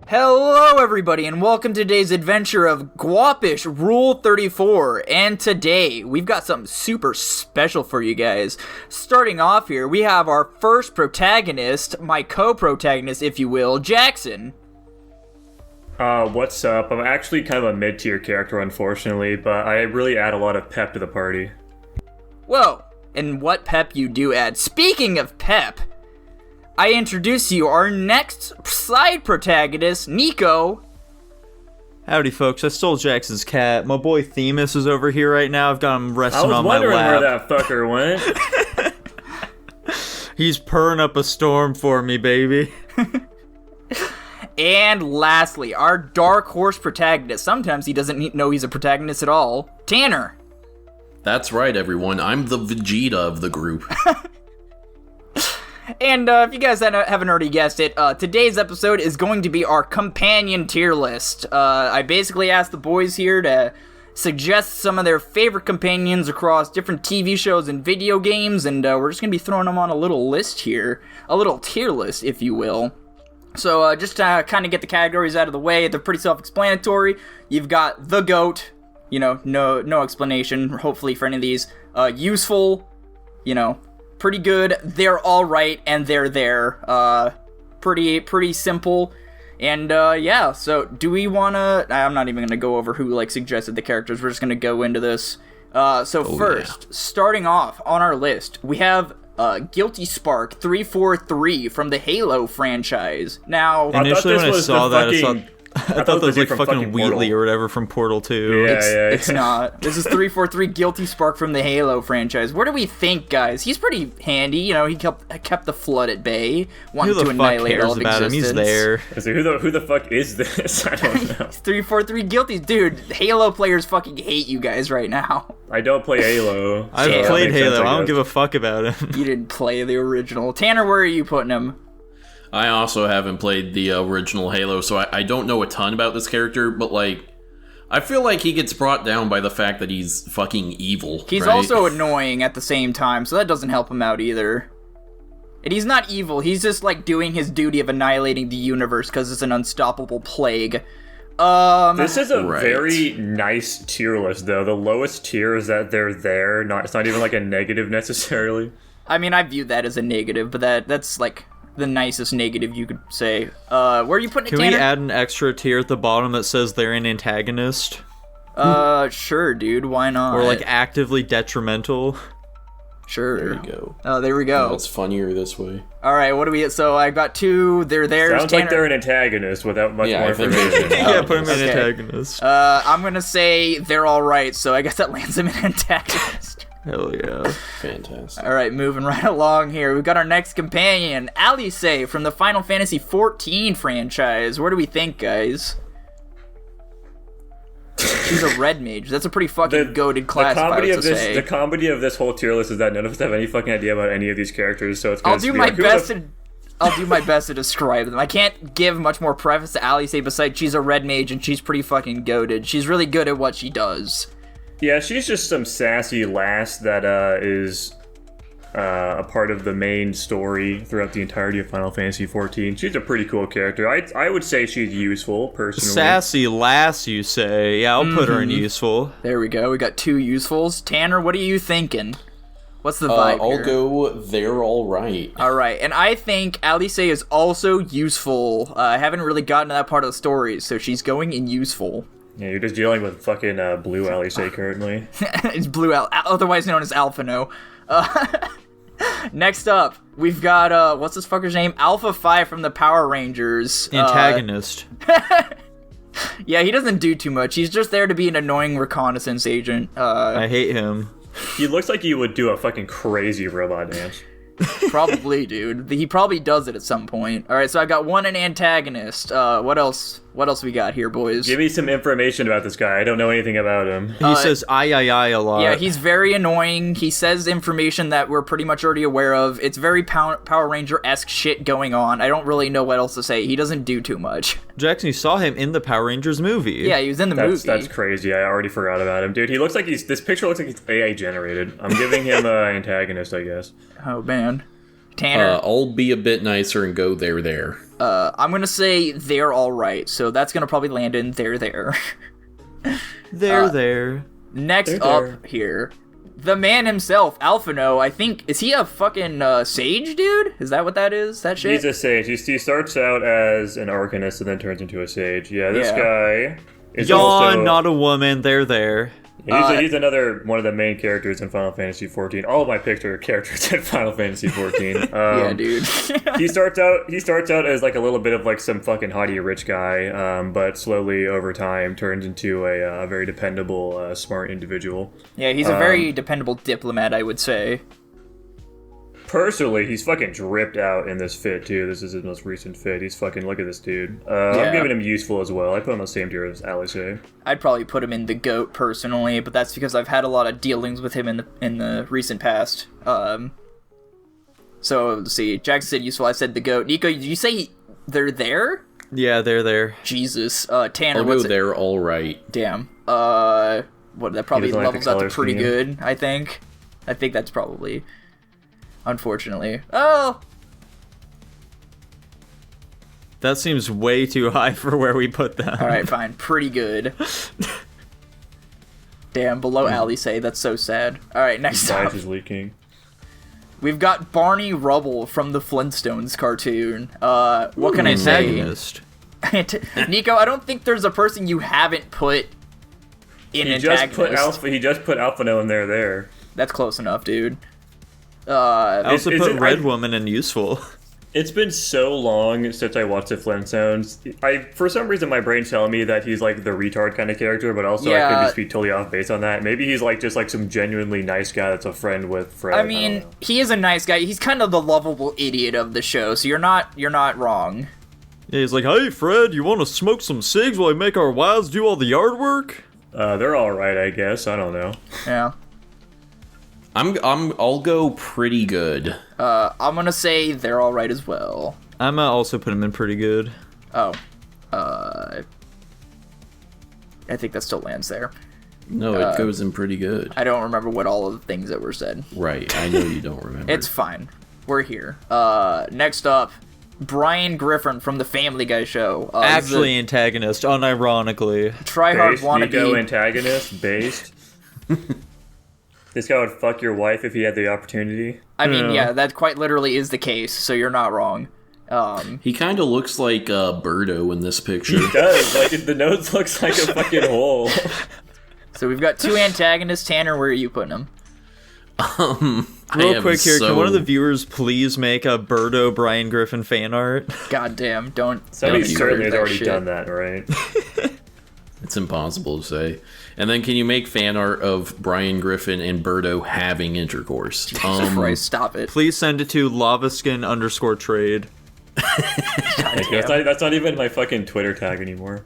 Hello everybody and welcome to today's adventure of Guapish Rule 34, and today we've got something super special for you guys. Starting off here, we have our first protagonist, my co-protagonist if you will, Jackson. What's up? I'm actually kind of a mid-tier character unfortunately, but I really add a lot of pep to the party. Whoa, and what pep you do add. Speaking of pep, I introduce you our next side protagonist, Nico. Howdy, folks. I stole Jackson's cat. My boy Themis is over here right now. I've got him resting on my lap. I was wondering where that fucker went. He's purring up a storm for me, baby. And lastly, our dark horse protagonist. Sometimes he doesn't know he's a protagonist at all. Tanner. That's right, everyone. I'm the Vegeta of the group. And if you guys haven't already guessed it, today's episode is going to be our companion tier list. I basically asked the boys here to suggest some of their favorite companions across different TV shows and video games, and we're just going to be throwing them on a little list here. A little tier list, if you will. So just to kind of get the categories out of the way, they're pretty self-explanatory. You've got the GOAT, you know, no explanation, hopefully, for any of these. Useful, you know, pretty good, they're alright, and they're there. Pretty simple. And, yeah, so do we wanna... I'm not even gonna go over who, suggested the characters, we're just gonna go into this. First, starting off on our list, we have Guilty Spark 343 from the Halo franchise. Now... Initially when I saw that, I thought that was fucking Wheatley or whatever from Portal 2. It's not. This is 343 Guilty Spark from the Halo franchise. What do we think, guys? He's pretty handy. You know, he kept the flood at bay, wanting to annihilate all of existence. He's there. Who the fuck is this? I don't know. 343 Guilty. Dude, Halo players fucking hate you guys right now. I don't play Halo. I've played Halo. I don't give a fuck about him. You didn't play the original. Tanner, where are you putting him? I also haven't played the original Halo, so I don't know a ton about this character, but, I feel like he gets brought down by the fact that he's fucking evil. He's also annoying at the same time, so that doesn't help him out either. And he's not evil, he's just, doing his duty of annihilating the universe because it's an unstoppable plague. This is a very nice tier list, though. The lowest tier is that they're there. It's not even, a negative, necessarily. I mean, I view that as a negative, but that's, the nicest negative you could say. Where are you putting it, Tanner? Can we add an extra tier at the bottom that says they're an antagonist? Sure, dude. Why not? Or, actively detrimental? Sure. There we go. Oh, there we go. It's funnier this way. Alright, what do we... So, I got two. They're there. Sounds like they're an antagonist without much more information. Yeah, put him in antagonist. I'm gonna say they're alright, so I guess that lands them in antagonist. Hell yeah. Fantastic. Alright, moving right along here. We've got our next companion, Alice from the Final Fantasy XIV franchise. What do we think, guys? She's a red mage. That's a pretty fucking goated class, The comedy of this whole tier list is that none of us have any fucking idea about any of these characters, so it's I'll do my best to describe them. I can't give much more preface to Alice besides she's a red mage and she's pretty fucking goated. She's really good at what she does. Yeah, she's just some sassy lass that is a part of the main story throughout the entirety of Final Fantasy XIV. She's a pretty cool character. I would say she's useful, personally. Sassy lass, you say? Yeah, I'll put her in useful. There we go. We got two usefuls. Tanner, what are you thinking? What's the vibe I'll here? go, they're alright. Alright, and I think Alice is also useful. I haven't really gotten to that part of the story, so she's going in useful. Yeah, you're just dealing with fucking Blue Alice currently. It's Blue otherwise known as Alphino. Next up, we've got, what's this fucker's name? Alpha 5 from the Power Rangers. Antagonist. Yeah, he doesn't do too much. He's just there to be an annoying reconnaissance agent. I hate him. He looks like he would do a fucking crazy robot dance. Probably, dude. He probably does it at some point. Alright, so I got one an antagonist. What else we got here, boys? Give me some information about this guy. I don't know anything about him. He says I a lot. Yeah, he's very annoying. He says information that we're pretty much already aware of. It's very Power Ranger-esque shit going on. I don't really know what else to say. He doesn't do too much. Jackson, you saw him in the Power Rangers movie. Yeah, he was in the movie. That's crazy. I already forgot about him. Dude, he looks like this picture looks like he's AI generated. I'm giving him an antagonist, I guess. Oh, man. Tanner? I'll be a bit nicer and go there. I'm gonna say they're alright, so that's gonna probably land in there. There. Next They're up there. here, the man himself, Alphino. I think, is he a fucking sage dude? Is that what that is? That shit? He's a sage. He starts out as an arcanist and then turns into a sage. Yeah, this guy is Yawn, also... not a woman. There. He's another one of the main characters in Final Fantasy XIV. All of my picks are characters in Final Fantasy XIV. Yeah, dude. He starts out as like a little bit of like some fucking haughty rich guy, but slowly over time turns into a very dependable, smart individual. Yeah, he's a very dependable diplomat, I would say. Personally, he's fucking dripped out in this fit too. This is his most recent fit. He's fucking, look at this dude. Yeah. I'm giving him useful as well. I put him on the same tier as Alice. I'd probably put him in the GOAT personally, but that's because I've had a lot of dealings with him in the recent past. So let's see. Jackson said useful. I said the GOAT. Nico, did you say they're there? Yeah, there. Jesus. Tanner, I'll what's go it? there, all right. Damn. What? That probably doesn't like levels the out to color pretty scheme. good. I think that's probably. Unfortunately. Oh. That seems way too high for where we put them. All right, fine. Pretty good. Damn, below Alice. That's so sad. All right, next His up. eyes is leaking. We've got Barney Rubble from the Flintstones cartoon. What can I say? Antagonist. Nico, I don't think there's a person you haven't put in He just put antagonist. Alphino in there. That's close enough, dude. I also is put it- Red Woman in useful. It's been so long since I watched the Flintstones. For some reason, my brain's telling me that he's like the retard kind of character, but also I Yeah. could just be totally off base on that. Maybe he's like just like some genuinely nice guy that's a friend with Fred. I don't mean, know. he is a nice guy. He's kind of the lovable idiot of the show, so you're not wrong. Yeah, he's like, hey, Fred, you want to smoke some cigs while I make our wives do all the yard work? They're all right, I guess. I don't know. Yeah. I'll go pretty good. I'm gonna say they're all right as well. I'm gonna also put him in pretty good. Oh. I think that still lands there. No, it goes in pretty good. I don't remember what all of the things that were said. Right, I know you don't remember. It's fine. We're here. Next up, Brian Griffin from the Family Guy show. Actually antagonist, unironically. tryhard Based, Nico wannabe. antagonist, based. This guy would fuck your wife if he had the opportunity. I mean, yeah, that quite literally is the case, so you're not wrong. He kind of looks like Birdo in this picture. He does. Like, the nose looks like a fucking hole. So we've got two antagonists. Tanner, where are you putting them? Real quick here, can one of the viewers please make a Birdo Brian Griffin fan art? Goddamn, don't. Somebody don't certainly has that already shit. done that, right? It's impossible to say. And then can you make fan art of Brian Griffin and Birdo having intercourse? Christ, stop it. Please send it to lavaskin_trade. Like, that's not even my fucking Twitter tag anymore.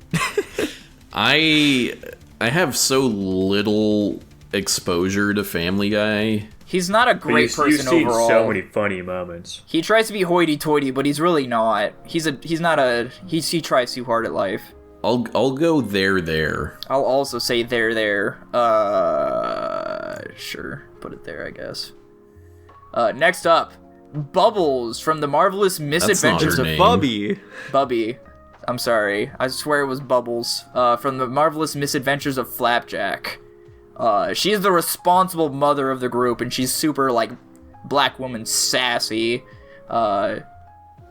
I have so little exposure to Family Guy. He's not a But great you've person seen overall. so many funny moments. He tries to be hoity-toity, but he's really not. He tries too hard at life. I'll go there. I'll also say there. Sure. Put it there, I guess. Next up, Bubbles from the Marvelous Misadventures her of name. Bubby. I'm sorry. I swear it was Bubbles. From the Marvelous Misadventures of Flapjack. She's the responsible mother of the group, and she's super, like, black woman sassy.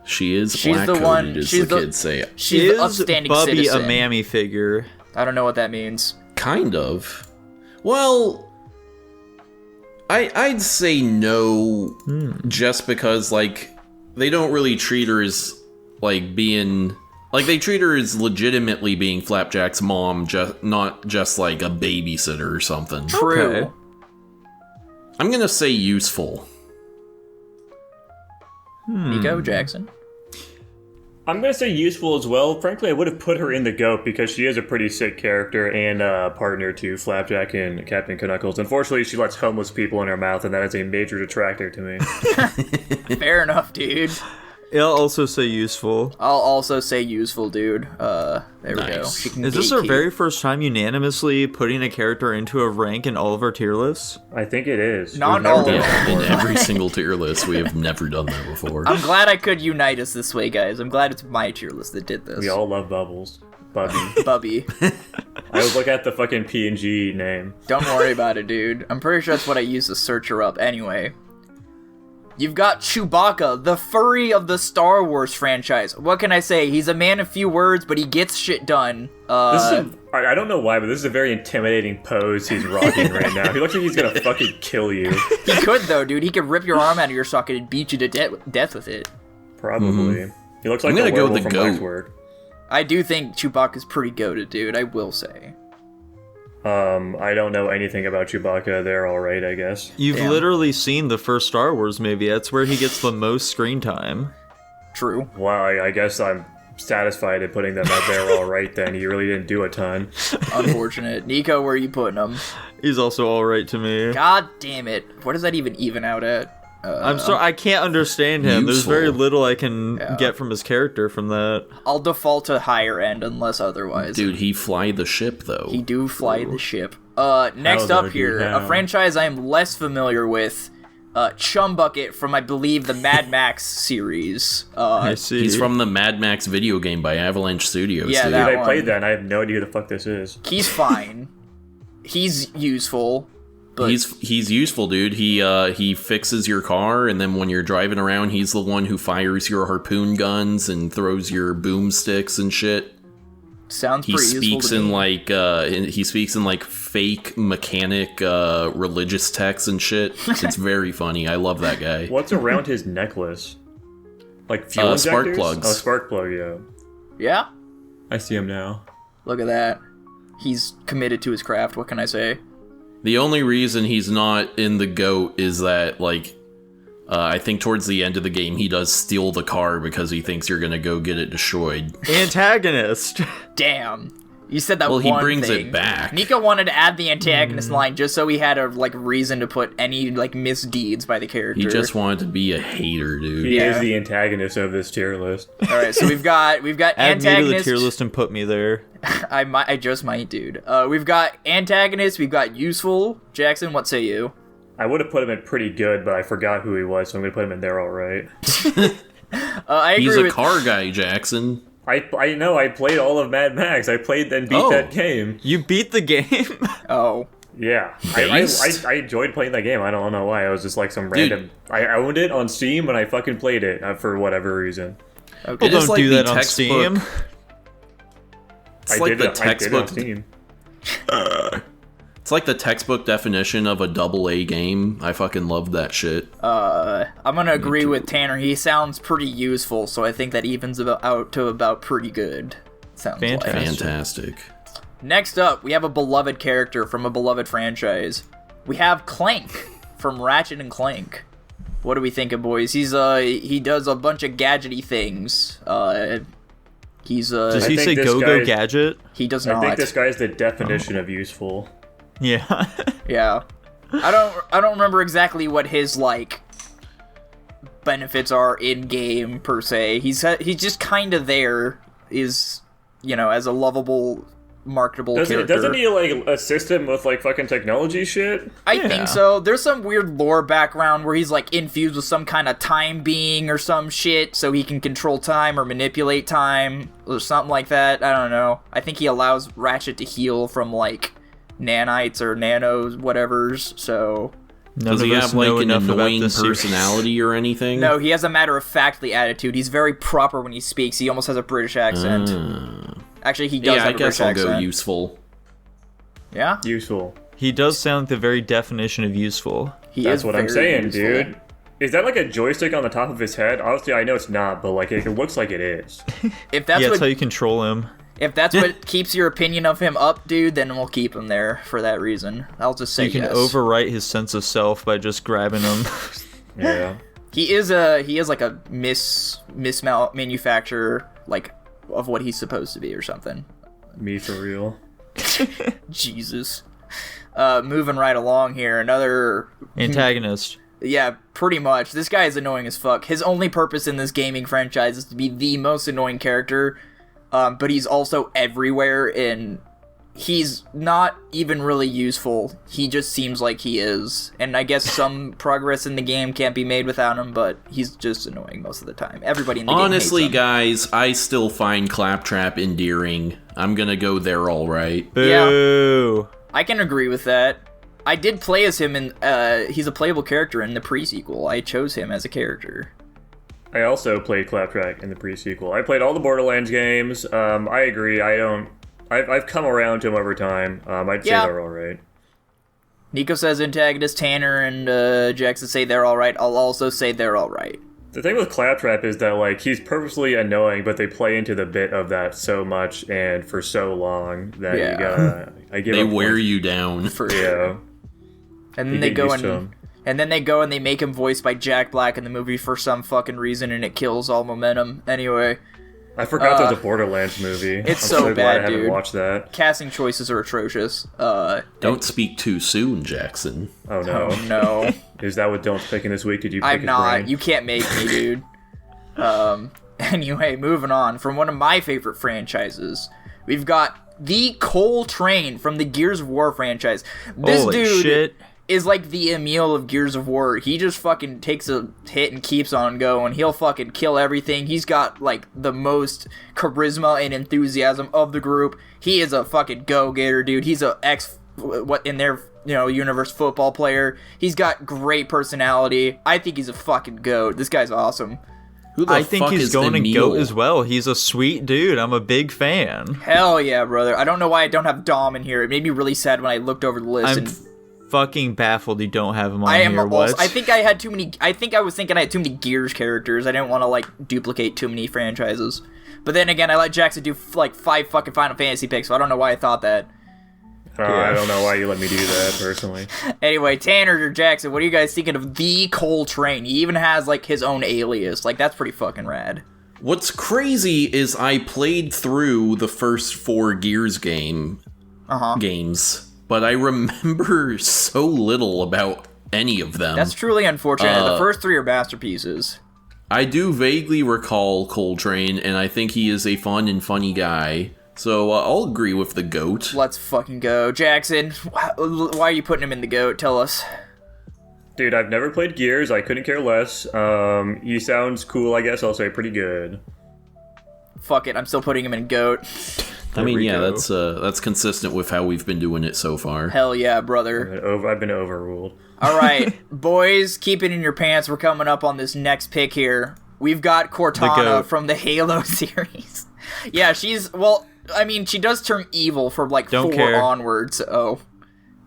She is She's the black-coded, one- as she's the the- kids say. She's Is the upstanding Bubby citizen. a mammy figure? I don't know what that means. Kind of. Well, I'd say no, just because, like, they don't really treat her as, like, being... Like, they treat her as legitimately being Flapjack's mom, not just, like, a babysitter or something. True. Okay. I'm gonna say useful. Nico Jackson. I'm gonna say useful as well. Frankly, I would have put her in the GOAT because she is a pretty sick character and partner to Flapjack and Captain Knuckles. Unfortunately, she lets homeless people in her mouth, and that is a major detractor to me. Fair enough, dude. I'll also say useful. I'll also say useful, dude. There we go. Nice. Is this our very first time unanimously putting a character into a rank in all of our tier lists? I think it is. Not We've never all done of it them. In before. every single tier list, we have never done that before. I'm glad I could unite us this way, guys. I'm glad it's my tier list that did this. We all love Bubbles. Bubby. Bubby. I would look at the fucking PNG name. Don't worry about it, dude. I'm pretty sure that's what I used to search her up anyway. You've got Chewbacca, the furry of the Star Wars franchise. What can I say? He's a man of few words, but he gets shit done. I don't know why, but this is a very intimidating pose he's rocking right now. He looks like he's gonna fucking kill you. He could, though, dude. He could rip your arm out of your socket and beat you to death with it. Probably. He looks like I'm the gonna go werewolf the from goat. Waxwork. I do think Chewbacca's pretty goated, dude. I will say. I don't know anything about Chewbacca. They're alright, I guess. You've Damn. literally seen the first Star Wars movie. That's where he gets the most screen time. True. Well, I guess I'm satisfied at putting them out there alright then. He really didn't do a ton. Unfortunate. Nico, where are you putting him? He's also alright to me. God damn it. What does that even out at? I'm sorry, I can't understand him. There's Useful. very little I can Yeah. get from his character from that. I'll default to higher end unless otherwise. Dude, he fly the ship though. He do fly the ship. Next How up though, here, dude, a how? franchise I am less familiar with, Chumbucket from, I believe, the Mad Max series. I see. He's from the Mad Max video game by Avalanche Studios. Yeah, dude. that Dude, I one. played that and I have no idea who the fuck this is. He's fine. He's useful. But He's useful, dude. He fixes your car, and then when you're driving around, he's the one who fires your harpoon guns and throws your boomsticks and shit. sounds He pretty useful speaks to me. he speaks in like fake mechanic religious texts and shit. It's very funny. I love that guy. What's around his necklace? Like fuel Spark injectors? plugs. Oh, spark plug, yeah. Yeah? I see him now. Look at that. He's committed to his craft, what can I say? The only reason he's not in the GOAT is that, like, I think towards the end of the game, he does steal the car because he thinks you're gonna go get it destroyed. Antagonist. Damn. You said that Well, he one brings thing. it back. Nico wanted to add the antagonist line just so he had a reason to put any misdeeds by the character. He just wanted to be a hater, dude. He Yeah. is the antagonist of this tier list. All right, so we've got Add me to the antagonist. tier list and put me there. I just might, dude. We've got antagonist. We've got useful. Jackson, what say you? I would have put him in pretty good, but I forgot who he was, so I'm gonna put him in there alright. I agree He's a with. car guy, Jackson. I know, I played all of Mad Max. I played and beat Oh. that game. You beat the game? Oh, Yeah. Based? I enjoyed playing that game. I don't know why. I was just like some random... I owned it on Steam and I fucking played it for whatever reason. okay. It is Don't like do the that on textbook. Steam. It's I like did the it on textbook. Steam. It's like the textbook definition of a AA game. I fucking love that shit. I'm gonna agree with Tanner. He sounds pretty useful, so I think that evens out to about pretty good. Sounds Fantastic. like. Fantastic. Next up, we have a beloved character from a beloved franchise. We have Clank from Ratchet and Clank. What do we think of, boys? He does a bunch of gadgety things. Does I he think say this go-go guy- gadget? He does I not. think this guy's the definition of useful. Yeah. Yeah. I don't remember exactly what his benefits are in game per se. He's just kind of there as a lovable, marketable character. Doesn't he assist him with fucking technology shit? I Yeah. think so. There's some weird lore background where he's infused with some kind of time being or some shit so he can control time or manipulate time or something like that. I don't know. I think he allows Ratchet to heal from nanites or nanos, whatevers, so... None Does of he us have know an enough about annoying this series. personality or anything? No, he has a matter-of-factly attitude. He's very proper when he speaks. He almost has a British accent. Actually, he does Yeah, I have a guess British I'll accent. go useful. Yeah? Useful. He does sound like the very definition of useful. He That's is what I'm very saying, useful. dude. Is that a joystick on the top of his head? Obviously, I know it's not, but it looks like it is. If that's Yeah, that's what how you control him. If that's what keeps your opinion of him up, dude, then we'll keep him there for that reason. I'll just say You can yes. overwrite his sense of self by just grabbing him. Yeah. He is like a manufacturer of what he's supposed to be or something. Me for real. Jesus. Moving right along here, another Antagonist. Yeah, pretty much. This guy is annoying as fuck. His only purpose in this gaming franchise is to be the most annoying character, but he's also everywhere, and he's not even really useful. He just seems like he is. And I guess some progress in the game can't be made without him, but he's just annoying most of the time. Everybody in the game Honestly, hates him. guys, I still find Claptrap endearing. I'm gonna go there, alright. Boo. I can agree with that. I did play as him in, he's a playable character in the pre-sequel. I chose him as a character. I also played Claptrap in the pre-sequel. I played all the Borderlands games. I agree. I've come around to them over time. I'd say they're alright. Nico says antagonist, Tanner and Jackson say they're alright. I'll also say they're alright. The thing with Claptrap is that, like, he's purposely annoying, but they play into the bit of that so much and for so long that you gotta... They wear you down. For sure. And then they go and they make him voiced by Jack Black in the movie for some fucking reason, and it kills all momentum. Anyway... I forgot there's a Borderlands movie. It's I'm so bad, glad I dude. haven't watched that. Casting choices are atrocious. Don't speak too soon, Jackson. Oh no. Oh no. Is that what Dylan's picking this week? Did you pick I'm his not. brain? You can't make me, dude. Anyway, moving on. From one of my favorite franchises, we've got the Cole Train from the Gears of War franchise. This Holy dude shit. is like the Emil of Gears of War. He just fucking takes a hit and keeps on going. He'll fucking kill everything. He's got like the most charisma and enthusiasm of the group. He is a fucking go-getter, dude. He's a universe football player. He's got great personality. I think he's a fucking goat. This guy's awesome. Who the I think fuck he's is going to Emil? GOAT as well. He's a sweet dude. I'm a big fan. Hell yeah, brother. I don't know why I don't have Dom in here. It made me really sad when I looked over the list. I'm fucking baffled you don't have him on I am here. also, What? I think I had too many. I think I was thinking I had too many Gears characters. I didn't want to like duplicate too many franchises. But then again, I let Jackson do like 5 fucking Final Fantasy picks, so I don't know why I thought that. I don't know why you let me do that, personally. Anyway, Tanner or Jackson, what are you guys thinking of the Cole Train? He even has like his own alias. Like that's pretty fucking rad. What's crazy is I played through the first 4 Gears games, but I remember so little about any of them. That's truly unfortunate. The first 3 are masterpieces. I do vaguely recall Coltrane, and I think he is a fun and funny guy. So I'll agree with the GOAT. Let's fucking go. Jackson, why are you putting him in the GOAT? Tell us. Dude, I've never played Gears. I couldn't care less. He sounds cool, I guess. I'll say pretty good. Fuck it, I'm still putting him in GOAT. I mean, yeah, go. that's consistent with how we've been doing it so far. Hell yeah, brother. I've been overruled. Alright, boys, keep it in your pants. We're coming up on this next pick here. We've got Cortana GOAT. from the Halo series. Yeah, she does turn evil from like Don't 4 care. onwards. Oh,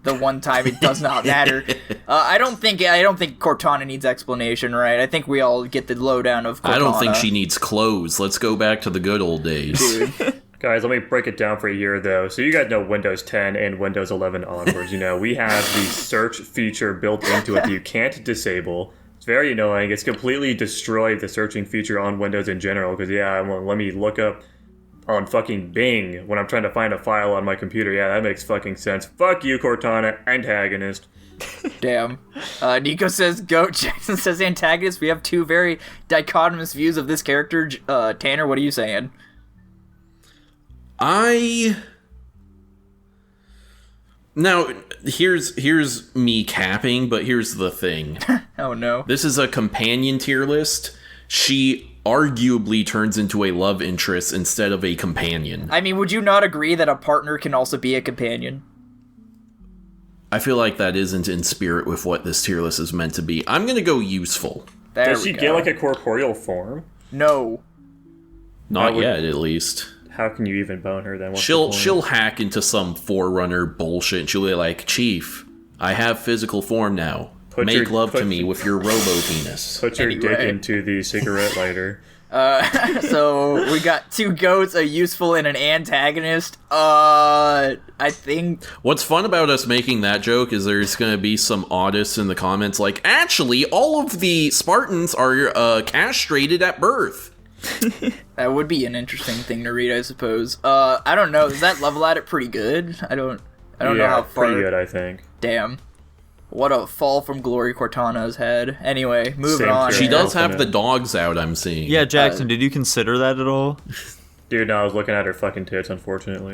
the one time it does not matter. I don't think Cortana needs explanation, right? I think we all get the lowdown of Cortana. I don't think she needs clothes. Let's go back to the good old days. Dude. Guys, let me break it down for you here, though. So you guys know Windows 10 and Windows 11 onwards. We have the search feature built into it that you can't disable. It's very annoying. It's completely destroyed the searching feature on Windows in general, because, let me look up on fucking Bing when I'm trying to find a file on my computer. Yeah, that makes fucking sense. Fuck you, Cortana, antagonist. Damn. Nico says GOAT, Jackson says antagonist. We have 2 very dichotomous views of this character. Tanner, what are you saying? Now, here's me capping, but here's the thing. Oh no. This is a companion tier list. She arguably turns into a love interest instead of a companion. I mean, would you not agree that a partner can also be a companion? I feel like that isn't in spirit with what this tier list is meant to be. I'm gonna go useful. There Does we she go. get like a corporeal form? No. Not yet, at least. How can you even bone her then? What's the She'll point? hack into some Forerunner bullshit and she'll be like, Chief, I have physical form now. Make love to me with your robo-penis. Put your dick Anyway. into the cigarette lighter. So we got 2 GOATs, a useful and an antagonist. I think What's fun about us making that joke is there's going to be some oddists in the comments like, actually, all of the Spartans are castrated at birth. that would be an interesting thing to read, I suppose. I don't know. Does that level at it pretty good? I don't know how far. Pretty good, I think. Damn. What a fall from glory Cortana's head. Anyway, moving Same on. here. She does Yeah. have the dogs out, I'm seeing. Yeah, Jackson, did you consider that at all? Dude, no, I was looking at her fucking tits, unfortunately.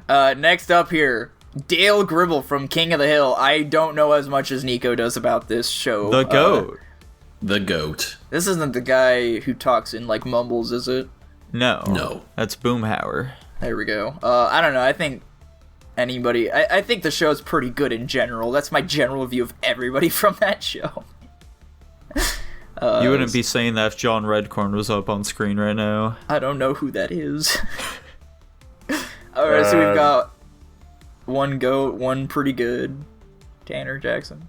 Next up here, Dale Gribble from King of the Hill. I don't know as much as Nico does about this show. The goat. The goat. This isn't the guy who talks in, like, mumbles, is it? No. No. That's Boomhauer. There we go. I don't know, I think I think the show's pretty good in general. That's my general view of everybody from that show. You wouldn't be saying that if John Redcorn was up on screen right now. I don't know who that is. Alright, so we've got one goat, one pretty good. Tanner, Jackson.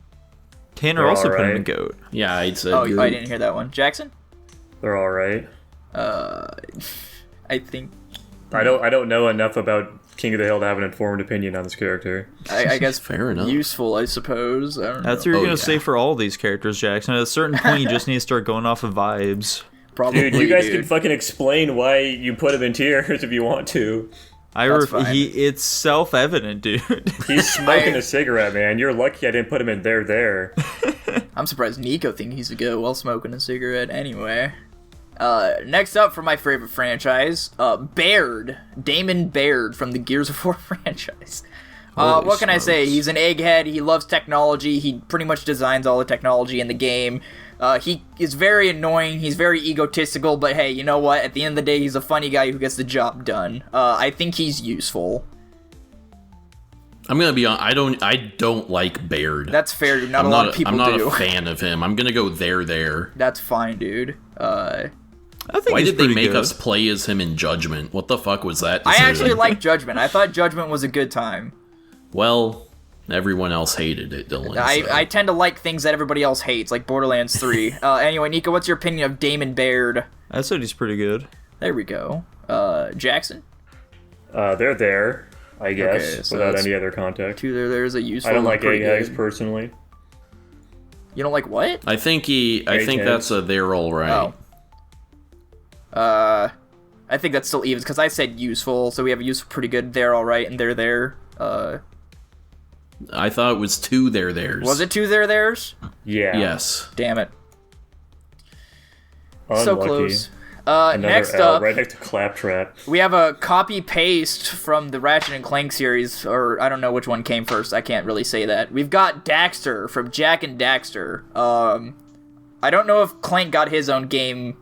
Tanner They're also put in a alright. goat. Yeah, I'd say. Oh, goat. I didn't hear that one. Jackson? They're alright. I think I don't know enough about King of the Hill to have an informed opinion on this character. I guess Fair enough. useful, I suppose. I don't know. That's what you're Oh, gonna yeah. say for all these characters, Jackson. At a certain point, you just need to start going off of vibes. Probably, Dude, you guys can fucking explain why you put him in tiers if you want to. That's fine. It's self-evident, dude. He's smoking a cigarette, man. You're lucky I didn't put him in there. I'm surprised Nico thinks he's a goat while smoking a cigarette. Anyway. Next up for my favorite franchise, Baird. Damon Baird from the Gears of War franchise. Holy What can I say? smokes. He's an egghead. He loves technology. He pretty much designs all the technology in the game. He is very annoying. He's very egotistical, but hey, you know what? At the end of the day, he's a funny guy who gets the job done. I think he's useful. I'm gonna be on. I don't like Baird. That's fair, dude. Not a lot of people I'm not do. a fan of him. I'm gonna go there. That's fine, dude. I think Why he's did they pretty make good. us play as him in Judgment? What the fuck was that? I decision? actually like Judgment. I thought Judgment was a good time. Well, everyone else hated it, Dylan. so- I tend to like things that everybody else hates, like Borderlands 3. Anyway, Nico, what's your opinion of Damon Baird? I said he's pretty good. There we go. Jackson? They're there, I guess, Okay, so without that's any other context. There's a useful. I don't like pretty eggs good. personally. You don't like what? I think Eggs. that's a they're all right. Oh. I think that's still evens because I said useful, so we have a useful, pretty good. They're all right, and they're there. I thought it was two theirs. Was it two theirs? Yeah. Yes. Damn it! Unlucky. So close. Another Next L, up, right next to Claptrap. we have a copy paste from the Ratchet and Clank series, or I don't know which one came first. I can't really say that. We've got Daxter from Jack and Daxter. I don't know if Clank got his own game,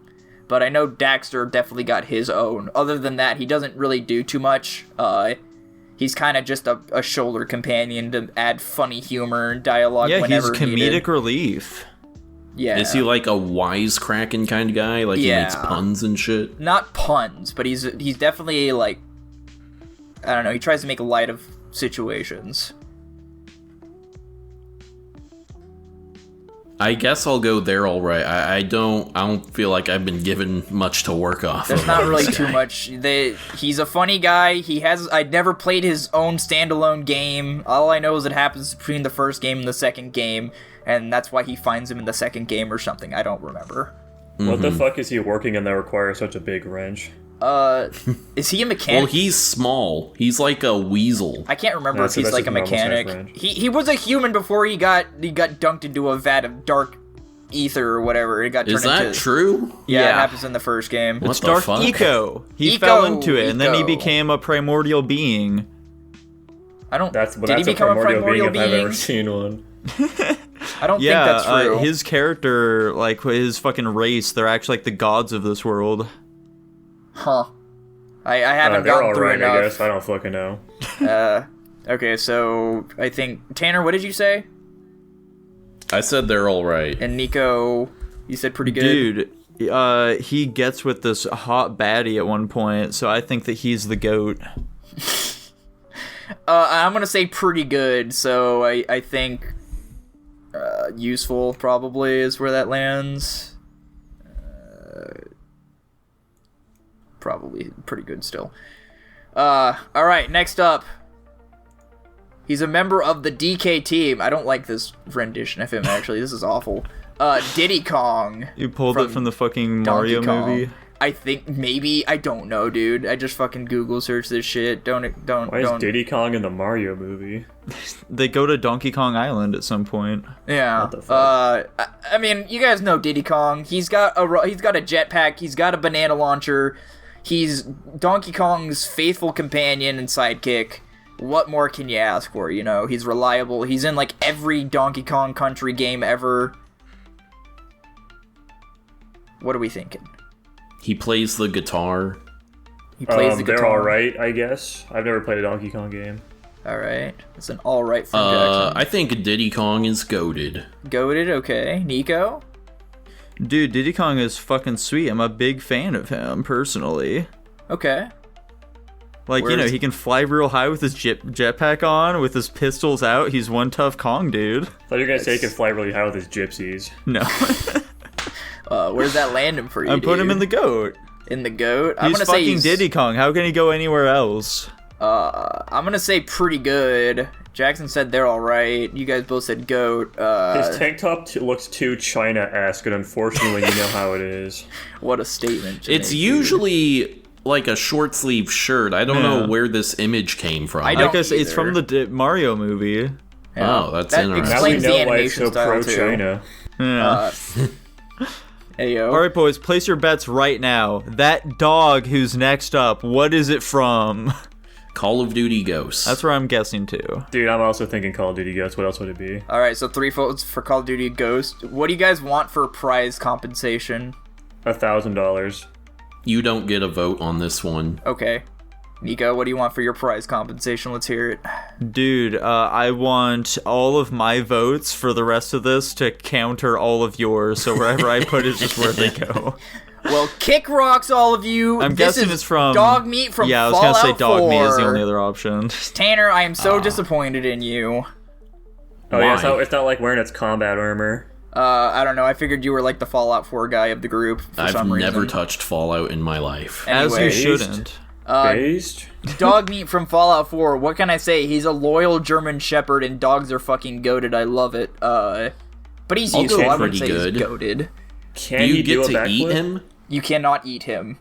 but I know Daxter definitely got his own. Other than that, he doesn't really do too much. He's kind of just a shoulder companion to add funny humor and dialogue Yeah, he's whenever comedic needed. relief. Yeah. Is he like a wisecracking kind of guy? Like he makes Yeah. puns and shit? Not puns, but he's definitely like, I don't know, he tries to make light of situations. I guess I'll go there all right. I don't feel like I've been given much to work off There's of. not with really this too guy. much. He's a funny guy. I'd never played his own standalone game. All I know is it happens between the first game and the second game, and that's why he finds him in the second game or something. I don't remember. What the fuck is he working in that requires such a big wrench? Is he a mechanic? Well, he's small. He's like a weasel. I can't remember No, if so he's that's like a just normal size mechanic. range. He was a human before he got dunked into a vat of dark ether or whatever. It got turned Is that into. true? Yeah, it Yeah. happens in the first game. What It's the Dark fuck? Eco. He Eco, fell into it, and then he Eco. became a primordial being. I don't. That's did he a become a primordial being if I've being? ever seen one. I don't Yeah, think that's true. his character, like his fucking race, they're actually like the gods of this world. Huh. I haven't They're gotten all through right, I enough. guess. I don't fucking know. Okay, so I think Tanner, what did you say? I said they're all right. And Nico, you said pretty good. Dude, he gets with this hot baddie at one point, so I think that he's the goat. I'm gonna say pretty good. So I think useful probably is where that lands. Probably pretty good still. All right, next up. He's a member of the DK team. I don't like this rendition of him, actually. This is awful. Diddy Kong. You pulled it from the fucking Donkey Mario Kong. movie. I think maybe, I don't know, dude. I just fucking Google search this shit. Why is Diddy Kong in the Mario movie? They go to Donkey Kong Island at some point. Yeah. What the fuck? I mean, you guys know Diddy Kong. He's got a jetpack. He's got a banana launcher. He's Donkey Kong's faithful companion and sidekick. What more can you ask for? You know, he's reliable. He's in like every Donkey Kong Country game ever. What are we thinking? He plays the guitar. He plays the guitar. They're alright, I guess. I've never played a Donkey Kong game. Alright. It's an alright from Jackson. I think Diddy Kong is goated. Goated, okay. Nico? Dude, Diddy Kong is fucking sweet. I'm a big fan of him, personally. Okay. Like, you know, he can fly real high with his jetpack on, with his pistols out. He's one tough Kong, dude. I thought you were gonna say he can fly really high with his gypsies. No. Where's that landing for you, I'm putting him in the GOAT. In the GOAT? He's fucking Diddy Kong. How can he go anywhere else? I'm gonna say pretty good. Jackson said they're alright. You guys both said GOAT. His tank top looks too China-esque, and unfortunately, you know how it is. What a statement. It's usually like a short sleeve shirt. I don't know where this image came from. I don't either. It's from the Mario movie. Yeah. Oh, that's that interesting. Now we explains the know why it's animation so style, pro-China. Yeah. Hey, yo. All right, boys, place your bets right now. That dog who's next up, what is it from? Call of Duty Ghosts. That's where I'm guessing to. Dude, I'm also thinking Call of Duty Ghosts. What else would it be? Alright, so 3 votes for Call of Duty Ghost. What do you guys want for prize compensation? $1,000. You don't get a vote on this one. Okay. Nico, what do you want for your prize compensation? Let's hear it. Dude, I want all of my votes for the rest of this to counter all of yours, so wherever I put is just where they go. Well, kick rocks, all of you. I'm This guessing is it's from... Dog Meat from Yeah, I was Fallout gonna say Dog 4. Meat is the only other option. Tanner, I am so disappointed in you. Oh yeah, Why? it's not like wearing its combat armor. I don't know. I figured you were like the Fallout 4 guy of the group for I've some reason. never touched Fallout in my life. As you Anyway, shouldn't. Based? Dog Meat from Fallout 4. What can I say? He's a loyal German Shepherd, and dogs are fucking goated. I love it. But he's I'll useful. go I wouldn't pretty say good. he's goated. Can Do he you do get a to backflip? eat him? You cannot eat him.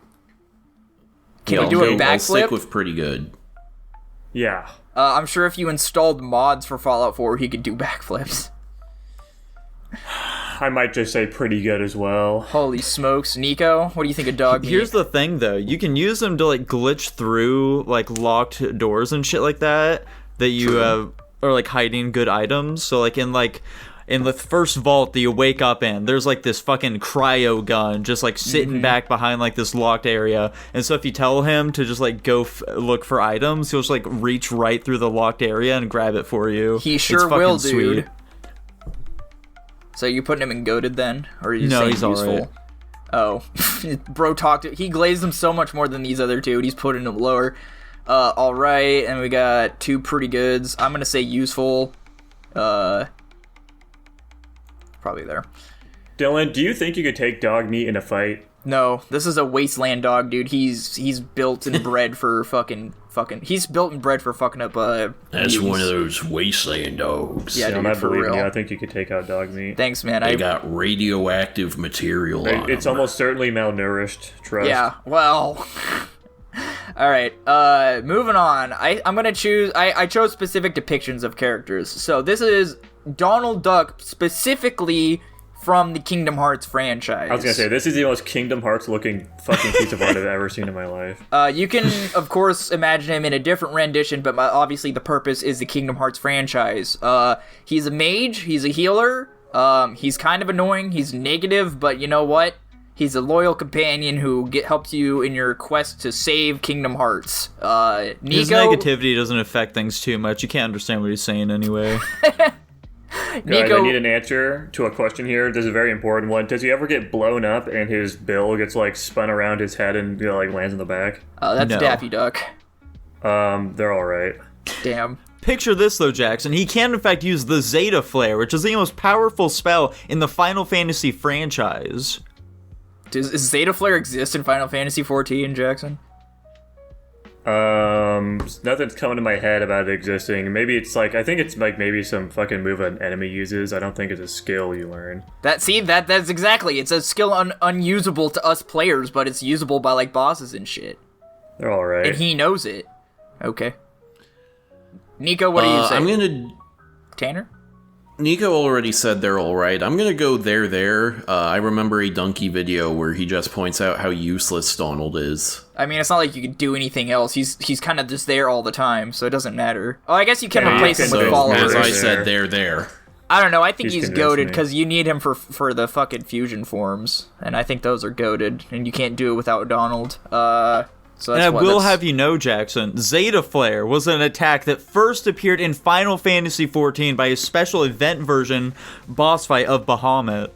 Can Yeah, he do a I'll stick backflip? with pretty good. Yeah. I'm sure if you installed mods for Fallout 4, he could do backflips. I might just say pretty good as well. Holy smokes. Nico, what do you think of Dog Meat? Here's the thing, though. You can use them to, like, glitch through, like, locked doors and shit like that you are, like, hiding good items. So, like, in the first vault that you wake up in, there's, like, this fucking cryo gun just, like, sitting back behind, like, this locked area. And so if you tell him to just, like, go look for items, he'll just, like, reach right through the locked area and grab it for you. He It's sure fucking will, sweet. dude. So you putting him in goated then? Or are you No, saying he's useful? alright. Oh. Bro talked he glazed him so much more than these other two, and he's putting him lower. Alright, and we got 2 pretty goods. I'm gonna say useful. Probably there. Dylan, do you think you could take Dog Meat in a fight? No, this is a wasteland dog, dude. He's built and bred for fucking he's built and bred for fucking up That's mutants. one of those wasteland dogs. Yeah, I'm dude, not for believing real. you. I think you could take out Dog Meat. Thanks, man. They got radioactive material on It's them. almost certainly malnourished. Trust. Yeah, well. Alright, moving on. I'm gonna choose. I chose specific depictions of characters. So this is Donald Duck specifically from the Kingdom Hearts franchise. I was gonna say, this is the most Kingdom Hearts looking fucking piece of art I've ever seen in my life. You can, of course, imagine him in a different rendition, but obviously the purpose is the Kingdom Hearts franchise. He's a mage, he's a healer, he's kind of annoying, he's negative, but you know what? He's a loyal companion who helps you in your quest to save Kingdom Hearts. Nico... His negativity doesn't affect things too much. You can't understand what he's saying anyway. Guys, I need an answer to a question here. This is a very important one. Does he ever get blown up and his bill gets, like, spun around his head and, you know, like, lands in the back? That's No. Daffy Duck. They're alright. Damn. Picture this, though, Jackson. He can, in fact, use the Zeta Flare, which is the most powerful spell in the Final Fantasy franchise. Does Zeta Flare exist in Final Fantasy XIV, Jackson? Nothing's coming to my head about it existing. Maybe it's like, I think it's like maybe some fucking move an enemy uses. I don't think it's a skill you learn. That's exactly. It's a skill unusable to us players, but it's usable by like bosses and shit. They're all right. And he knows it. Okay. Nico, what do you say? Tanner? Nico already said they're alright. I'm gonna go there. I remember a Donkey video where he just points out how useless Donald is. I mean, it's not like you can do anything else. He's kind of just there all the time, so it doesn't matter. Oh, I guess you can replace him with followers. As I said, there. I don't know, I think he's goated because you need him for the fucking fusion forms, and I think those are goated, and you can't do it without Donald. So and I will have you know, Jackson, Zeta Flare was an attack that first appeared in Final Fantasy XIV by a special event version boss fight of Bahamut.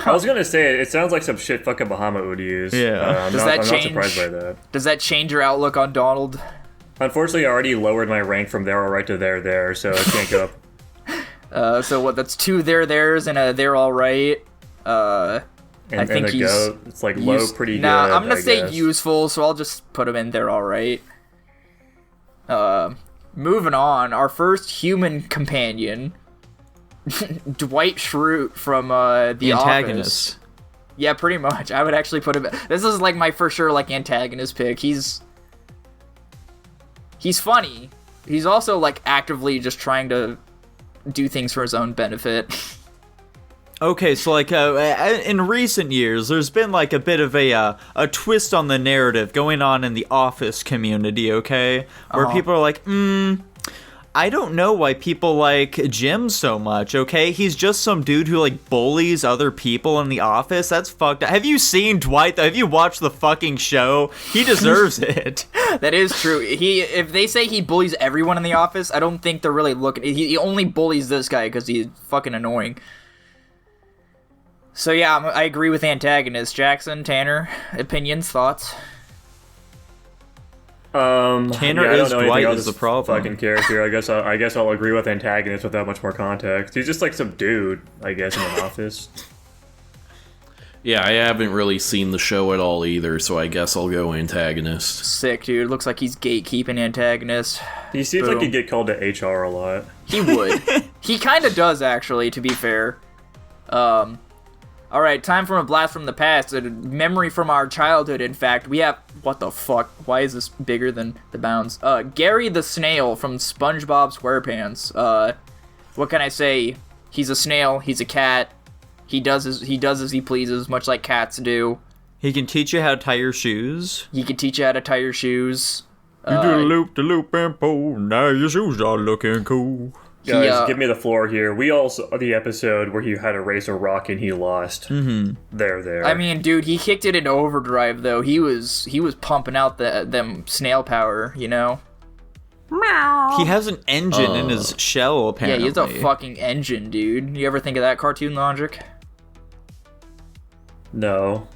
I was gonna say, it sounds like some shit fucking Bahamut would use. Yeah. I'm not surprised by that. Does that change your outlook on Donald? Unfortunately, I already lowered my rank from there all right to there, so I can't go up. So what, that's 2 there's and a they're alright. I think he's it's like low, pretty good. Nah, I'm gonna say useful, so I'll just put him in there alright. Moving on, our first human companion, Dwight Schrute from the antagonist. Office. Yeah, pretty much. I would actually put him. This is like my for sure like antagonist pick. He's funny. He's also like actively just trying to do things for his own benefit. Okay, so like in recent years, there's been like a bit of a twist on the narrative going on in the Office community, okay? Where people are like, I don't know why people like Jim so much, okay? He's just some dude who like bullies other people in the office. That's fucked up. Have you seen Dwight? Have you watched the fucking show? He deserves it. That is true. If they say he bullies everyone in the office, I don't think they're really looking. He only bullies this guy because he's fucking annoying. So yeah, I agree with antagonist. Jackson, Tanner, opinions, thoughts? Tanner is Dwight is the problem. Fucking character. I guess I'll agree with antagonist without much more context. He's just like some dude, I guess, in an office. Yeah, I haven't really seen the show at all either, so I guess I'll go antagonist. Sick, dude. Looks like he's gatekeeping antagonist. He seems like he'd get called to HR a lot. He would. He kind of does, actually, to be fair. Alright, time for a blast from the past. A memory from our childhood, in fact. We have... What the fuck? Why is this bigger than the bounds? Gary the Snail from SpongeBob SquarePants. What can I say? He's a snail. He's a cat. He does as he pleases, much like cats do. He can teach you how to tie your shoes. He can teach you how to tie your shoes. You do the loop and pull. Now your shoes are looking cool. Guys, give me the floor here. We all saw the episode where he had to race a rock and he lost. Mm-hmm. There. I mean, dude, he kicked it into overdrive though. He was pumping out them snail power, you know. Meow. He has an engine in his shell, apparently. Yeah, he's a fucking engine, dude. You ever think of that cartoon logic? No.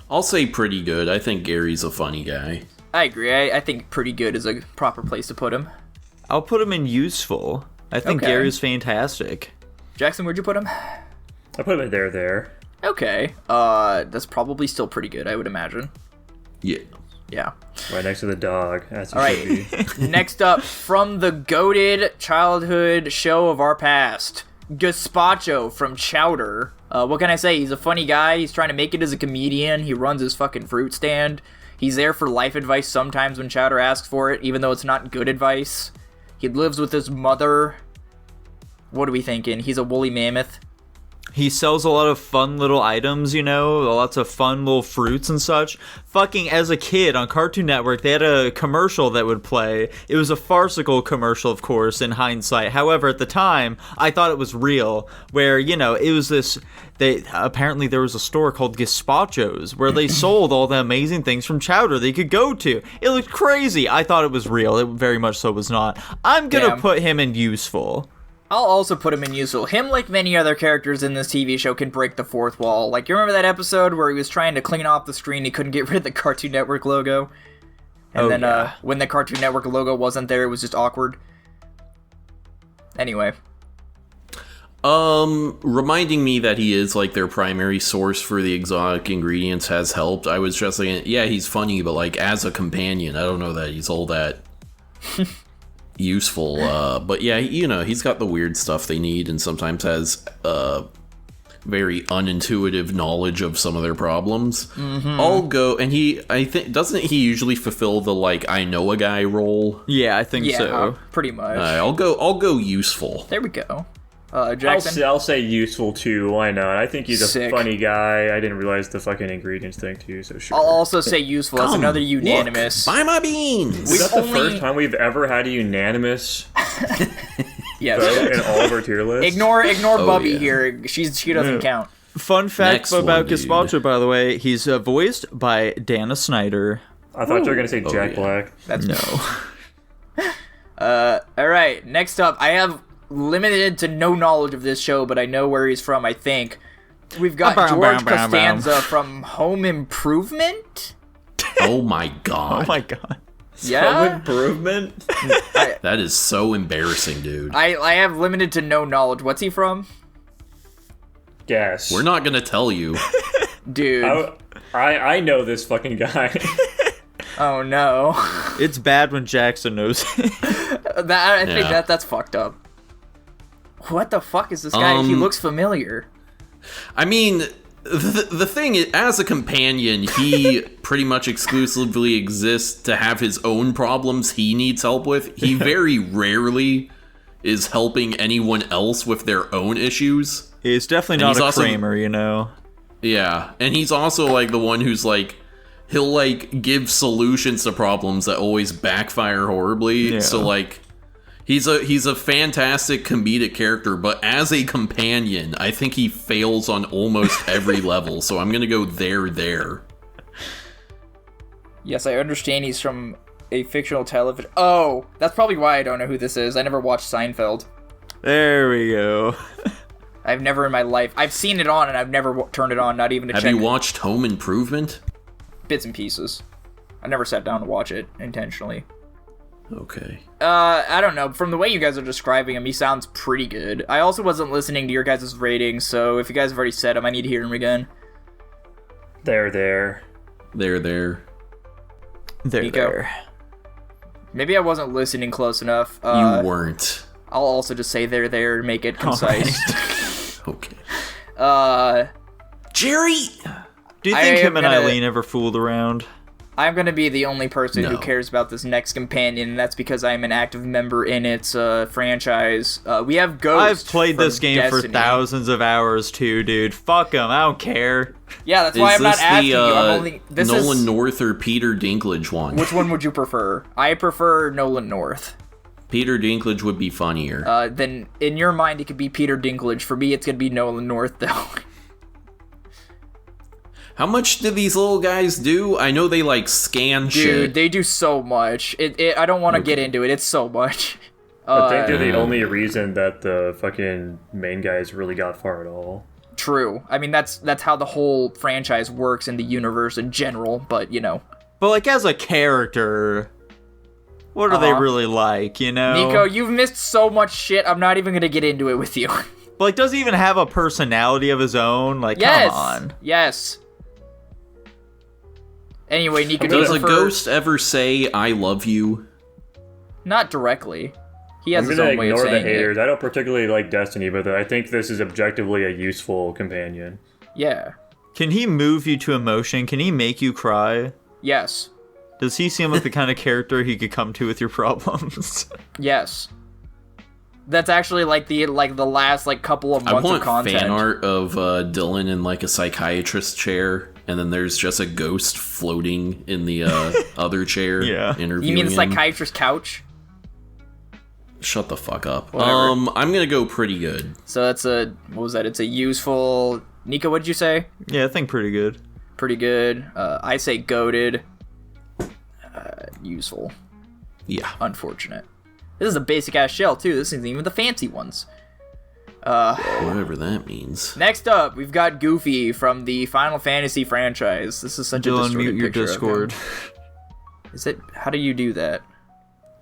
I'll say pretty good. I think Gary's a funny guy. I agree. I think pretty good is a proper place to put him. I'll put him in useful. I think Gary's fantastic. Jackson, where'd you put him? I put him there. Okay. That's probably still pretty good, I would imagine. Yeah. Yeah. Right next to the dog. As All right. Next up, from the goated childhood show of our past, Gazpacho from Chowder. What can I say? He's a funny guy. He's trying to make it as a comedian. He runs his fucking fruit stand. He's there for life advice sometimes when Chowder asks for it, even though it's not good advice. He lives with his mother. What are we thinking? He's a woolly mammoth. He sells a lot of fun little items, you know, lots of fun little fruits and such. Fucking as a kid on Cartoon Network, they had a commercial that would play. It was a farcical commercial, of course, in hindsight. However, at the time, I thought it was real, where, you know, it was this... apparently there was a store called Gazpacho's where they sold all the amazing things from Chowder that you could go to. It looked crazy. I thought it was real. It very much so was not. I'm gonna put him in useful. I'll also put him in useful. Him, like many other characters in this TV show, can break the fourth wall. Like, you remember that episode where he was trying to clean off the screen, he couldn't get rid of the Cartoon Network logo? And when the Cartoon Network logo wasn't there, it was just awkward. Anyway. Reminding me that he is like their primary source for the exotic ingredients has helped. I was just like, yeah, he's funny, but like as a companion, I don't know that he's all that useful. But yeah, you know, he's got the weird stuff they need, and sometimes has very unintuitive knowledge of some of their problems. I'll go, and I think doesn't he usually fulfill the like I know a guy role? Yeah, I think so. Pretty much. I'll go useful. There we go. Jackson? I'll say useful too. Why not? I think he's a Sick. funny guy. I didn't realize the fucking ingredients thing too. So sure. I'll also say useful. That's another unanimous. Buy my beans. Is that the first time we've ever had a unanimous Yes. vote in all of our tier lists? Ignore Bubby yeah. here. She doesn't count. Fun fact Next about one, dude. Gazpacho, by the way, he's voiced by Dana Snyder. I thought you were gonna say Jack yeah. Black. That's No. all right. Next up, I have limited to no knowledge of this show, but I know where he's from. I think we've got George Costanza from Home Improvement. Oh my god. Oh my god. Yeah, Home Improvement. That is so embarrassing, dude. I have limited to no knowledge. What's he from, Guess. We're not gonna tell you. dude? I know this fucking guy. Oh no, It's bad when Jackson knows it. I think Yeah. that's fucked up. What the fuck is this guy? He looks familiar. I mean, the thing is, as a companion, he pretty much exclusively exists to have his own problems he needs help with. He very rarely is helping anyone else with their own issues. He's definitely And not he's a also- Kramer, you know. Yeah, and he's also like the one who's like, he'll like give solutions to problems that always backfire horribly. Yeah. So like, he's a fantastic comedic character, but as a companion, I think he fails on almost every level. So I'm gonna go there. Yes, I understand he's from a fictional television. Oh, that's probably why I don't know who this is. I never watched Seinfeld. There we go. I've never in my life. I've seen it on and I've never turned it on, not even to Have check you watched Home Improvement? bits and pieces. I never sat down to watch it intentionally. Okay. I don't know. From the way you guys are describing him, he sounds pretty good. I also wasn't listening to your guys' ratings, so if you guys have already said him, I need to hear him again. There. There. Nico. Maybe I wasn't listening close enough. You weren't. I'll also just say there to make it concise. Okay. Jerry! Do you think I him am and gonna- Eileen ever fooled around? I'm going to be the only person who No. cares about this next companion, and that's because I'm an active member in its franchise. We have Ghost. I've played this from game for Destiny. thousands of hours too, dude. Fuck him. I don't care. Yeah, that's why Is I'm not this asking the you. I'm only. This Nolan is. North or Peter Dinklage one? Which one would you prefer? I prefer Nolan North. Peter Dinklage would be funnier. Then in your mind, it could be Peter Dinklage. For me, it's gonna be Nolan North, though. How much do these little guys do? I know they like scan Dude, shit. they do so much. I don't want to get into it. It's so much. I think they're the only reason that the fucking main guys really got far at all. True. I mean, that's how the whole franchise works in the universe in general. But you know, But like as a character, what are they really like, you know? Nico, you've missed so much shit. I'm not even gonna get into it with you. But like, does he even have a personality of his own? Like, Yes. come on. Yes. Anyway, Nico, do Does you a prefer... ghost ever say "I love you"? Not directly. He has I'm his gonna own way of ignore the saying haters. it. I don't particularly like Destiny, but I think this is objectively a useful companion. Yeah. Can he move you to emotion? Can he make you cry? Yes. Does he seem like the kind of character he could come to with your problems? Yes. That's actually like the last couple of I months of want content. fan art of Dylan in like a psychiatrist chair, and then there's just a ghost floating in the other chair. Yeah. Interviewing You mean the him. psychiatrist couch? Shut the fuck up. Whatever. I'm gonna go pretty good. So that's a what was that? It's a useful. Nico, what did you say? Yeah, I think pretty good. Pretty good. I say goated. Useful. Yeah. Unfortunate. This is a basic ass shell too. This isn't even the fancy ones. Whatever that means. Next up, we've got Goofy from the Final Fantasy franchise. This is such a Dylan, distorted mute your picture of him. Discord. Is it? How do you do that?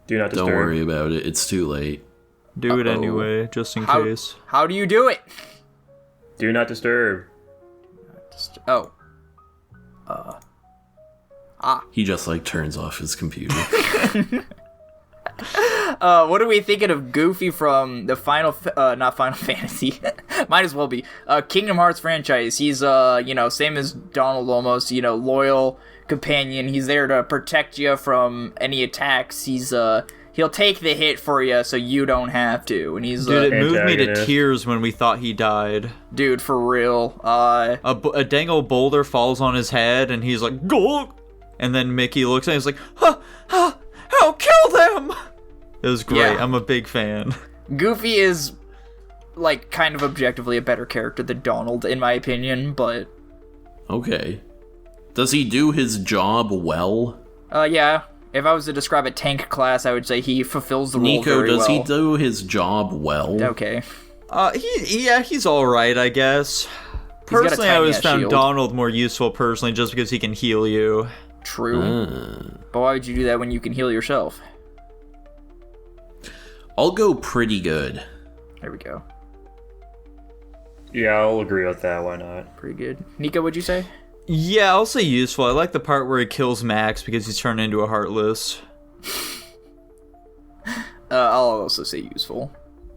Do not disturb. Don't worry about it. It's too late. Do it anyway, just in case. How do you do it? Do not disturb. He just like turns off his computer. What are we thinking of Goofy from the not Final Fantasy, might as well be, Kingdom Hearts franchise? He's, same as Donald almost, loyal companion. He's there to protect you from any attacks. He'll take the hit for you so you don't have to. And he's, dude, it moved me to antagonist. tears when we thought he died. Dude, for real. A dang old boulder falls on his head, and he's like, "Go!" And then Mickey looks at him, he's like, "How kill them?" It was great. Yeah. I'm a big fan. Goofy is, like, kind of objectively a better character than Donald, in my opinion, but... Okay. Does he do his job well? Yeah. If I was to describe a tank class, I would say he fulfills the role Nico, very does well. he do his job well? Okay. He's alright, I guess. got a Personally, I always tiny-ass found shield. Donald more useful personally just because he can heal you. True. But why would you do that when you can heal yourself? I'll go pretty good. There we go. Yeah, I'll agree with that. Why not? Pretty good. Nico, what'd you say? Yeah, I'll say useful. I like the part where he kills Max because he's turned into a Heartless. I'll also say useful.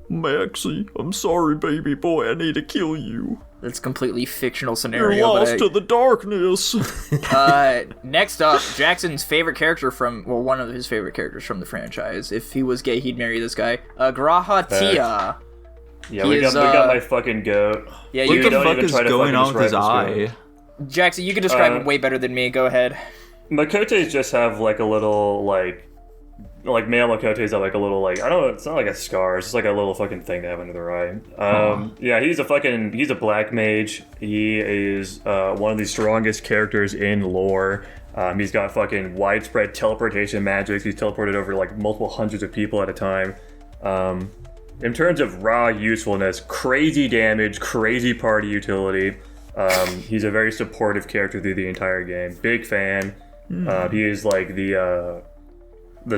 Maxie, I'm sorry, baby boy. I need to kill you. That's a completely fictional You're scenario. lost to the darkness. Next up, Jackson's favorite character one of his favorite characters from the franchise. If he was gay, he'd marry this guy. Graha Tia. Yeah, we got my fucking goat. Yeah, What you the can. fuck is going on with his eye? Jackson, you can describe him way better than me. Go ahead. Makotes just have like a little like male Makotes have like a little like, I don't know, it's not like a scar, it's just like a little fucking thing they have under their eye. Yeah, he's a black mage. He is one of the strongest characters in lore. He's got fucking widespread teleportation magic. He's teleported over like multiple hundreds of people at a time. In terms of raw usefulness, crazy damage, crazy party utility. He's a very supportive character through the entire game. Big fan. He is like the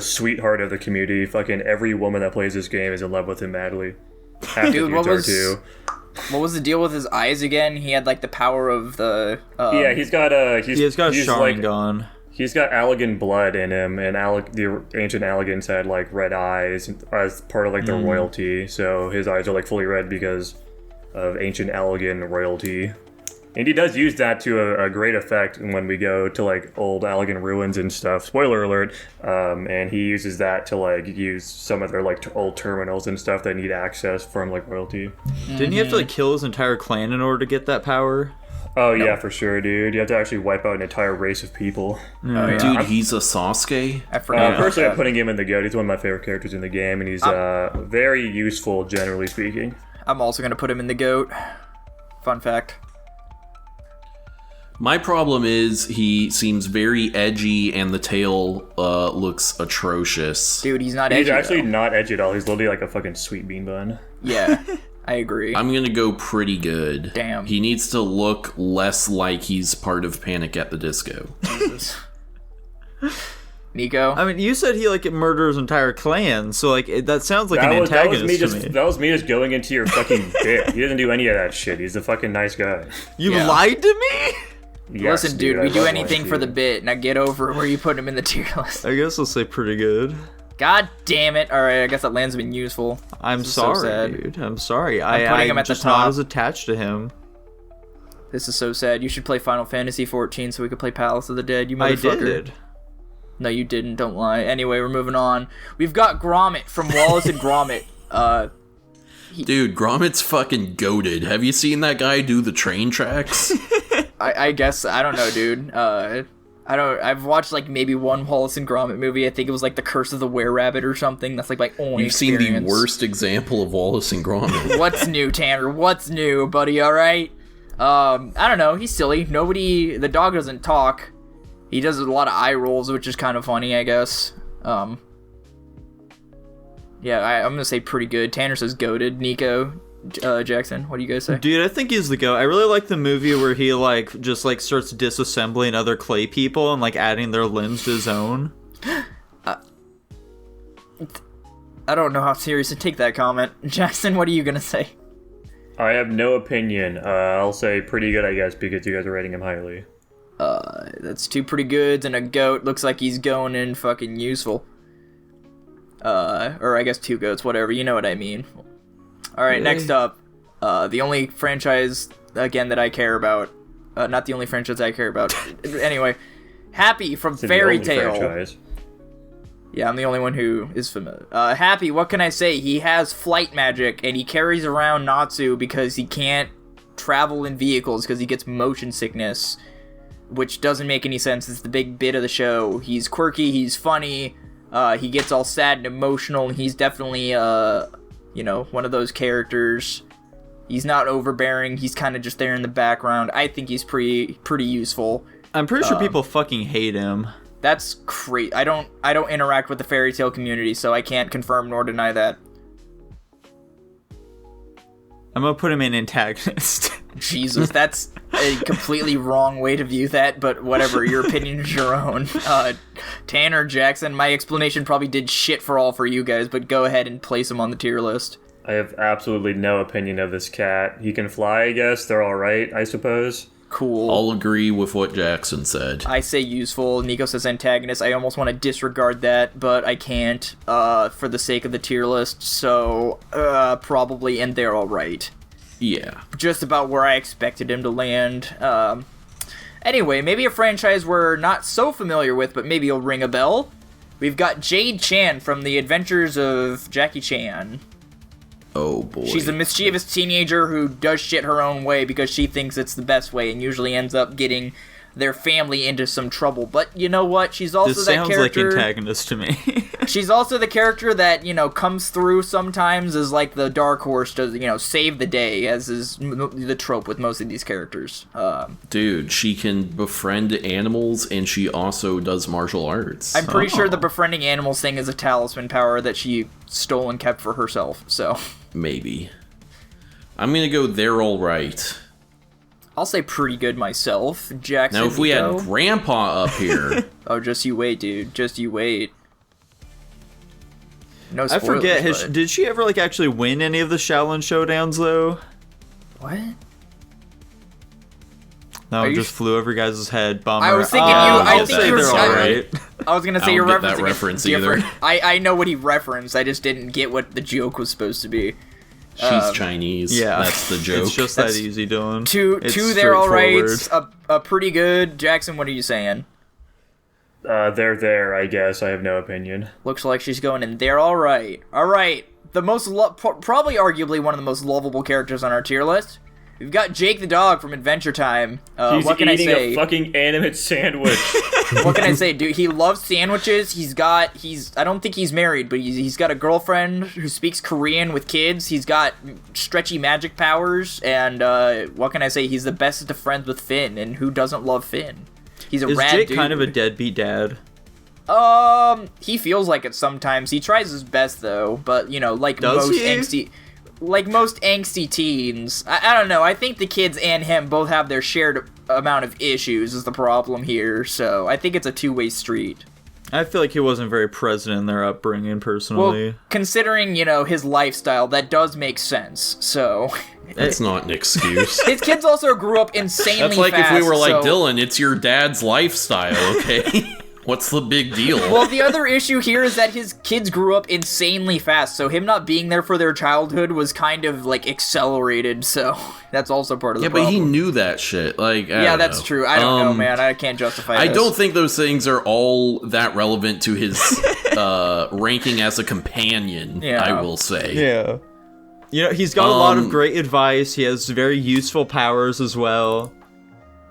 sweetheart of the community. Fucking every woman that plays this game is in love with him madly. Half Dude, the dudes are too. what was the deal with his eyes again? He had like the power of the. Yeah, he's got a Sharingan. He's got Allegan blood in him, and the ancient Allegans had like red eyes as part of like their royalty. So his eyes are like fully red because of ancient Allegan royalty. And he does use that to a great effect when we go to like old Allegan ruins and stuff. Spoiler alert. And he uses that to like use some of their like old terminals and stuff that need access from like royalty. Didn't he have to like kill his entire clan in order to get that power? Oh yeah, for sure, dude. You have to actually wipe out an entire race of people. Oh, yeah. Dude, he's a Sasuke? I forgot. Personally, I'm putting him in the GOAT. He's one of my favorite characters in the game, and he's very useful, generally speaking. I'm also gonna put him in the GOAT. Fun fact. My problem is he seems very edgy and the tail looks atrocious. Dude, he's not He's edgy. actually though. not edgy at all. He's literally like a fucking sweet bean bun. Yeah, I agree. I'm gonna go pretty good. Damn. He needs to look less like he's part of Panic at the Disco. Jesus. Nico? I mean, you said he like murdered his entire clan, so like that sounds like an antagonist to me. That was me just going into your fucking bit. He doesn't do any of that shit. He's a fucking nice guy. You Yeah. lied to me? Yes, Listen, dude, I we do love anything lying for to the you. bit. Now get over where you put him in the tier list. I guess I'll say pretty good. God damn it. Alright, I guess that land's been useful. I'm This is so sorry, sad. dude. I'm sorry. I'm putting him I'm at the just not top. as attached to him. This is so sad. You should play Final Fantasy XIV so we could play Palace of the Dead, you I motherfucker. did. No, you didn't. Don't lie. Anyway, we're moving on. We've got Gromit from Wallace and Gromit. Dude, Gromit's fucking goated. Have you seen that guy do the train tracks? I guess, I don't know, dude. I've watched like maybe one Wallace and Gromit movie. I think it was like The Curse of the Were-Rabbit or something. That's like my only You've seen the experience. worst example of Wallace and Gromit. What's new, Tanner? What's new, buddy? All right. I don't know. He's silly. The dog doesn't talk. He does a lot of eye rolls, which is kind of funny, I guess. Yeah, I'm gonna say pretty good. Tanner says goated. Nico, Jackson, what do you guys say? Dude, I think he's the GOAT. I really like the movie where he like just like starts disassembling other clay people and like adding their limbs to his own. I don't know how serious to take that comment. Jackson, what are you gonna say? I have no opinion. I'll say pretty good, I guess, because you guys are rating him highly. That's 2 pretty goods and a goat. Looks like he's going in fucking useful. Or I guess 2 goats, whatever. You know what I mean. Alright, next up. The only franchise, again, that I care about. Not the only franchise I care about. Anyway, Happy from Fairy Tail. Yeah, I'm the only one who is familiar. Happy, what can I say? He has flight magic, and he carries around Natsu because he can't travel in vehicles because he gets motion sickness, which doesn't make any sense. It's the big bit of the show. He's quirky, he's funny, he gets all sad and emotional, and he's definitely, one of those characters. He's not overbearing, he's kind of just there in the background. I think he's pretty useful. I'm pretty sure people fucking hate him. That's crazy. I don't interact with the Fairy Tail community, so I can't confirm nor deny that. I'm gonna put him in antagonist. Jesus, that's a completely wrong way to view that, but whatever, your opinion is your own. Tanner, Jackson, my explanation probably did shit for you guys, but go ahead and place him on the tier list. I have absolutely no opinion of this cat. He can fly, I guess. They're alright, I suppose. Cool. I'll agree with what Jackson said. I say useful. Nico says antagonist. I almost want to disregard that, but I can't for the sake of the tier list, so probably, and they're alright. Yeah. Just about where I expected him to land. Anyway, maybe a franchise we're not so familiar with, but maybe it'll ring a bell. We've got Jade Chan from The Adventures of Jackie Chan. Oh boy. She's a mischievous teenager who does shit her own way because she thinks it's the best way and usually ends up getting their family into some trouble. But you know what? She's also this that sounds character... like antagonist to me. She's also the character that, comes through sometimes as like the dark horse to, save the day, as is the trope with most of these characters. Dude, she can befriend animals and she also does martial arts. I'm pretty sure the befriending animals thing is a talisman power that she stole and kept for herself, so... Maybe. I'm gonna go they're alright. I'll say pretty good myself. Jackson, now if we had Grandpa up here... Oh, just you wait, dude. Just you wait. No spoilers, I forget, but... did she ever actually win any of the Shaolin Showdowns though? What? No, it just flew over your guys' head. Bummer. I was thinking I think say you were they're alright. I was gonna say you're referencing that reference different. either. I know what he referenced. I just didn't get what the joke was supposed to be. She's Chinese. Yeah, that's the joke. It's just that easy, Dylan. Two they're alright. A pretty good. Jackson, what are you saying? They're there, I guess. I have no opinion. Looks like she's going in. They're alright. Alright. The most probably arguably one of the most lovable characters on our tier list. We've got Jake the dog from Adventure Time. What can I say? He's eating a fucking animate sandwich. What can I say, dude? He loves sandwiches. I don't think he's married, but he's got a girlfriend who speaks Korean with kids. He's got stretchy magic powers, and what can I say? He's the bestest of friends with Finn, and who doesn't love Finn? He's a rad dude. Is Jake kind of a deadbeat dad? He feels like it sometimes. He tries his best though, but like most angsty teens, I don't know. I think the kids and him both have their shared amount of issues is the problem here, so I think it's a two-way street. I feel like he wasn't very present in their upbringing, personally. Well, considering, his lifestyle, that does make sense, so... That's not an excuse. His kids also grew up insanely fast. That's like if we were like, so... Dylan, it's your dad's lifestyle, okay? What's the big deal? Well, the other issue here is that his kids grew up insanely fast, so him not being there for their childhood was kind of, accelerated, so that's also part of the problem. Yeah, but he knew that shit. That's true. I don't know, man. I can't justify this. I don't think those things are all that relevant to his ranking as a companion, I will say. Yeah. He's got a lot of great advice. He has very useful powers as well.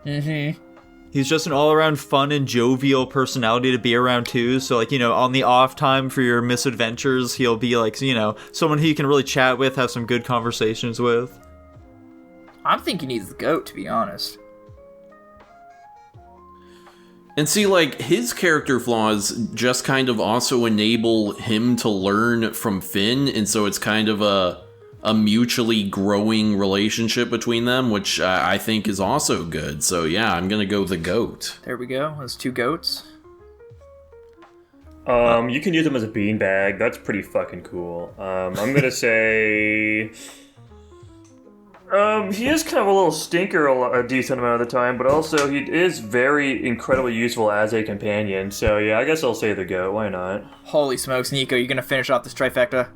Mm-hmm. He's just an all-around fun and jovial personality to be around, too. So, on the off time for your misadventures, he'll be, someone who you can really chat with, have some good conversations with. I'm thinking he's the GOAT, to be honest. And see, his character flaws just kind of also enable him to learn from Finn, and so it's kind of a mutually growing relationship between them, which I think is also good. So yeah, I'm gonna go the GOAT. There we go. That's two GOATs. You can use him as a beanbag. That's pretty fucking cool. I'm gonna say... he is kind of a little stinker a decent amount of the time, but also he is very incredibly useful as a companion. So yeah, I guess I'll say the goat. Why not? Holy smokes, Nico, you gonna finish off this trifecta?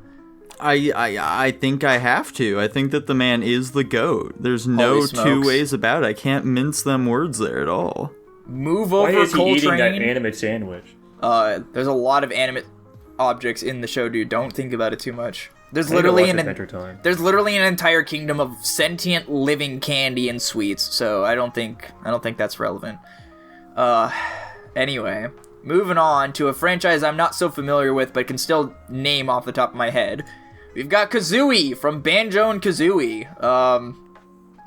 I think I have to. I think that the man is the GOAT. There's no two ways about it. I can't mince them words there at all. Move over, Why is he Coltrane. eating that animate sandwich? There's a lot of animate objects in the show, dude. Don't think about it too much. There's I need to literally watch there's literally an entire kingdom of sentient living candy and sweets. So I don't think that's relevant. Anyway, moving on to a franchise I'm not so familiar with, but can still name off the top of my head. We've got Kazooie from Banjo and Kazooie.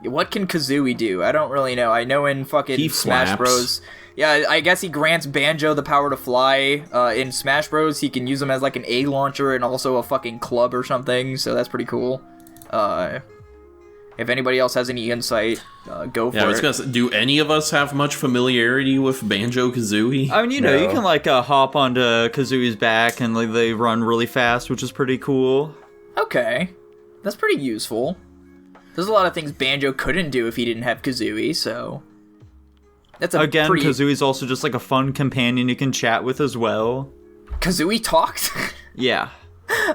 What can Kazooie do? I don't really know. I know in fucking He Smash flaps. Bros. Yeah, I guess he grants Banjo the power to fly. In Smash Bros, he can use him as like an egg launcher and also a fucking club or something, so that's pretty cool. If anybody else has any insight, go for Yeah, I was it. gonna say, do any of us have much familiarity with Banjo-Kazooie? I mean, you know, you can like hop onto Kazooie's back and like they run really fast, which is pretty cool. Okay, that's pretty useful. There's a lot of things Banjo couldn't do if he didn't have Kazooie, so... That's Again, pretty... Kazooie's also just like a fun companion you can chat with as well. Kazooie talks? Yeah.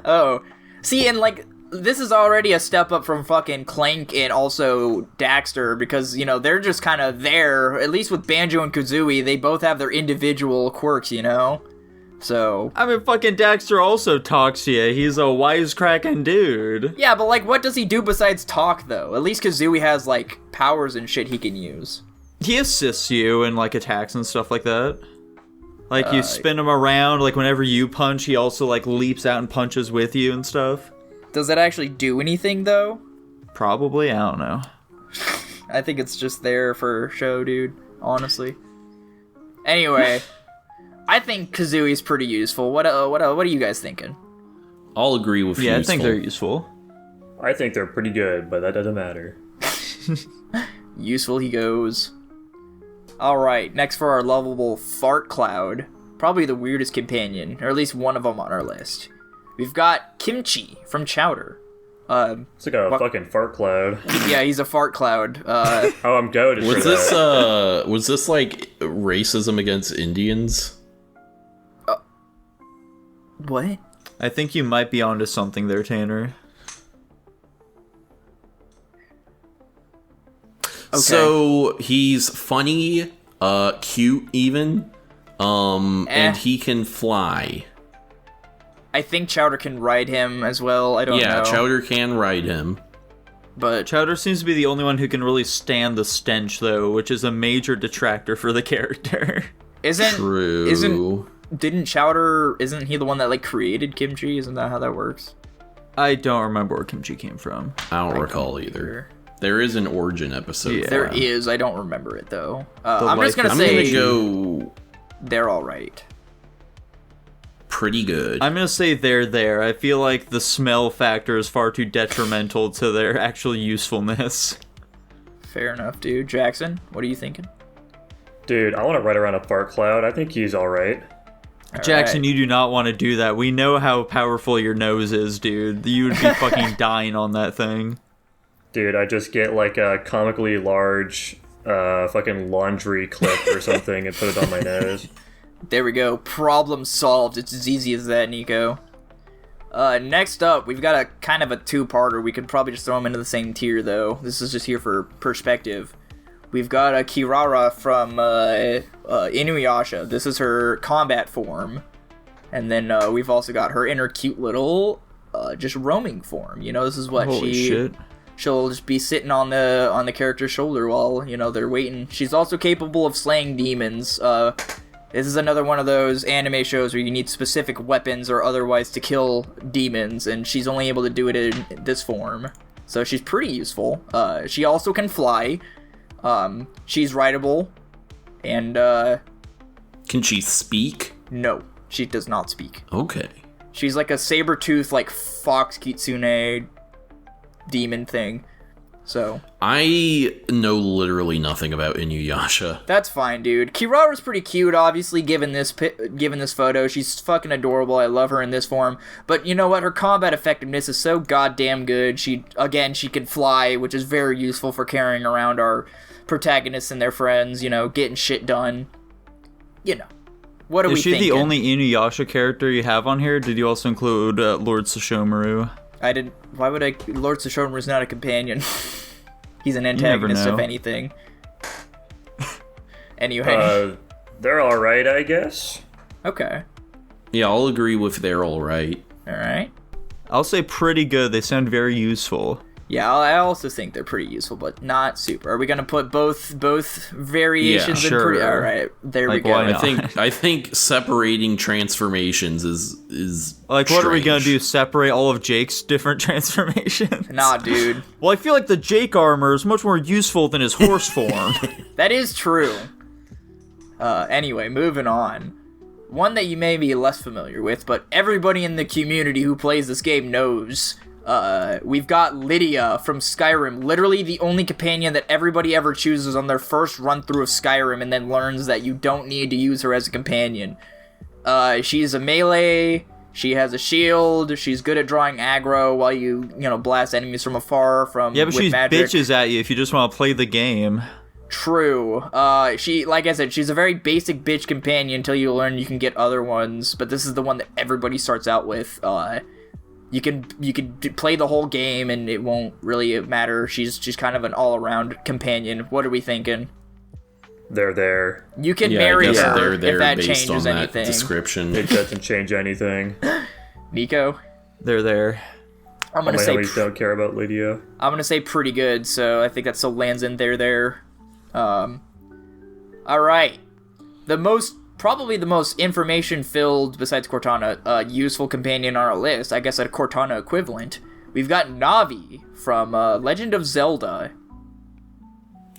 Oh. See, and like, this is already a step up from fucking Clank and also Daxter, because, you know, they're just kind of there. At least with Banjo and Kazooie, they both have their individual quirks, you know? So... I mean, fucking Daxter also talks to you. He's a wisecracking dude. Yeah, but like, what does he do besides talk, though? At least Kazooie has, like, powers and shit he can use. He assists you in like attacks and stuff like that. Like you spin him around, like whenever you punch, he also like leaps out and punches with you and stuff. Does that actually do anything, though? Probably, I don't know. I think it's just there for show, dude, honestly. Anyway, I think Kazooie's pretty useful. What are you guys thinking? I'll agree with you. Yeah, I think they're useful. I think they're pretty good, but that doesn't matter. Useful he goes. Alright, next for our lovable Fart Cloud. Probably the weirdest companion, or at least one of them on our list. We've got Kimchi from Chowder. It's like a fucking fart cloud. Yeah, he's a fart cloud. Oh, I'm goated for Was that. was this like racism against Indians? What? I think you might be onto something there, Tanner. Okay. So he's funny, cute even, and he can fly. I think Chowder can ride him as well. I don't know. Yeah, Chowder can ride him. But Chowder seems to be the only one who can really stand the stench, though, which is a major detractor for the character. True. Didn't Chowder, isn't he the one that like created kimchi? Isn't that how that works? I don't remember where Kimchi came from. I don't recall either. There is an origin episode. Yeah. There is. I don't remember it though. I'm just gonna I'm say gonna go they're all right. pretty good. I'm gonna say they're there. I feel like the smell factor is far too detrimental to their actual usefulness. Fair enough, dude. Jackson, what are you thinking? Dude, I want to ride around a fart cloud. I think he's alright. Jackson, right. you do not want to do that. We know how powerful your nose is, dude. You would be fucking dying on that thing. Dude, I just get like a comically large fucking laundry clip or something and put it on my nose. There we go. Problem solved. It's as easy as that, Nico. Next up, we've got a kind of a two-parter. We could probably just throw them into the same tier, though. This is just here for perspective. We've got a Kirara from Inuyasha. This is her combat form. And then we've also got her inner cute little just roaming form. You know, this is what Holy shit. She'll just be sitting on the character's shoulder while, you know, they're waiting. She's also capable of slaying demons. This is another one of those anime shows where you need specific weapons or otherwise to kill demons, and she's only able to do it in this form. So she's pretty useful. She also can fly. She's rideable. And, Can she speak? no, she does not speak. Okay. She's like a saber-tooth, like, fox kitsune demon thing. So I know literally nothing about Inuyasha. that's fine, dude. Kirara's pretty cute, obviously, given this photo. She's fucking adorable. I love her in this form. But you know what? Her combat effectiveness is so goddamn good. She can fly, which is very useful for carrying around our protagonists and their friends, getting shit done. What are we thinking? Is she the only Inuyasha character you have on here? Did you also include Lord Sesshomaru? I didn't. Why would I? Lord Sesshomaru's not a companion. He's an antagonist, if anything. Anyway. They're alright, I guess. Okay. Yeah, I'll agree with they're alright. Alright. I'll say pretty good. They sound very useful. Yeah, I also think they're pretty useful, but not super. Are we gonna put both variations Yeah, sure. in pretty? Alright, there we go. Why not? I think separating transformations is What strange. are we gonna do? Separate all of Jake's different transformations? Nah, dude. Well, I feel like the Jake armor is much more useful than his horse form. That is true. Anyway, moving on. One that you may be less familiar with, but everybody in the community who plays this game knows. We've got Lydia from Skyrim, literally the only companion that everybody ever chooses on their first run-through of Skyrim and then learns that you don't need to use her as a companion. She's a melee, she has a shield, she's good at drawing aggro while you blast enemies from afar Yeah, but with she's magic. bitches at you if you just want to play the game. True. She, like I said, she's a very basic bitch companion until you learn you can get other ones, but this is the one that everybody starts out with. You can play the whole game and it won't really matter. She's kind of an all-around companion. What are we thinking? They're there. You can I marry guess her they're there if that based changes on that anything. description. It doesn't change anything. Nico? They're there. I'm gonna My say homies don't care about Lydia. I'm gonna say pretty good, so I think that still lands in there. Alright. Probably the most information-filled, besides Cortana, useful companion on our list, I guess a Cortana equivalent. We've got Navi from Legend of Zelda.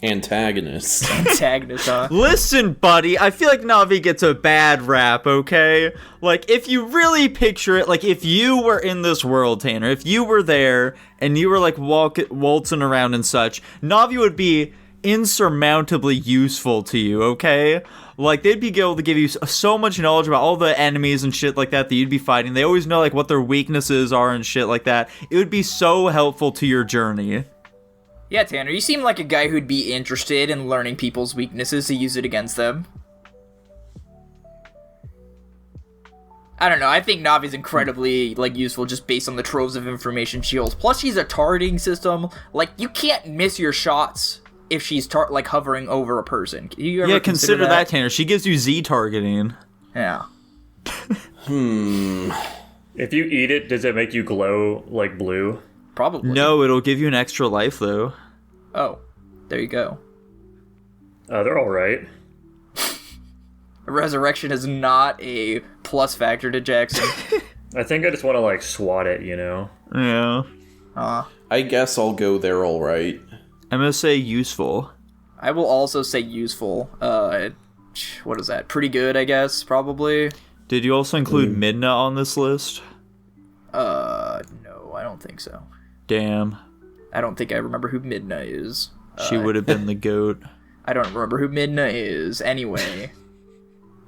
Antagonist. Antagonist, huh? Listen, buddy, I feel like Navi gets a bad rap, okay? Like, if you really picture it, like, if you were in this world, Tanner, if you were there, and you were, like, waltzing around and such, Navi would be insurmountably useful to you, okay? Like, they'd be able to give you so much knowledge about all the enemies and shit like that you'd be fighting. They always know, like, what their weaknesses are and shit like that. It would be so helpful to your journey. Yeah, Tanner, you seem like a guy who'd be interested in learning people's weaknesses to use it against them. I don't know, I think Navi's incredibly, useful just based on the troves of information she holds. Plus, she's a targeting system. Like, you can't miss your shots if she's, hovering over a person. You ever consider that, Tanner. She gives you Z targeting. Yeah. If you eat it, does it make you glow like blue? Probably. No, it'll give you an extra life, though. Oh, there you go. They're alright. Resurrection is not a plus factor to Jackson. I think I just want to, swat it, Yeah. I guess I'll go there alright. I'm gonna say useful. I will also say useful. What is that? Pretty good, I guess, probably. Did you also include Midna on this list? No, I don't think so. Damn. I don't think I remember who Midna is. She would have been the goat. I don't remember who Midna is. Anyway.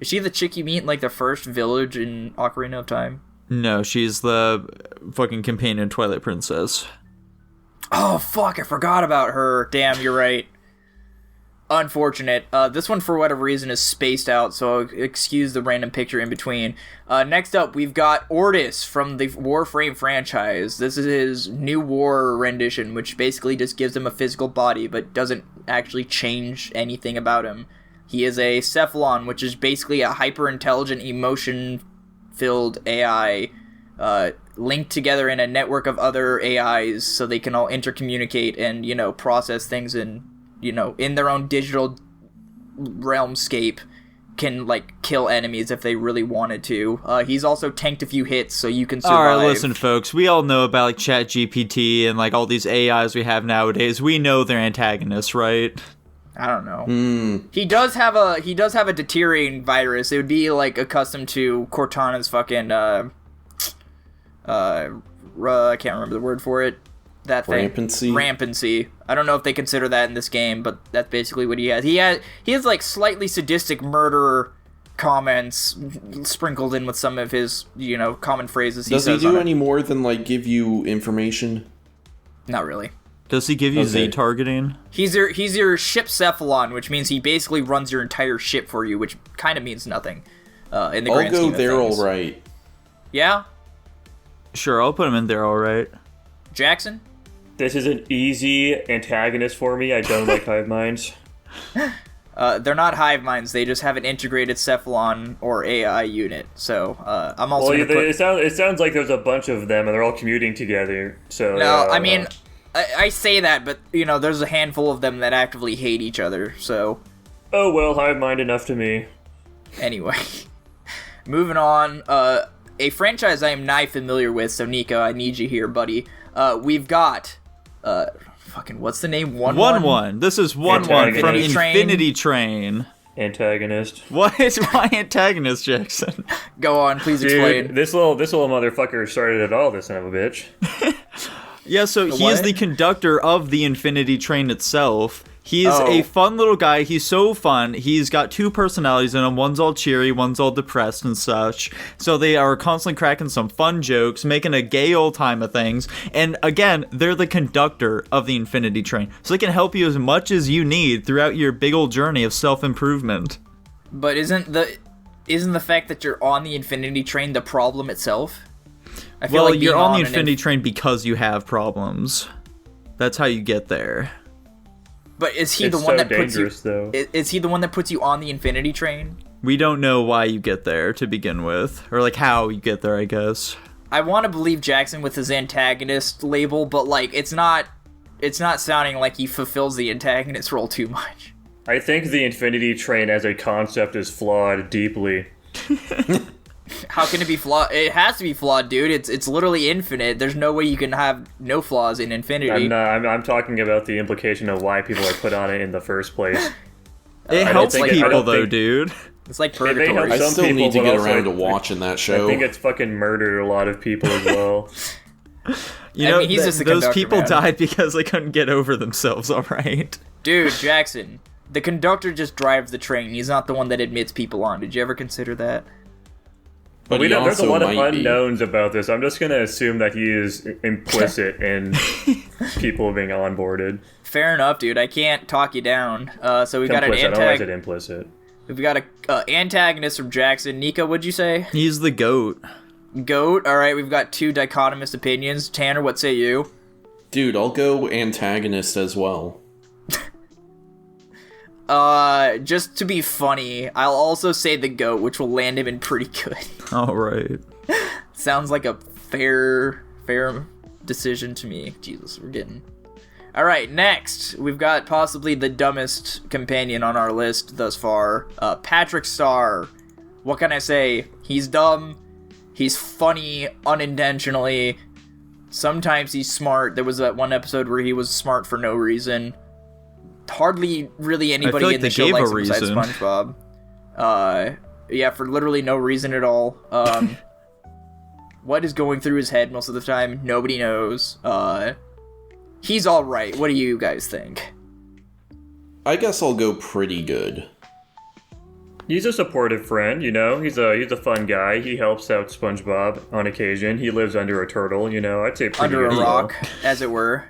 Is she the chick you meet in, the first village in Ocarina of Time? No, she's the fucking companion Twilight Princess. Oh, fuck, I forgot about her. Damn, you're right. Unfortunate. This one, for whatever reason, is spaced out, so excuse the random picture in between. Next up, we've got Ortis from the Warframe franchise. This is his new war rendition, which basically just gives him a physical body, but doesn't actually change anything about him. He is a Cephalon, which is basically a hyper-intelligent, emotion-filled AI, linked together in a network of other AIs so they can all intercommunicate and, process things in their own digital realmscape, can, kill enemies if they really wanted to. He's also tanked a few hits, so you can survive. Alright, listen, folks. We all know about, ChatGPT and, all these AIs we have nowadays. We know they're antagonists, right? I don't know. He does have a deteriorating virus. It would be, accustomed to Cortana's fucking, I can't remember the word for it. that thing. Rampancy. I don't know if they consider that in this game, but that's basically what he has. He has like slightly sadistic murder comments sprinkled in with some of his, common phrases. Does he do any more than like give you information? Not really. Does he give you Z targeting? He's your ship cephalon, which means he basically runs your entire ship for you, which kind of means nothing. In the I'll grand go scheme of there things. all right. Yeah. Sure, I'll put him in there all right. Jackson? This is an easy antagonist for me. I don't like hive minds. They're not hive minds. They just have an integrated cephalon or AI unit. So I'm also. Well, it sounds like there's a bunch of them, and they're all commuting together. So no, I mean, I say that, but there's a handful of them that actively hate each other. So. Oh well, hive mind enough to me. Anyway, moving on. A franchise I am nigh familiar with. So Nico, I need you here, buddy. We've got. What's the name? 1-1. This is 1-1 from Infinity Train. Antagonist. What is my antagonist, Jackson? Go on, please explain. Dude, this little motherfucker started it all, this son of a bitch. Yeah, so he is the conductor of the Infinity Train itself. He's a fun little guy. He's so fun. He's got two personalities in him. One's all cheery, one's all depressed and such. So they are constantly cracking some fun jokes, making a gay old time of things. And again, they're the conductor of the Infinity Train. So they can help you as much as you need throughout your big old journey of self-improvement. But isn't the fact that you're on the Infinity Train the problem itself? I feel like you're on the Infinity Train because you have problems. That's how you get there. But is he It's the one so that puts you? though. Is he the one that puts you on the Infinity Train? We don't know why you get there to begin with, or like how you get there, I guess. I want to believe Jackson with his antagonist label, but like it's not sounding like he fulfills the antagonist role too much. I think the Infinity Train as a concept is flawed deeply. How can it be flawed? It has to be flawed, dude. It's literally infinite. There's no way you can have no flaws in infinity. I'm talking about the implication of why people are put on it in the first place. It helps people though, dude. It's like It may help purgatory. I some still people, need to but get also around to watching that show. I think it's fucking murdered a lot of people as well. You know, he's just a those conductor, people man. died because they couldn't get over themselves, alright? Dude, Jackson, the conductor just drives the train. He's not the one that admits people on. Did you ever consider that? but We he know there's a also lot of might be. unknowns about this. I'm just gonna assume that he is implicit in people being onboarded. Fair enough, dude. I can't talk you down. So we got an Complicit. Why is it implicit? We've got a antagonist from Jackson. Nico, what'd you say? He's the GOAT. Goat. All right, we've got two dichotomous opinions. Tanner, what say you? Dude, I'll go antagonist as well. Just to be funny, I'll also say the goat, which will land him in pretty good. Alright. Sounds like a fair decision to me. Jesus, we're getting... Alright, next, we've got possibly the dumbest companion on our list thus far. Patrick Star. What can I say? He's dumb. He's funny unintentionally. Sometimes he's smart. There was that one episode where he was smart for no reason. Hardly really anybody like in the they show gave likes a him besides reason. SpongeBob. Yeah, for literally no reason at all. What is going through his head most of the time? Nobody knows. He's alright. What do you guys think? I guess I'll go pretty good. He's a supportive friend, you know. He's a fun guy. He helps out SpongeBob on occasion. He lives under a turtle, you know. I'd say pretty Under a good as rock, well. as it were.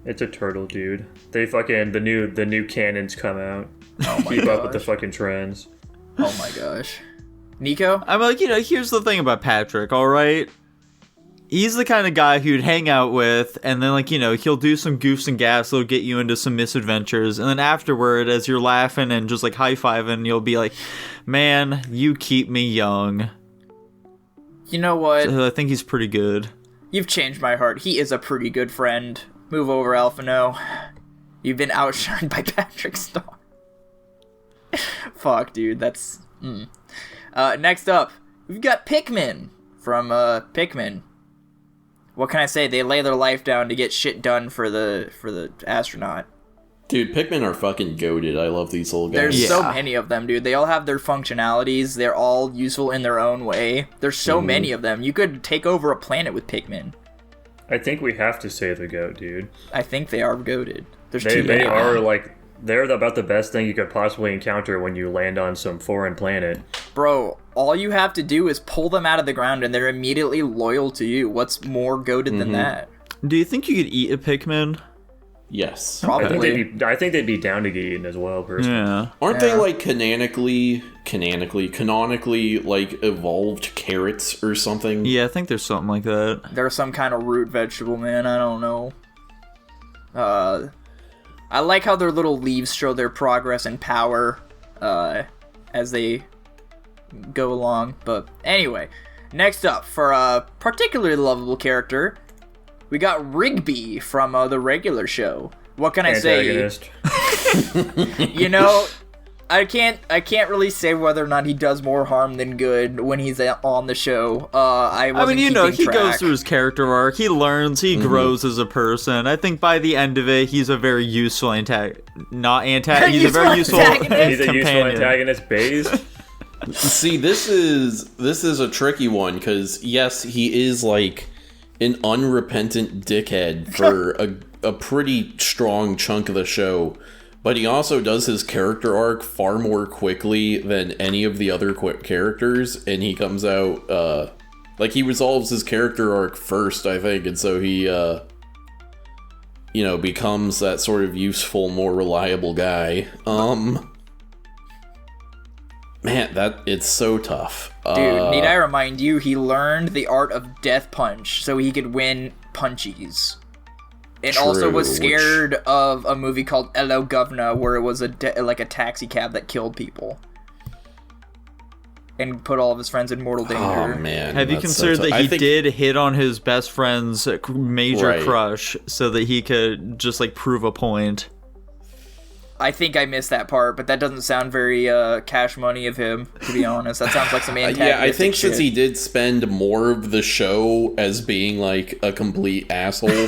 It's a turtle, dude. They fucking the new cannons come out. Oh my Keep up with the gosh. fucking trends. Oh my gosh. Nico? I'm like, here's the thing about Patrick, alright? He's the kind of guy who'd hang out with, and then, he'll do some goofs and gaffs that'll get you into some misadventures, and then afterward, as you're laughing and just, high-fiving, you'll be like, man, you keep me young. You know what? So I think he's pretty good. You've changed my heart. He is a pretty good friend. Move over, Alphino. You've been outshined by Patrick Star. Fuck, dude. That's... next up, we've got Pikmin from Pikmin. What can I say? They lay their life down to get shit done for the astronaut. Dude, Pikmin are fucking goated. I love these little guys. There's so Yeah. many of them, dude. They all have their functionalities. They're all useful in their own way. There's so many of them. You could take over a planet with Pikmin. I think we have to say the GOAT, dude. I think they are goated. There's They too many. are like they're about the best thing you could possibly encounter when you land on some foreign planet. Bro, all you have to do is pull them out of the ground and they're immediately loyal to you. What's more goated than that? Do you think you could eat a Pikmin? Yes. Probably. I think they'd be down to get eaten as well, personally. Yeah. Aren't they like canonically like evolved carrots or something? Yeah, I think there's something like that. They're some kind of root vegetable, man. I don't know. I like how their little leaves show their progress and power as they go along. But anyway, next up, for a particularly lovable character, we got Rigby from the regular show. What can I say? You know, I can't really say whether or not he does more harm than good when he's on the show. I mean, he goes through his character arc. He learns. He grows as a person. I think by the end of it, he's a very useful He's a very useful antagonist. He's a useful antagonist, Baze. See, this is a tricky one because yes, he is like an unrepentant dickhead for a pretty strong chunk of the show. But he also does his character arc far more quickly than any of the other characters, and he comes out, like, he resolves his character arc first, I think, and so he, becomes that sort of useful, more reliable guy. Man, it's so tough. Dude, need I remind you, he learned the art of Death Punch so he could win punchies. And also was scared of a movie called Hello Governor, where it was a taxi cab that killed people. And put all of his friends in mortal danger. Oh, man. Have you considered that he did hit on his best friend's major crush so that he could just, like, prove a point? I think I missed that part, but that doesn't sound very cash money of him, to be honest. That sounds like some antagonistic yeah, I think shit. since he did spend more of the show as being, like, a complete asshole,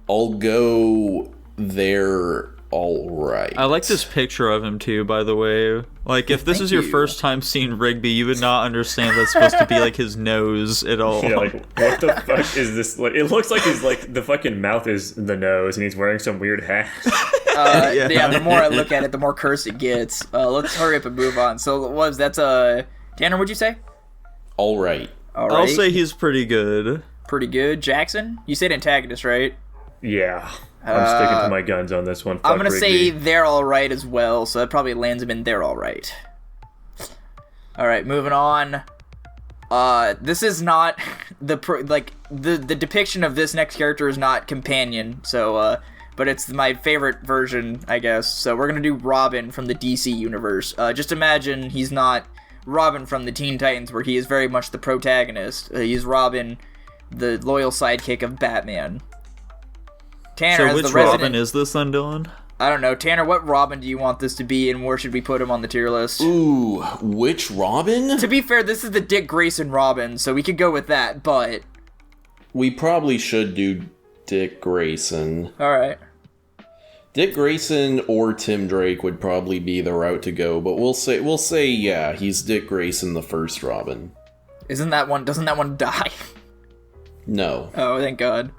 I'll go there alright. I like this picture of him, too, by the way. Like, if this is your first time seeing Rigby, you would not understand that's supposed to be, like, his nose at all. Yeah, like, what the fuck is this? Like, it looks like he's, like, the fucking mouth is the nose, and he's wearing some weird hat. Yeah, the more I look at it, the more cursed it gets. Let's hurry up and move on. So, Tanner, what'd you say? Alright. I'll say he's pretty good. Pretty good. Jackson? You said antagonist, right? Yeah. I'm sticking to my guns on this one. Fuck I'm gonna say Rigby. they're alright as well, so that probably lands him in they're alright. Alright, moving on. This is not the depiction of this next character is not companion, so but it's my favorite version, I guess. So we're gonna do Robin from the DC universe. Just imagine he's not Robin from the Teen Titans, where he is very much the protagonist. He's Robin, the loyal sidekick of Batman. Tanner, so which Robin is this then, Dylan? I don't know. Tanner, what Robin do you want this to be, and where should we put him on the tier list? Ooh, which Robin? To be fair, this is the Dick Grayson Robin, so we could go with that, but... We probably should do Dick Grayson. Alright. Dick Grayson or Tim Drake would probably be the route to go, but we'll say yeah, he's Dick Grayson, the first Robin. Doesn't that one die? No. Oh, thank God.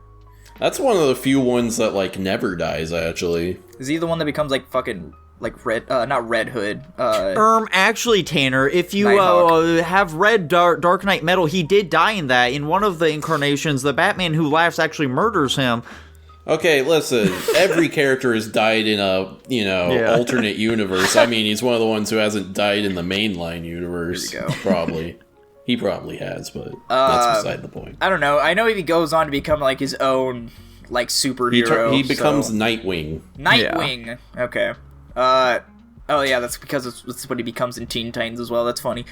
That's one of the few ones that, like, never dies, actually. Is he the one that becomes, like, fucking, like, not Red Hood, Actually, Tanner, if you, have read Dark Knight Metal, he did die in that. In one of the incarnations, the Batman who laughs actually murders him. Okay, listen, every character has died in a, alternate universe. I mean, he's one of the ones who hasn't died in the mainline universe. There you go. Probably. He probably has, but that's beside the point. I don't know. I know he goes on to become, like, his own, like, superhero. He becomes Nightwing. Nightwing! Yeah. Okay. Oh yeah, that's because it's what he becomes in Teen Titans as well. That's funny.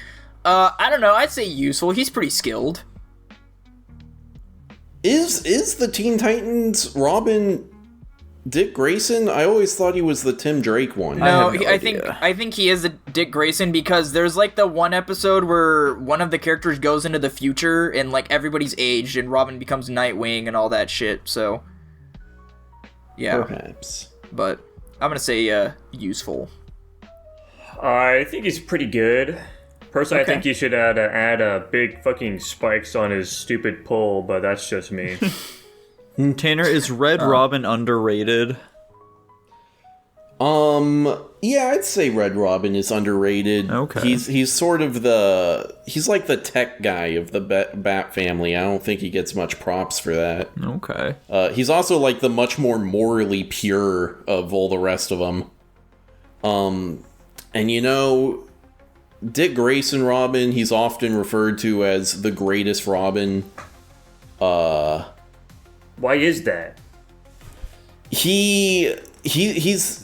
I don't know. I'd say useful. He's pretty skilled. Is the Teen Titans Robin Dick Grayson? I always thought he was the Tim Drake one. No, I think he is a Dick Grayson because there's like the one episode where one of the characters goes into the future and like everybody's aged and Robin becomes Nightwing and all that shit. So yeah, perhaps. But I'm gonna say useful. I think he's pretty good. Personally, Okay. I think he should add big fucking spikes on his stupid pole, but that's just me. Tanner, is Red Robin underrated? Yeah, I'd say Red Robin is underrated. Okay. He's sort of he's like the tech guy of the Bat family. I don't think he gets much props for that. Okay. He's also like the much more morally pure of all the rest of them. And you know, Dick Grayson Robin, he's often referred to as the greatest Robin. Why is that? He's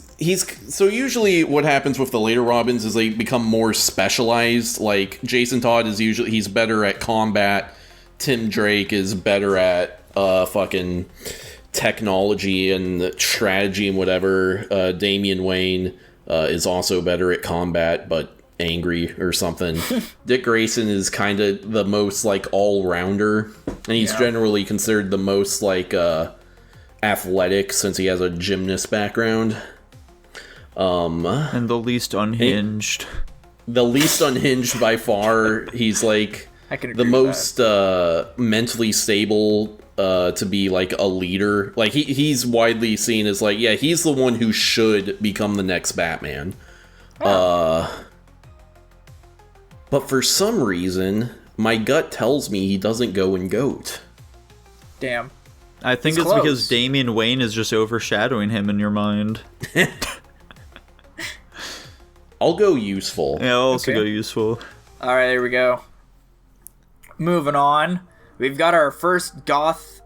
so usually what happens with the later Robins is they become more specialized. Like Jason Todd is he's better at combat. Tim Drake is better at fucking technology and strategy and whatever. Damian Wayne is also better at combat, but angry or something. Dick Grayson is kind of the most like all-rounder, and he's generally considered the most like athletic since he has a gymnast background. And the least unhinged. The least unhinged by far. He's like the most mentally stable to be like a leader. Like he's widely seen as like, yeah, he's the one who should become the next Batman. But for some reason, my gut tells me he doesn't go in GOAT. Damn. I think He's it's close. because Damian Wayne is just overshadowing him in your mind. I'll go useful. Yeah, I'll also Okay. go useful. All right, there we go. Moving on. We've got our first goth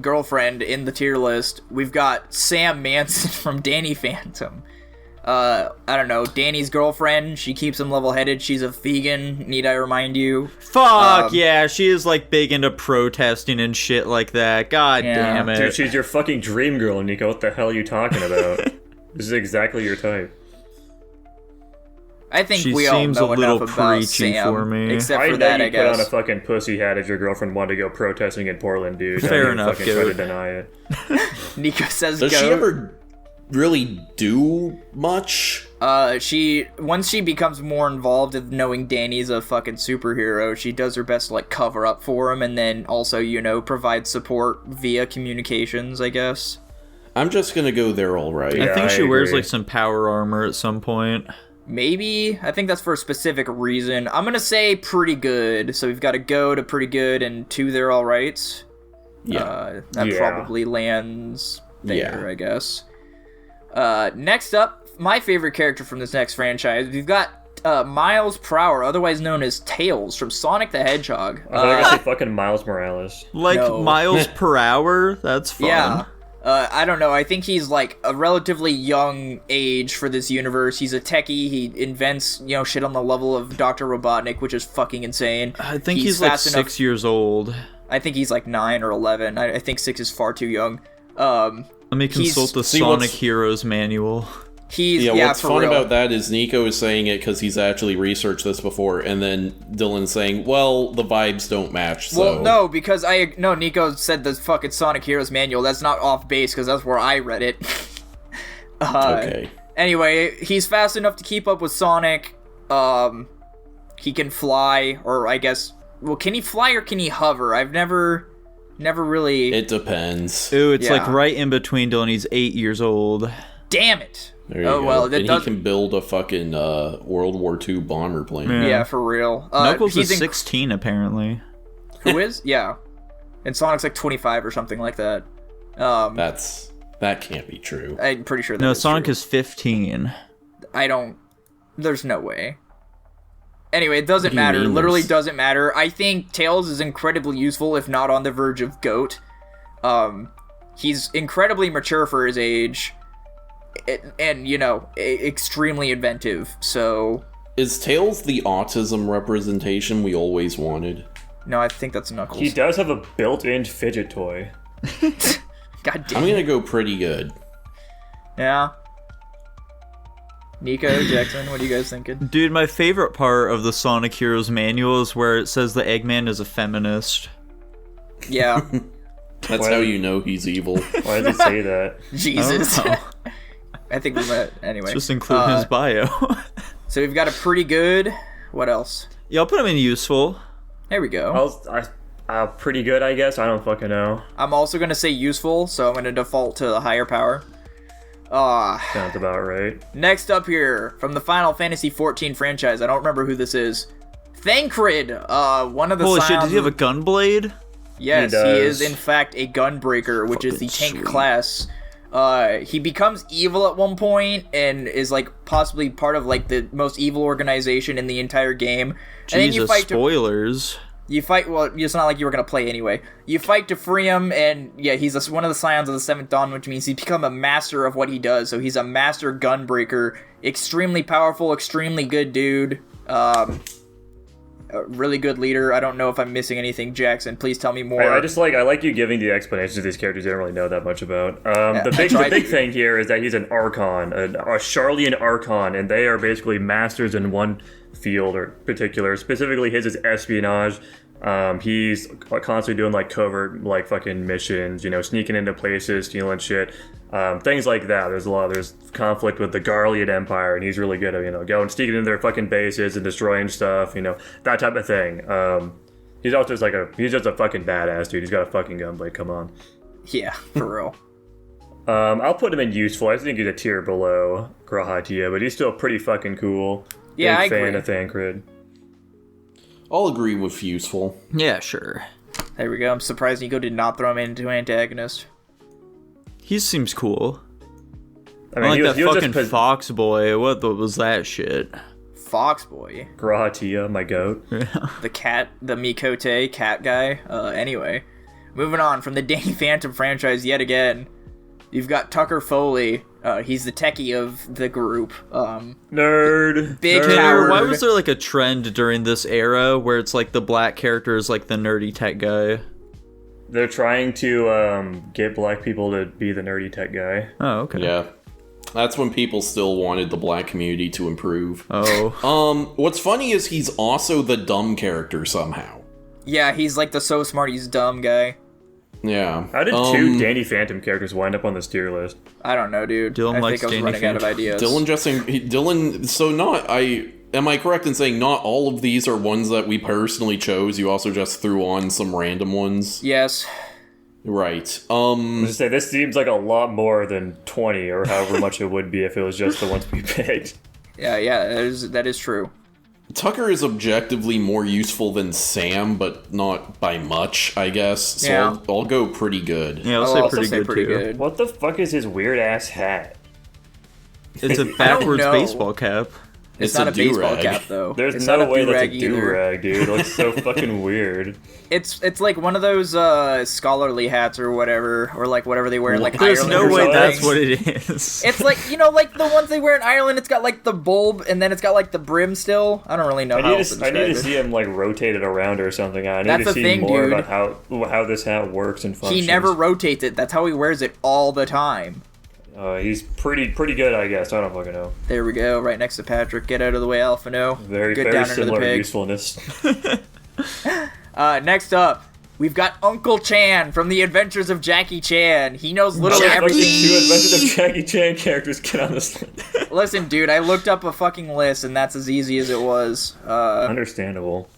girlfriend in the tier list. We've got Sam Manson from Danny Phantom. I don't know, Danny's girlfriend. She keeps him level-headed. She's a vegan, need I remind you. Fuck, yeah, she is, like, big into protesting and shit like that. God Yeah. damn it. Dude, she's your fucking dream girl, Nico. What the hell are you talking about? This is exactly your type. I think She we all seems know a little enough about preachy Sam, for me. except I for know that, you I put on a guess. fucking pussy hat if your girlfriend wanted to go protesting in Portland, dude. Fair Don't enough, even fucking try to Goat. deny it. Nico says Does go. she ever really do much? Once she becomes more involved in knowing Danny's a fucking superhero, she does her best to, like, cover up for him, and then also, you know, provide support via communications, I guess. I'm just gonna go there all right. I Yeah, think I she wears, agree. like, some power armor at some point. Maybe. I think that's for a specific reason. I'm gonna say pretty good, so we've got to go to pretty good and 2 they're alright. Yeah. That Yeah. probably lands there, Yeah. I guess. Next up, my favorite character from this next franchise, we've got Miles Prower, otherwise known as Tails, from Sonic the Hedgehog. I thought I was gonna say fucking Miles Morales. Like, No. miles per hour? That's fun. Yeah. I don't know. I think he's like a relatively young age for this universe. He's a techie. He invents, you know, shit on the level of Dr. Robotnik, which is fucking insane. I think he's like fast 6 years old. I think he's like 9 or 11. I think 6 is far too young. Let me consult the See, Sonic what's- Heroes manual. He's What's for fun real. about that is Nico is saying it because he's actually researched this before, and then Dylan's saying, well, the vibes don't match, so... Well, no, because Nico said the fucking Sonic Heroes manual. That's not off base because that's where I read it. Okay. Anyway, he's fast enough to keep up with Sonic. He can fly, or I guess, well, can he fly or can he hover? I've never really. It depends. Ooh, it's like Yeah. right in between Dylan. He's 8 years old. Damn it! There you Oh go. well, that and does. he can build a fucking World War II bomber plane. Yeah. Yeah, for real. Knuckles he's is 16, apparently. Who is? Yeah, and Sonic's like 25 or something like that. That can't be true. I'm pretty sure that No, is Sonic true. is 15. I don't. There's no way. Anyway, it doesn't do you matter. mean Literally there's- doesn't matter. I think Tails is incredibly useful, if not on the verge of GOAT. He's incredibly mature for his age, and you know, extremely inventive. So, Is Tails the autism representation we always wanted? no, I think that's Knuckles. He does have a built-in fidget toy. God damn. I'm gonna go pretty good. Yeah. Nico, Jackson, what are you guys thinking? Dude, my favorite part of the Sonic Heroes manual is where it says the Eggman is a feminist. Yeah. That's Why- how you know he's evil. Why did he say that? Jesus. Oh. I think we met anyway. Just include his bio. So we've got a pretty good. What else? Yeah, I'll put him in useful. There we go. Pretty good, I guess. I don't fucking know. I'm also gonna say useful, so I'm gonna default to the higher power. Sounds about right. Next up here, from the Final Fantasy XIV franchise, I don't remember who this is. Thancred, one of the Holy shit, scions does he have a gun blade? Yes, He he does. is in fact a gunbreaker, which is the Fucking tank sweet. class. He becomes evil at one point and is like possibly part of like the most evil organization in the entire game. And then you Jesus, fight spoilers. You fight, well, it's not like you were going to play anyway. You fight to free him, and yeah, he's one of the scions of the Seventh Dawn, which means he's become a master of what he does. So he's a master gunbreaker. Extremely powerful, extremely good dude. A really good leader. I don't know if I'm missing anything, Jackson. Please tell me more. I like you giving the explanations of these characters you don't really know that much about. The tried big to. thing here is that he's an Archon, a Charlian Archon, and they are basically masters in one field or particular. Specifically, his is espionage. He's constantly doing like covert like fucking missions, sneaking into places, stealing shit, things like that. There's conflict with the Garlean Empire, and he's really good at going sneaking into their fucking bases and destroying stuff, that type of thing. He's also he's just a fucking badass dude. He's got a fucking gunblade. Come on. Yeah, for real. I'll put him in useful. I think he's a tier below Grahatia, but he's still pretty fucking cool. Yeah, Big I fan agree. of Thancred. I'll agree with useful. Yeah, sure. There we go. I'm surprised Nico did not throw him into antagonist. He seems cool. I I mean, like that he was fucking just fox boy. What was that shit? Foxboy. Grahatia, my goat. The cat, the Mikote cat guy. Anyway, moving on from the Danny Phantom franchise yet again. You've got Tucker Foley. He's the techie of the group. Nerd. Big Nerd. coward. Why was there like a trend during this era where it's like the black character is like the nerdy tech guy? They're trying to get black people to be the nerdy tech guy. Oh, okay. Yeah. That's when people still wanted the black community to improve. Oh. What's funny is he's also the dumb character somehow. Yeah, he's like the so smart he's dumb guy. Yeah. How did two Danny Phantom characters wind up on this tier list? I don't know, dude. Dylan I likes think I was Danny running out of Phantom. ideas. Dylan, so am I correct in saying not all of these are ones that we personally chose? You also just threw on some random ones? Yes. Right. Just say this seems like a lot more than 20 or however much it would be if it was just the ones we picked. Yeah, that is true. Tucker is objectively more useful than Sam, but not by much, I guess. So Yeah. I'll go pretty good. Yeah, I'll I'll say also pretty say good pretty too. good. What the fuck is his weird ass hat? It's a backwards know. baseball cap. It's It's not a a baseball do-rag. cap though. There's it's no not a way that's a do-rag either. do-rag, dude. It looks so fucking weird. It's like one of those scholarly hats or whatever, or like whatever they wear in like There's Ireland no or way something. that's what it is. It's like, like the ones they wear in Ireland, it's got like the bulb and then it's got like the brim still. I don't really know I how need else to describe it. see him like rotate it around or something. I need That's to the see thing, more dude. about how this hat works and functions. He never rotates it. That's how he wears it all the time. He's pretty good, I guess. I don't fucking know. There we go, right next to Patrick. Get out of the way, Alphano. Very Good very down under the similar pig. usefulness. Next up, we've got Uncle Chan from The Adventures of Jackie Chan. He knows literally Fucking everything. two Adventures of Jackie Chan characters get on this list. Listen, dude, I looked up a fucking list, and that's as easy as it was. Understandable.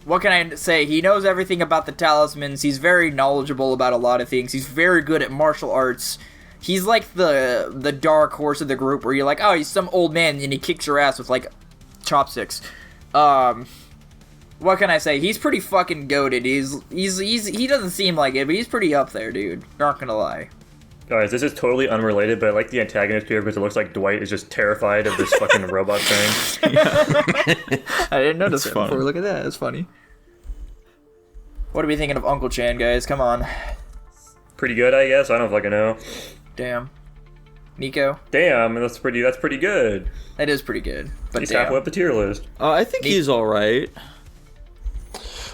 What can I say? He knows everything about the talismans. He's very knowledgeable about a lot of things. He's very good at martial arts. He's like the dark horse of the group, where you're like, oh, he's some old man, and he kicks your ass with like chopsticks. What can I say? He's pretty fucking goated. He doesn't seem like it, but he's pretty up there, dude. Not gonna lie. Guys, this is totally unrelated, but I like the antagonist here because it looks like Dwight is just terrified of this fucking robot thing. I didn't notice it funny. before. Look at that. That's funny. What are we thinking of Uncle Chan, guys? Come on. Pretty good, I guess. I don't fucking know. Damn. Nico? Damn, that's pretty good. That is pretty good. But He's damn. halfway up the tier list. I think he's all right.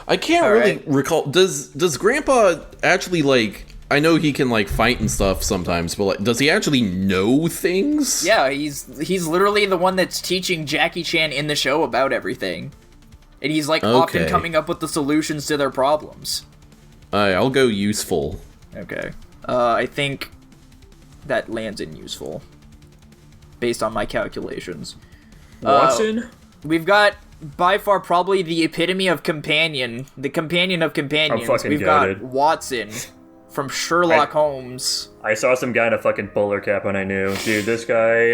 I can't All really right. recall. Does Grandpa actually like? I know he can like fight and stuff sometimes, but like, does he actually know things? Yeah, he's literally the one that's teaching Jackie Chan in the show about everything. And he's like often Okay. coming up with the solutions to their problems. Alright, I'll go useful. Okay. I think that lands in useful. Based on my calculations. Watson? We've got by far probably the epitome of companion. The companion of companions. fucking We've goated. got Watson from Sherlock Holmes. I saw some guy in a fucking bowler cap and I knew. Dude, this guy,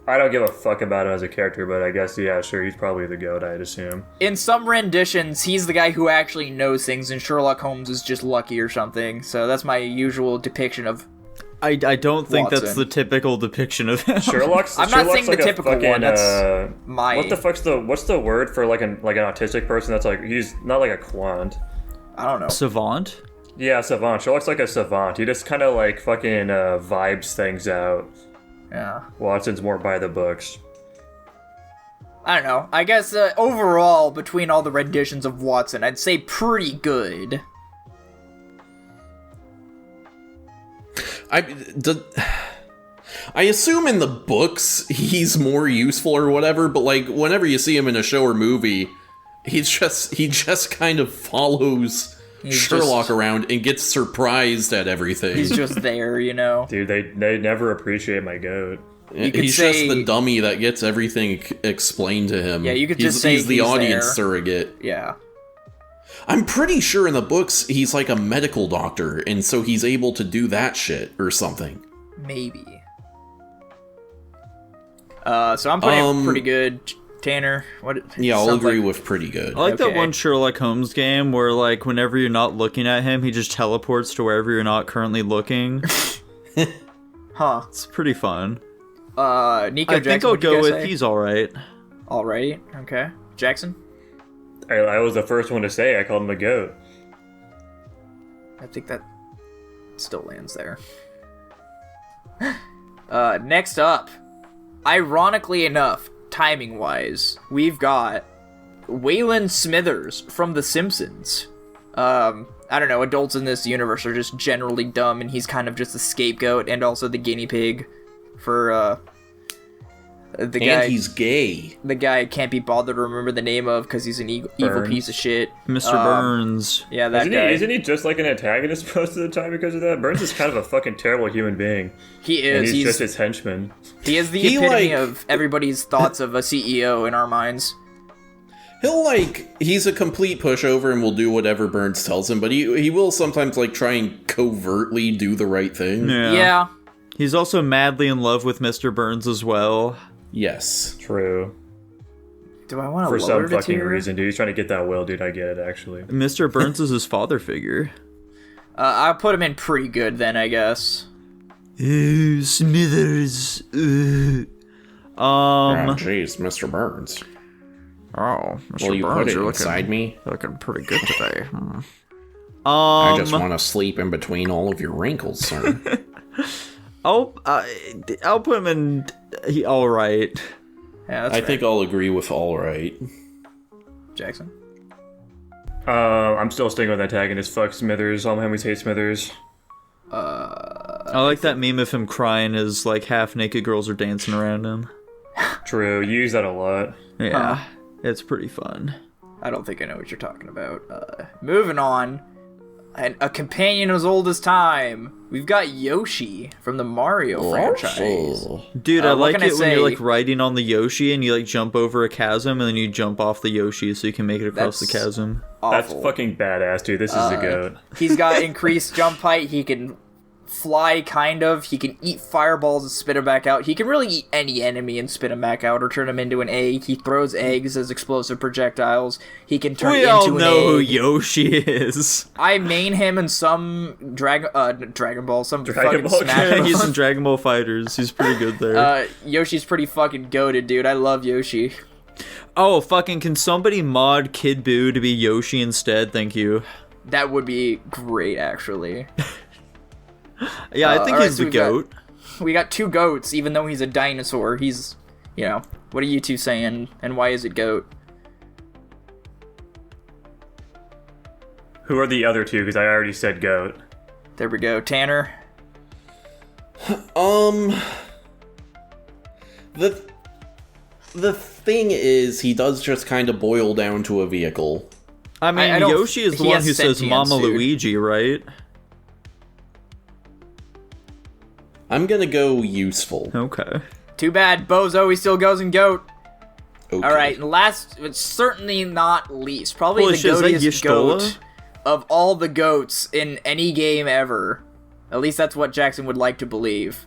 I don't give a fuck about him as a character, but I guess, yeah, sure, he's probably the GOAT, I'd assume. In some renditions, he's the guy who actually knows things, and Sherlock Holmes is just lucky or something. So that's my usual depiction of I don't think that's Watson. the typical depiction of him. Sherlock's I'm not saying like the typical fucking, one, that's my... what's the word for like an autistic person that's like, he's not like a quant. I don't know. Savant? Yeah, savant. Sherlock's like a savant. He just kind of like fucking vibes things out. Yeah. Watson's more by the books. I don't know. I guess overall, between all the renditions of Watson, I'd say pretty good. I assume in the books he's more useful or whatever, but like whenever you see him in a show or movie, he just kind of follows Sherlock around and gets surprised at everything. He's just there, you know? Dude, they never appreciate my GOAT. could He's say- just the dummy that gets everything explained to him. Yeah, you could he's, just say he's the he's audience there. surrogate. Yeah. I'm pretty sure in the books he's like a medical doctor, and so he's able to do that shit or something. Maybe. So I'm putting it pretty good. Tanner, what? Yeah, I'll sounds agree like- with pretty good. I like that Okay. one Sherlock Holmes game where, like, whenever you're not looking at him, he just teleports to wherever you're not currently looking. Huh. It's pretty fun. Nico I Jackson, think I'll what'd you go guys with say? he's alright. Alright, okay. Jackson? I was the first one to say I called him a GOAT. I think that still lands there. Next up, ironically enough, timing-wise, we've got Waylon Smithers from The Simpsons. I don't know, adults in this universe are just generally dumb, and he's kind of just the scapegoat and also the guinea pig for, the guy. And he's gay. The guy I can't be bothered to remember the name of because he's an evil Burns. piece of shit. Mr. Burns. Yeah, that guy. Isn't he just like an antagonist most of the time because of that? Burns is kind of a fucking terrible human being. He And is. he's just his henchman. He is the He, epitome like- of everybody's thoughts of a CEO in our minds. He's a complete pushover and will do whatever Burns tells him, but he will sometimes like try and covertly do the right thing. Yeah. He's also madly in love with Mr. Burns as well. Yes. True. Do I want to For lower some it fucking here? reason, dude. He's trying to get that will, dude. I get it, actually. Mr. Burns is his father figure. I'll put him in pretty good then, I guess. Ooh, Smithers. Ooh. Oh, jeez, Mr. Burns. Oh, Mr. Will you Burns, put it you're inside me? looking pretty good today. I just want to sleep in between all of your wrinkles, sir. I'll put him in. He all right. Yeah, that's I right. think I'll agree with all right. Jackson. I'm still sticking with antagonist. Fuck Smithers. All my homies hate Smithers. I like that meme of him crying as like half naked girls are dancing around him. True. You use that a lot. Yeah, it's pretty fun. I don't think I know what you're talking about. Moving on. And a companion as old as time. We've got Yoshi from the Mario franchise. Dude, I what like can I it when you're say? like riding on the Yoshi and you like jump over a chasm and then you jump off the Yoshi so you can make it across the That's- chasm. That's Awful. fucking badass, dude. This is a GOAT. He's got increased jump height. He can fly, kind of. He can eat fireballs and spit them back out. He can really eat any enemy and spit them back out or turn them into an egg. He throws eggs as explosive projectiles. He can turn We into all an know who egg. Yoshi is. I main him in some Dragon Ball, some Dragon fucking Ball, Smash. okay. He's in Dragon Ball Fighters. He's pretty good there. Yoshi's pretty fucking goated, dude. I love Yoshi. Oh, fucking, can somebody mod Kid Buu to be Yoshi instead? Thank you. That would be great, actually. Yeah, I think alright, he's so the we've got- GOAT. We got two goats, even though he's a dinosaur. He's, you know, what are you two saying, and why is it goat? Who are the other two? Because I already said GOAT. There we go. Tanner? The thing is, he does just kind of boil down to a vehicle. I mean, I don't- Yoshi is the he one has who says sentience, Mama dude. Luigi, right? I'm gonna go useful. Okay. Too bad, Bozo, he still goes in goat. Okay. All right, and last, but certainly not least, probably Holy the shit, is that goatiest Y'shtola? goat of all the goats in any game ever. At least that's what Jackson would like to believe.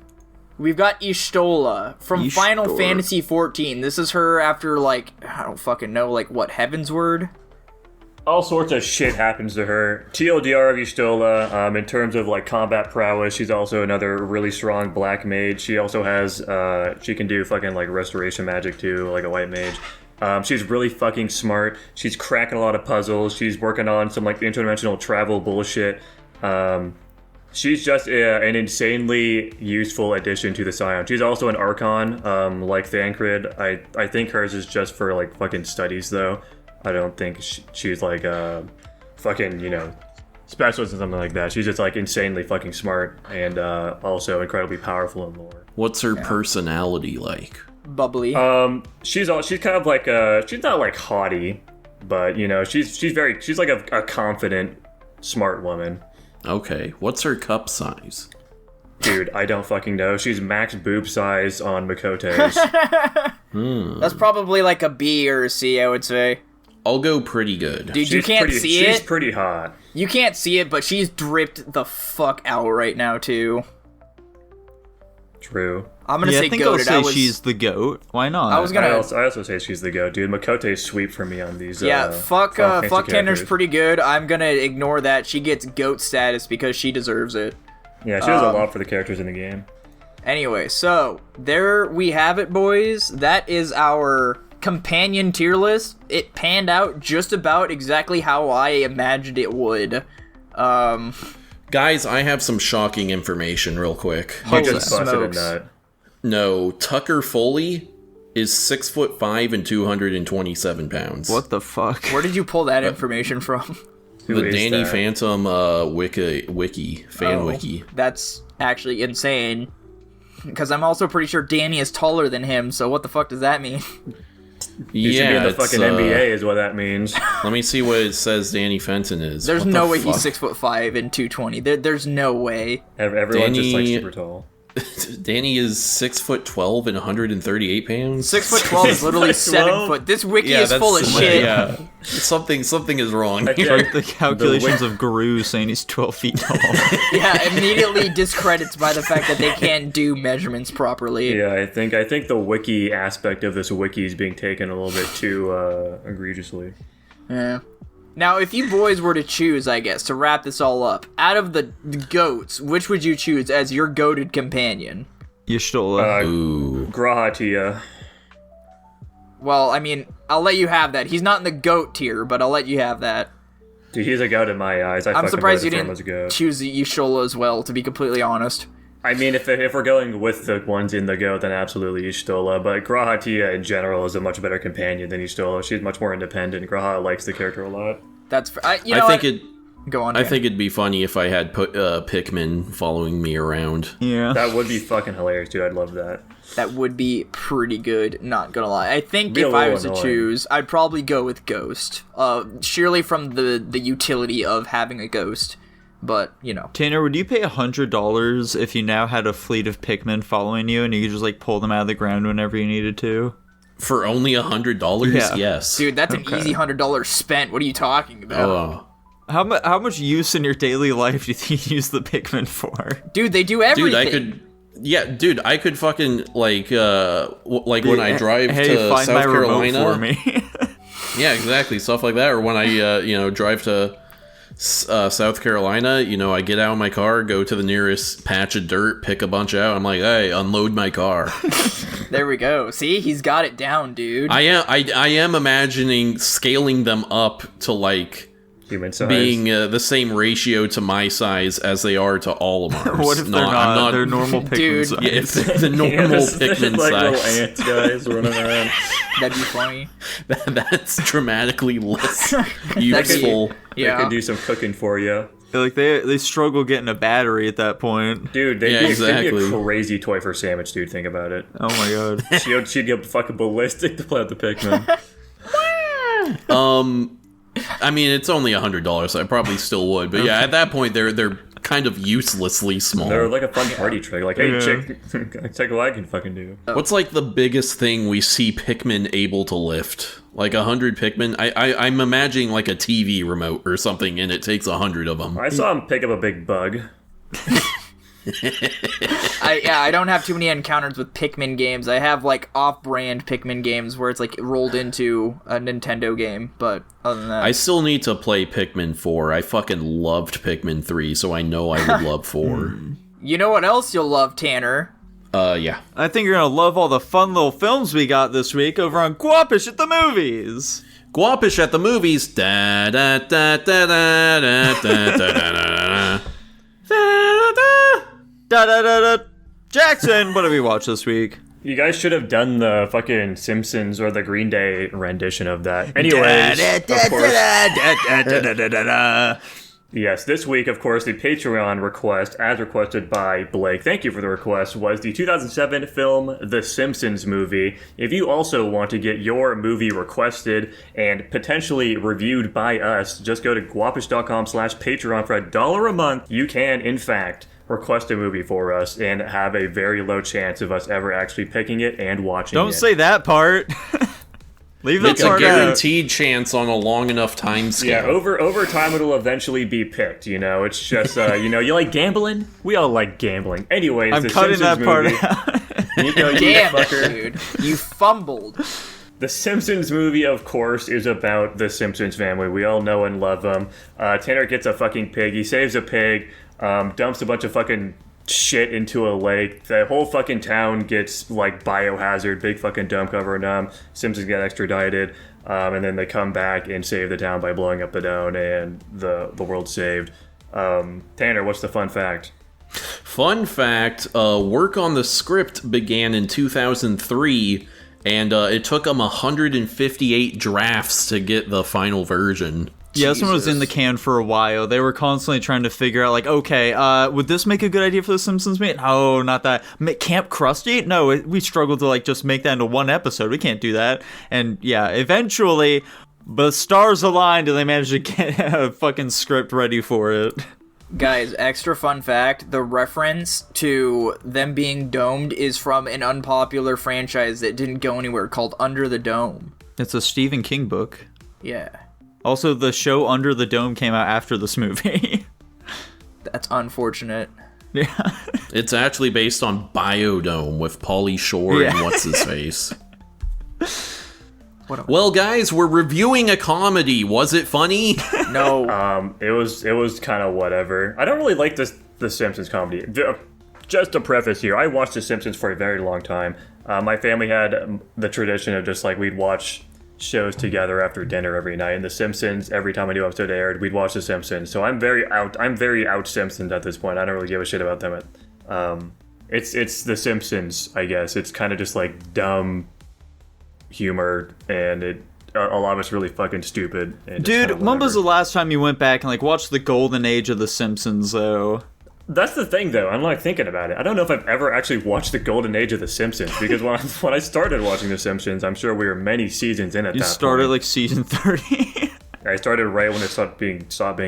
We've got Y'shtola from Final Y'shtola. Fantasy XIV. This is her after, like, I don't fucking know, like, what, Heaven's Word? All sorts of shit happens to her. TLDR of Y'shtola, in terms of like combat prowess, she's also another really strong black mage. She also has, she can do fucking like restoration magic too, like a white mage. She's really fucking smart. She's cracking a lot of puzzles. She's working on some like interdimensional travel bullshit. She's just an insanely useful addition to the Scion. She's also an Archon, like Thancred. I think hers is just for like fucking studies though. I don't think she's like fucking, you know, specialist or something like that. She's just like insanely fucking smart and also incredibly powerful in lore. What's her personality like? Bubbly. She's kind of like she's not like haughty, but you know, she's like a confident, smart woman. Okay, what's her cup size? Dude, I don't fucking know. She's max boob size on Makote's. That's probably like a B or a C, I would say. I'll go pretty good. Dude, you can't see it. She's pretty hot. You can't see it, but she's dripped the fuck out right now, too. True. I'm gonna say I think goated. I'll say she's the goat. Why not? I was gonna. I also say she's the goat, dude. Makote's sweep for me on these. Yeah, fuck Final Fantasy Tanner's characters. pretty good. I'm gonna ignore that. She gets goat status because she deserves it. Yeah, she does a lot for the characters in the game. Anyway, so there we have it, boys. That is our companion tier list. It panned out just about exactly how I imagined it would. Guys, I have some shocking information real quick. You Holy just busted a smokes. nut. No, Tucker Foley is 6'5" and 227 pounds. What the fuck? Where did you pull that information from? Who The is Danny that? Phantom fan wiki. That's actually insane. Because I'm also pretty sure Danny is taller than him, so what the fuck does that mean? You should be in the it's, fucking NBA, is what that means. Let me see what it says Danny Fenton is. There's What no the way fuck? he's 6'5" and 220. There's no way. Everyone's just like Danny- super tall. Danny is 6'12" and 138 pounds. 6'12" is literally Like, 7 well, foot. This wiki is full of shit. Yeah, something is wrong. I here. checked The calculations of Guru saying he's 12 feet tall. Yeah, immediately discredits by the fact that they can't do measurements properly. Yeah, I think the wiki aspect of this wiki is being taken a little bit too egregiously. Yeah. Now, if you boys were to choose, I guess, to wrap this all up, out of the goats, which would you choose as your goated companion? Y'shtola. Ooh. Grahatia. Well, I mean, I'll let you have that. He's not in the goat tier, but I'll let you have that. Dude, he's a goat in my eyes. I'm surprised you voted for him as a didn't goat. choose the Y'shtola as well, to be completely honest. I mean, if we're going with the ones in the goat, then absolutely Y'shtola. But Grahatia in general is a much better companion than Y'shtola. She's much more independent. Graha likes the character a lot. That's you know I think what? it. Go on. I Dan. think it'd be funny if I had Pikmin following me around. Yeah. That would be fucking hilarious, dude. I'd love that. that would be pretty good. Not gonna lie. I think Be a if I little was to annoying. choose, I'd probably go with Ghost. Surely from the utility of having a ghost. But you know, Tanner, would you pay $100 if you now had a fleet of Pikmin following you and you could just like pull them out of the ground whenever you needed to? For only $100? Yeah. Yes. dude, that's an easy $100 spent. What are you talking about? Oh. How much use in your daily life do you think you use the Pikmin for? Dude, they do everything. I could fucking like when I drive Hey, to find South my Carolina remote for me. Yeah, exactly, stuff like that. Or when I drive to South Carolina, I get out of my car, go to the nearest patch of dirt, pick a bunch out. I'm like, hey, unload my car. There we go. See, he's got it down, dude. I am imagining scaling them up to like Human size. being the same ratio to my size as they are to all of ours. What if they're not? They're normal Pikmin Dude. size. Yeah, if they're the normal Pikmin like little size, ants, guys, running around. That'd be funny. that's dramatically less useful. They Yeah. could do some cooking for you. Like they struggle getting a battery at that point. Dude, Yeah, they'd be exactly. a crazy toy for Sandwich, dude. Think about it. Oh my god. She'd get fucking ballistic to play with the Pikmin. I mean, it's only $100, so I probably still would. But yeah, at that point, they're kind of uselessly small. They're like a fun party trick. Like, hey, check what I can fucking do. What's like the biggest thing we see Pikmin able to lift? Like 100 Pikmin? I'm imagining like a TV remote or something, and it takes 100 of them. I saw him pick up a big bug. I don't have too many encounters with Pikmin games. I have like off-brand Pikmin games where it's like rolled into a Nintendo game, but other than that, I still need to play Pikmin 4. I fucking loved Pikmin 3, so I know I would love 4. You know what else you'll love, Tanner? Yeah. I think you're gonna love all the fun little films we got this week over on Guapish at the Movies. Guapish at the Movies. Da da da da da da da da da da. Da-da-da-da. Jackson, what have we watched this week? You guys should have done the fucking Simpsons or the Green Day rendition of that. Anyways, of course. Yes, this week, of course, the Patreon request, as requested by Blake, thank you for the request, was the 2007 film The Simpsons movie. If you also want to get your movie requested and potentially reviewed by us, just go to guapish.com/Patreon for $1 a month. You can, in fact, request a movie for us and have a very low chance of us ever actually picking it and watching it. Don't say that part. Leave that It's a part out. guaranteed chance on a long enough time scale. Yeah, over time it'll eventually be picked, you know? It's just, you like gambling? We all like gambling. Anyways, I'm the cutting Simpsons that part movie, out. Nico, you Damn it, fucker. dude. You fumbled. The Simpsons movie, of course, is about the Simpsons family. We all know and love them. Tanner gets a fucking pig. He saves a pig, dumps a bunch of fucking shit into a lake. The whole fucking town gets, like, biohazard, big fucking dump cover in them. Simpsons get extradited, and then they come back and save the town by blowing up the dome, and the world's saved. Tanner, what's the fun fact? Fun fact, work on the script began in 2003, and it took them 158 drafts to get the final version. Yeah, this one was in the can for a while. They were constantly trying to figure out, like, okay, would this make a good idea for The Simpsons? No, not that. Camp Krusty? No, we struggled to, like, just make that into one episode. We can't do that. And, yeah, eventually, the stars aligned and they managed to get a fucking script ready for it. Guys, extra fun fact, the reference to them being domed is from an unpopular franchise that didn't go anywhere called Under the Dome. It's a Stephen King book. Yeah. Also, the show Under the Dome came out after this movie. That's unfortunate. Yeah. It's actually based on Biodome with Pauly Shore and what's-his-face. Well, guys, we're reviewing a comedy. Was it funny? No. It was kind of whatever. I don't really like the Simpsons comedy. Just a preface here, I watched The Simpsons for a very long time. My family had the tradition of just, like, we'd watch shows together after dinner every night, and The Simpsons, every time a new episode aired, we'd watch The Simpsons. So I'm very out Simpsons at this point. I don't really give a shit about them. It's The Simpsons, I guess. It's kind of just like dumb humor, and a lot of it's really fucking stupid. And Dude, when was the last time you went back and, like, watched the golden age of The Simpsons, though? That's the thing, though. I'm like thinking about it. I don't know if I've ever actually watched the golden age of The Simpsons, because when I started watching The Simpsons, I'm sure we were many seasons in at that point. You started like season 30. I started right when it stopped being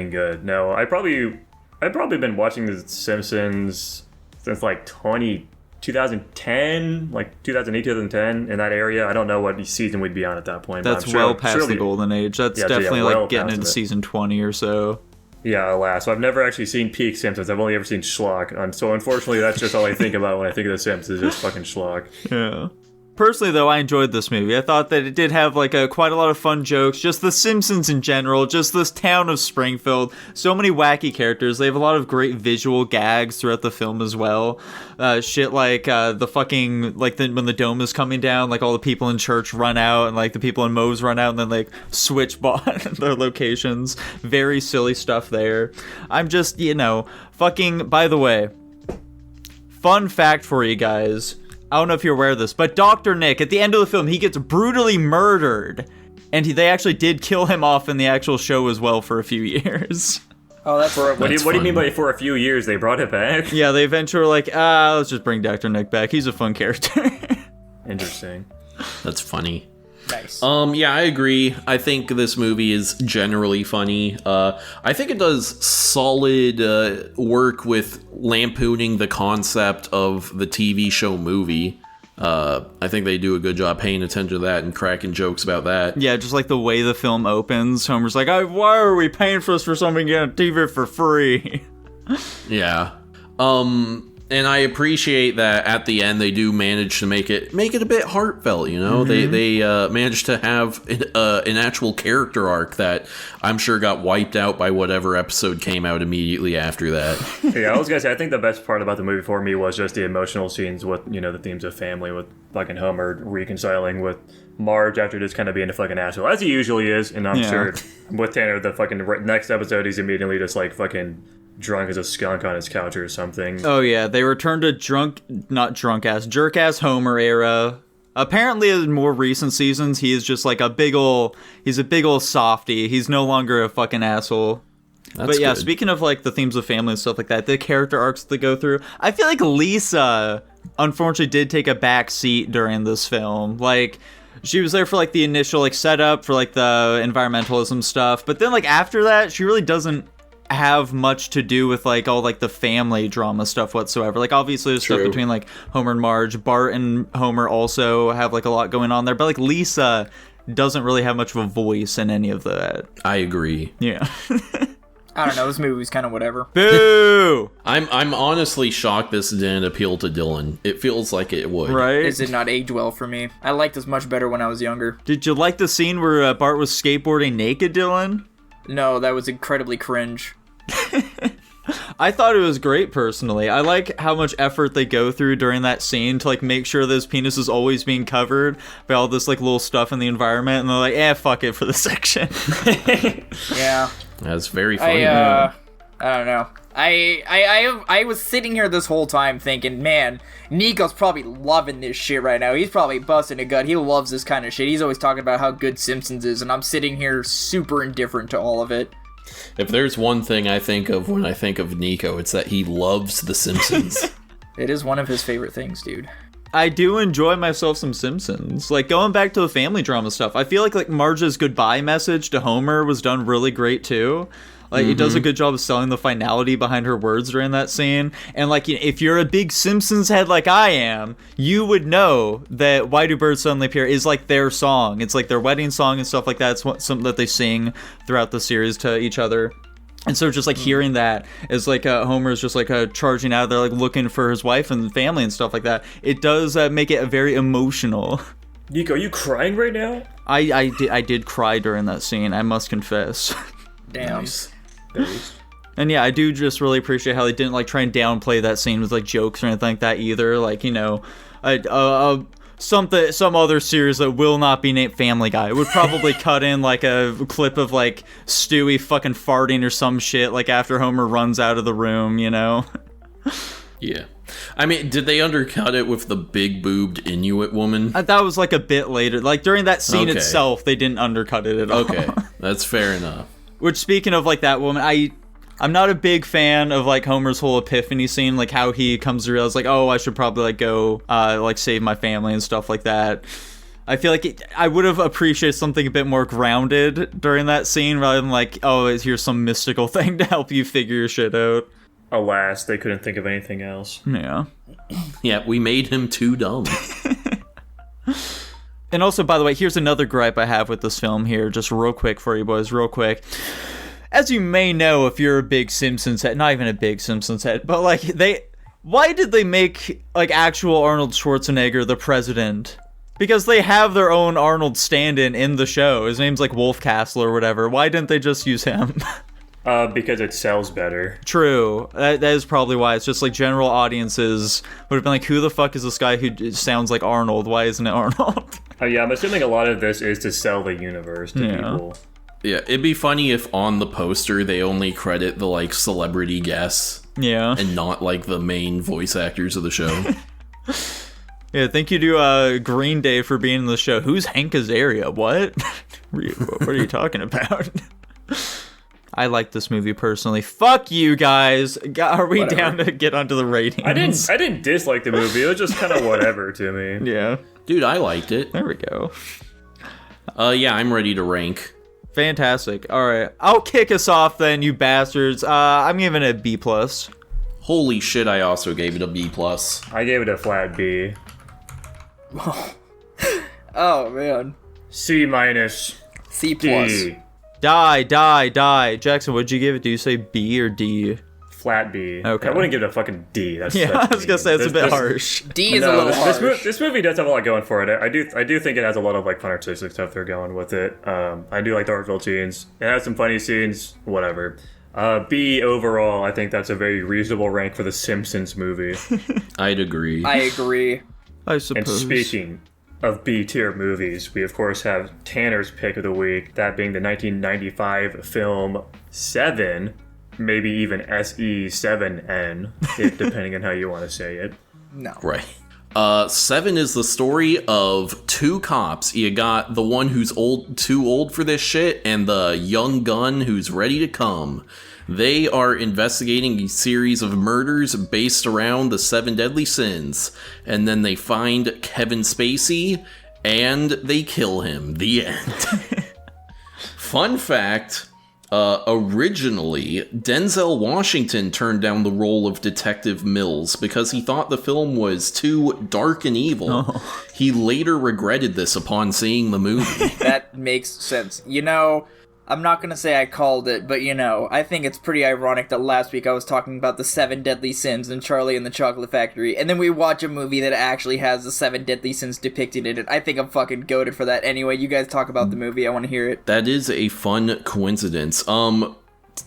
good. No, I've probably been watching The Simpsons since like 2010, like 2008, 2010, in that area. I don't know what season we'd be on at that point. That's but I'm well past the golden age. That's definitely like getting into season 20 or so. Yeah, alas. So I've never actually seen peak Simpsons. I've only ever seen schlock. And so unfortunately, that's just all I think about when I think of The Simpsons, is just fucking schlock. Yeah. Personally, though, I enjoyed this movie. I thought that it did have like quite a lot of fun jokes. Just The Simpsons in general, just this town of Springfield. So many wacky characters. They have a lot of great visual gags throughout the film as well. Shit like the fucking when the dome is coming down, like all the people in church run out, and like the people in Moe's run out, and then like switch their locations. Very silly stuff there. I'm just fucking. By the way, fun fact for you guys. I don't know if you're aware of this, but Dr. Nick, at the end of the film, he gets brutally murdered. And they actually did kill him off in the actual show as well for a few years. Oh, that's what do you mean by for a few years they brought it back? Yeah, they eventually were like, let's just bring Dr. Nick back. He's a fun character. Interesting. That's funny. Nice. Yeah, I agree. I think this movie is generally funny. I think it does solid work with lampooning the concept of the TV show movie. I think they do a good job paying attention to that and cracking jokes about that. Yeah, just like the way the film opens. Homer's like, why are we paying for this for something to get on TV for free? Yeah. And I appreciate that at the end they do manage to make it a bit heartfelt, you know? Mm-hmm. They managed to have an actual character arc that I'm sure got wiped out by whatever episode came out immediately after that. Yeah, I was gonna say, I think the best part about the movie for me was just the emotional scenes with, you know, the themes of family, with fucking Homer reconciling with Marge after just kind of being a fucking asshole, as he usually is, and I'm sure with Tanner, the fucking next episode, he's immediately just like fucking drunk as a skunk on his couch or something. Oh yeah, they return to jerk ass Homer era. Apparently in more recent seasons, he is just like he's a big old softy. He's no longer a fucking asshole. But yeah, speaking of like the themes of family and stuff like that, the character arcs they go through, I feel like Lisa unfortunately did take a back seat during this film. Like, she was there for like the initial like setup for like the environmentalism stuff, but then like after that, she really doesn't have much to do with like all like the family drama stuff whatsoever. Like obviously there's stuff between like Homer and Marge. Bart and Homer also have like a lot going on there, but like Lisa doesn't really have much of a voice in any of that. I agree. Yeah. I don't know, this movie was kind of whatever. Boo! I'm honestly shocked this didn't appeal to Dylan. It feels like it would. Right? It did not age well for me. I liked this much better when I was younger. Did you like the scene where Bart was skateboarding naked, Dylan? No, that was incredibly cringe. I thought it was great personally. I like how much effort they go through during that scene to like make sure this penis is always being covered by all this like little stuff in the environment, and they're like, fuck it for the section. Yeah. That's very funny. I don't know. I was sitting here this whole time thinking, man, Nico's probably loving this shit right now. He's probably busting a gut. He loves this kind of shit. He's always talking about how good Simpsons is, and I'm sitting here super indifferent to all of it. If there's one thing I think of when I think of Nico, it's that he loves The Simpsons. It is one of his favorite things, dude. I do enjoy myself some Simpsons. Like, going back to the family drama stuff, I feel like Marge's goodbye message to Homer was done really great, too. Like, it does a good job of selling the finality behind her words during that scene. And, like, if you're a big Simpsons head like I am, you would know that Why Do Birds Suddenly Appear is, like, their song. It's, like, their wedding song and stuff like that. It's something that they sing throughout the series to each other. And so just, like, hearing that is, like, Homer's just, like, charging out there, like, looking for his wife and family and stuff like that. It does make it very emotional. Nico, are you crying right now? I did cry during that scene, I must confess. Damn. Nice. And yeah, I do just really appreciate how they didn't like try and downplay that scene with like jokes or anything like that either. Like, you know, some other series that will not be named Family Guy would probably cut in like a clip of like Stewie fucking farting or some shit like after Homer runs out of the room, you know? Yeah. I mean, did they undercut it with the big boobed Inuit woman? That was like a bit later. Like during that scene Okay. itself, they didn't undercut it at all. Okay, that's fair enough. Which, speaking of like that woman, I'm not a big fan of like Homer's whole epiphany scene, like how he comes to realize like, oh, I should probably like go like save my family and stuff like that. I feel like I would have appreciated something a bit more grounded during that scene rather than like, oh, here's some mystical thing to help you figure your shit out. Alas, they couldn't think of anything else. Yeah. Yeah, we made him too dumb. And also, by the way, here's another gripe I have with this film here, just real quick for you boys, real quick. As you may know, if you're a big Simpsons head, not even a big Simpsons head, but like why did they make like actual Arnold Schwarzenegger the president? Because they have their own Arnold stand-in in the show. His name's like Wolfcastle or whatever. Why didn't they just use him? Because it sells better. True. That is probably why. It's just like general audiences would have been like, who the fuck is this guy who sounds like Arnold? Why isn't it Arnold? Yeah, I'm assuming a lot of this is to sell the universe to people. Yeah, it'd be funny if on the poster they only credit the like celebrity guests Yeah. and not like the main voice actors of the show. Yeah, thank you to Green Day for being in the show. Who's Hank Azaria? What? What are you talking about? I like this movie personally. Fuck you guys. Are we down to get onto the ratings? I didn't dislike the movie. It was just kind of whatever to me. Yeah. Dude, I liked it. There we go. Yeah, I'm ready to rank. Fantastic. All right, I'll kick us off then, you bastards. I'm giving it a B+. Holy shit, I also gave it a B+. I gave it a flat B. Oh man. C minus. C+. D. Die. Jackson, what'd you give it? Do you say B or D? Flat B. Okay. I wouldn't give it a fucking D. That's Yeah, that's I was gonna say it's a bit this- harsh. D is a little harsh. This movie does have a lot going for it. I do think it has a lot of like fun artistic stuff they're going with it. I do like the Hartville scenes. It has some funny scenes. Whatever. B overall, I think that's a very reasonable rank for the Simpsons movie. I'd agree. I agree. I And suppose. speaking of B-tier movies, we of course have Tanner's pick of the week, that being the 1995 film Seven, maybe even SE7N, depending on how you want to say it. No. Right. Seven is the story of two cops. You got the one who's too old for this shit, and the young gun who's ready to come. They are investigating a series of murders based around the 7 deadly sins, and then they find Kevin Spacey, and they kill him. The end. Fun fact, originally, Denzel Washington turned down the role of Detective Mills because he thought the film was too dark and evil. Oh. He later regretted this upon seeing the movie. That makes sense. You know, I'm not gonna say I called it, but you know, I think it's pretty ironic that last week I was talking about the 7 deadly sins and Charlie and the Chocolate Factory, and then we watch a movie that actually has the 7 deadly sins depicted in it. I think I'm fucking goated for that. Anyway, you guys talk about the movie. I want to hear it. That is a fun coincidence.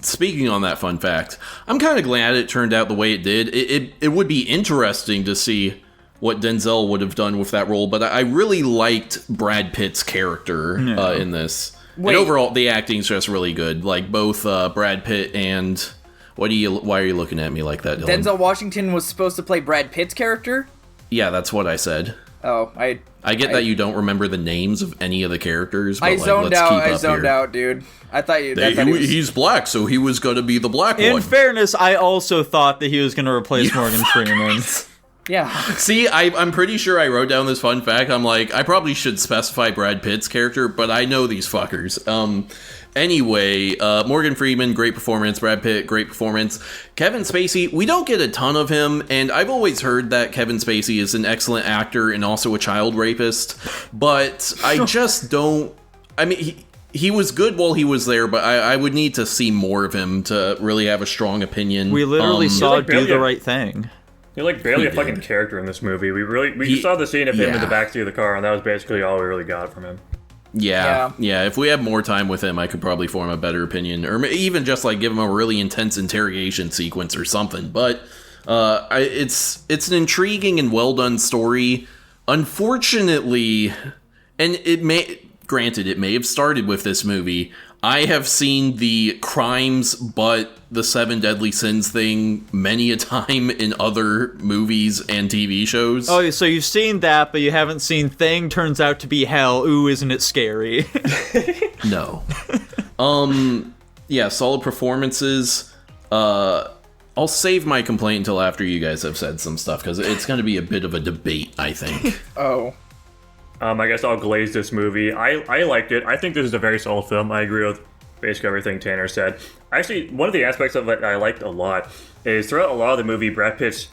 Speaking on that fun fact, I'm kind of glad it turned out the way it did. It would be interesting to see what Denzel would have done with that role, but I really liked Brad Pitt's character in this. Wait. And overall, the acting's just really good. Like, both Brad Pitt and... why are you looking at me like that, Dylan? Denzel Washington was supposed to play Brad Pitt's character? Yeah, that's what I said. Oh, I get that you don't remember the names of any of the characters, but I like, zoned let's out. keep I up zoned here. out, dude. I thought you. I thought He's black, so he was gonna be the black In one. fairness, I also thought that he was going to replace Morgan Freeman. Yeah. See, I'm pretty sure I wrote down this fun fact. I'm like, I probably should specify Brad Pitt's character, but I know these fuckers. Anyway, Morgan Freeman, great performance. Brad Pitt, great performance. Kevin Spacey, we don't get a ton of him, and I've always heard that Kevin Spacey is an excellent actor and also a child rapist, but I just don't... I mean, he was good while he was there, but I would need to see more of him to really have a strong opinion. We literally saw like Do barely the a- Right Thing. You're like barely He a fucking did. character in this movie. We saw the scene of him in the yeah. backseat of the car, and that was basically all we really got from him. Yeah. If we had more time with him, I could probably form a better opinion, or even just like give him a really intense interrogation sequence or something. But it's an intriguing and well done story. Unfortunately, and it may have started with this movie. I have seen the crimes, but the 7 deadly sins thing many a time in other movies and TV shows. Oh, so you've seen that, but you haven't seen Thing Turns Out to Be Hell. Ooh, isn't it scary? No. Yeah, solid performances. I'll save my complaint until after you guys have said some stuff, because it's going to be a bit of a debate, I think. Oh. I guess I'll glaze this movie. I liked it. I think this is a very solid film. I agree with basically everything Tanner said. Actually, one of the aspects of it I liked a lot is throughout a lot of the movie, Brad Pitt's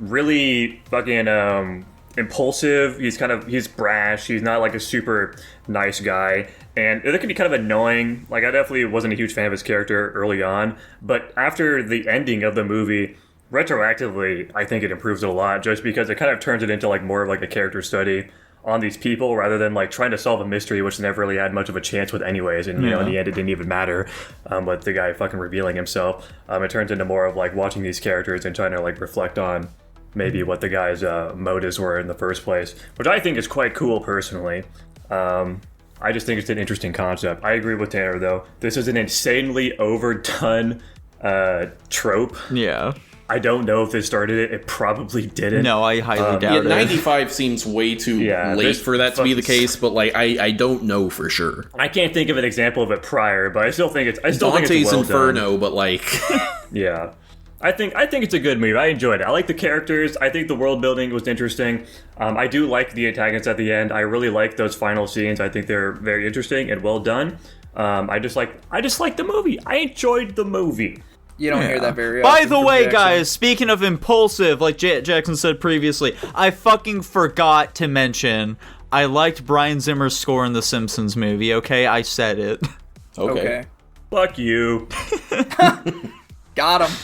really fucking impulsive. He's brash. He's not like a super nice guy. And it can be kind of annoying. Like, I definitely wasn't a huge fan of his character early on. But after the ending of the movie, retroactively, I think it improves it a lot, just because it kind of turns it into like more of like a character study on these people rather than like trying to solve a mystery, which they never really had much of a chance with anyways. And, you know, in the end, it didn't even matter. But the guy fucking revealing himself, it turns into more of like watching these characters and trying to like reflect on maybe what the guy's motives were in the first place, which I think is quite cool personally. I just think it's an interesting concept. I agree with Tanner though. This is an insanely overdone trope. Yeah. I don't know if this started it. It probably didn't. No, I highly Yeah, doubt it. 95 seems way too late this for that to be the fucking- case, but like I don't know for sure. I can't think of an example of it prior, but I still think it's Dante's well Inferno, done. but like Yeah. I think it's a good movie. I enjoyed it. I like the characters. I think the world building was interesting. I do like the antagonists at the end. I really like those final scenes. I think they're very interesting and well done. I just like the movie. I enjoyed the movie. You don't hear that very By often the from way, Jackson. guys, speaking of impulsive, like Jackson said previously, I fucking forgot to mention I liked Brian Zimmer's score in the Simpsons movie, okay? I said it. Okay. Fuck you. Got him.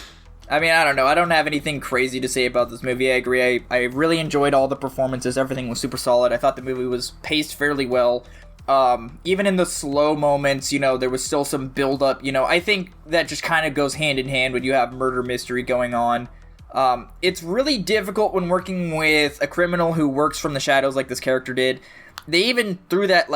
I mean, I don't know. I don't have anything crazy to say about this movie. I agree. I really enjoyed all the performances. Everything was super solid. I thought the movie was paced fairly well. Even in the slow moments, you know, there was still some build-up. You know, I think that just kind of goes hand in hand when you have murder mystery going on. It's really difficult when working with a criminal who works from the shadows like this character did. They even threw that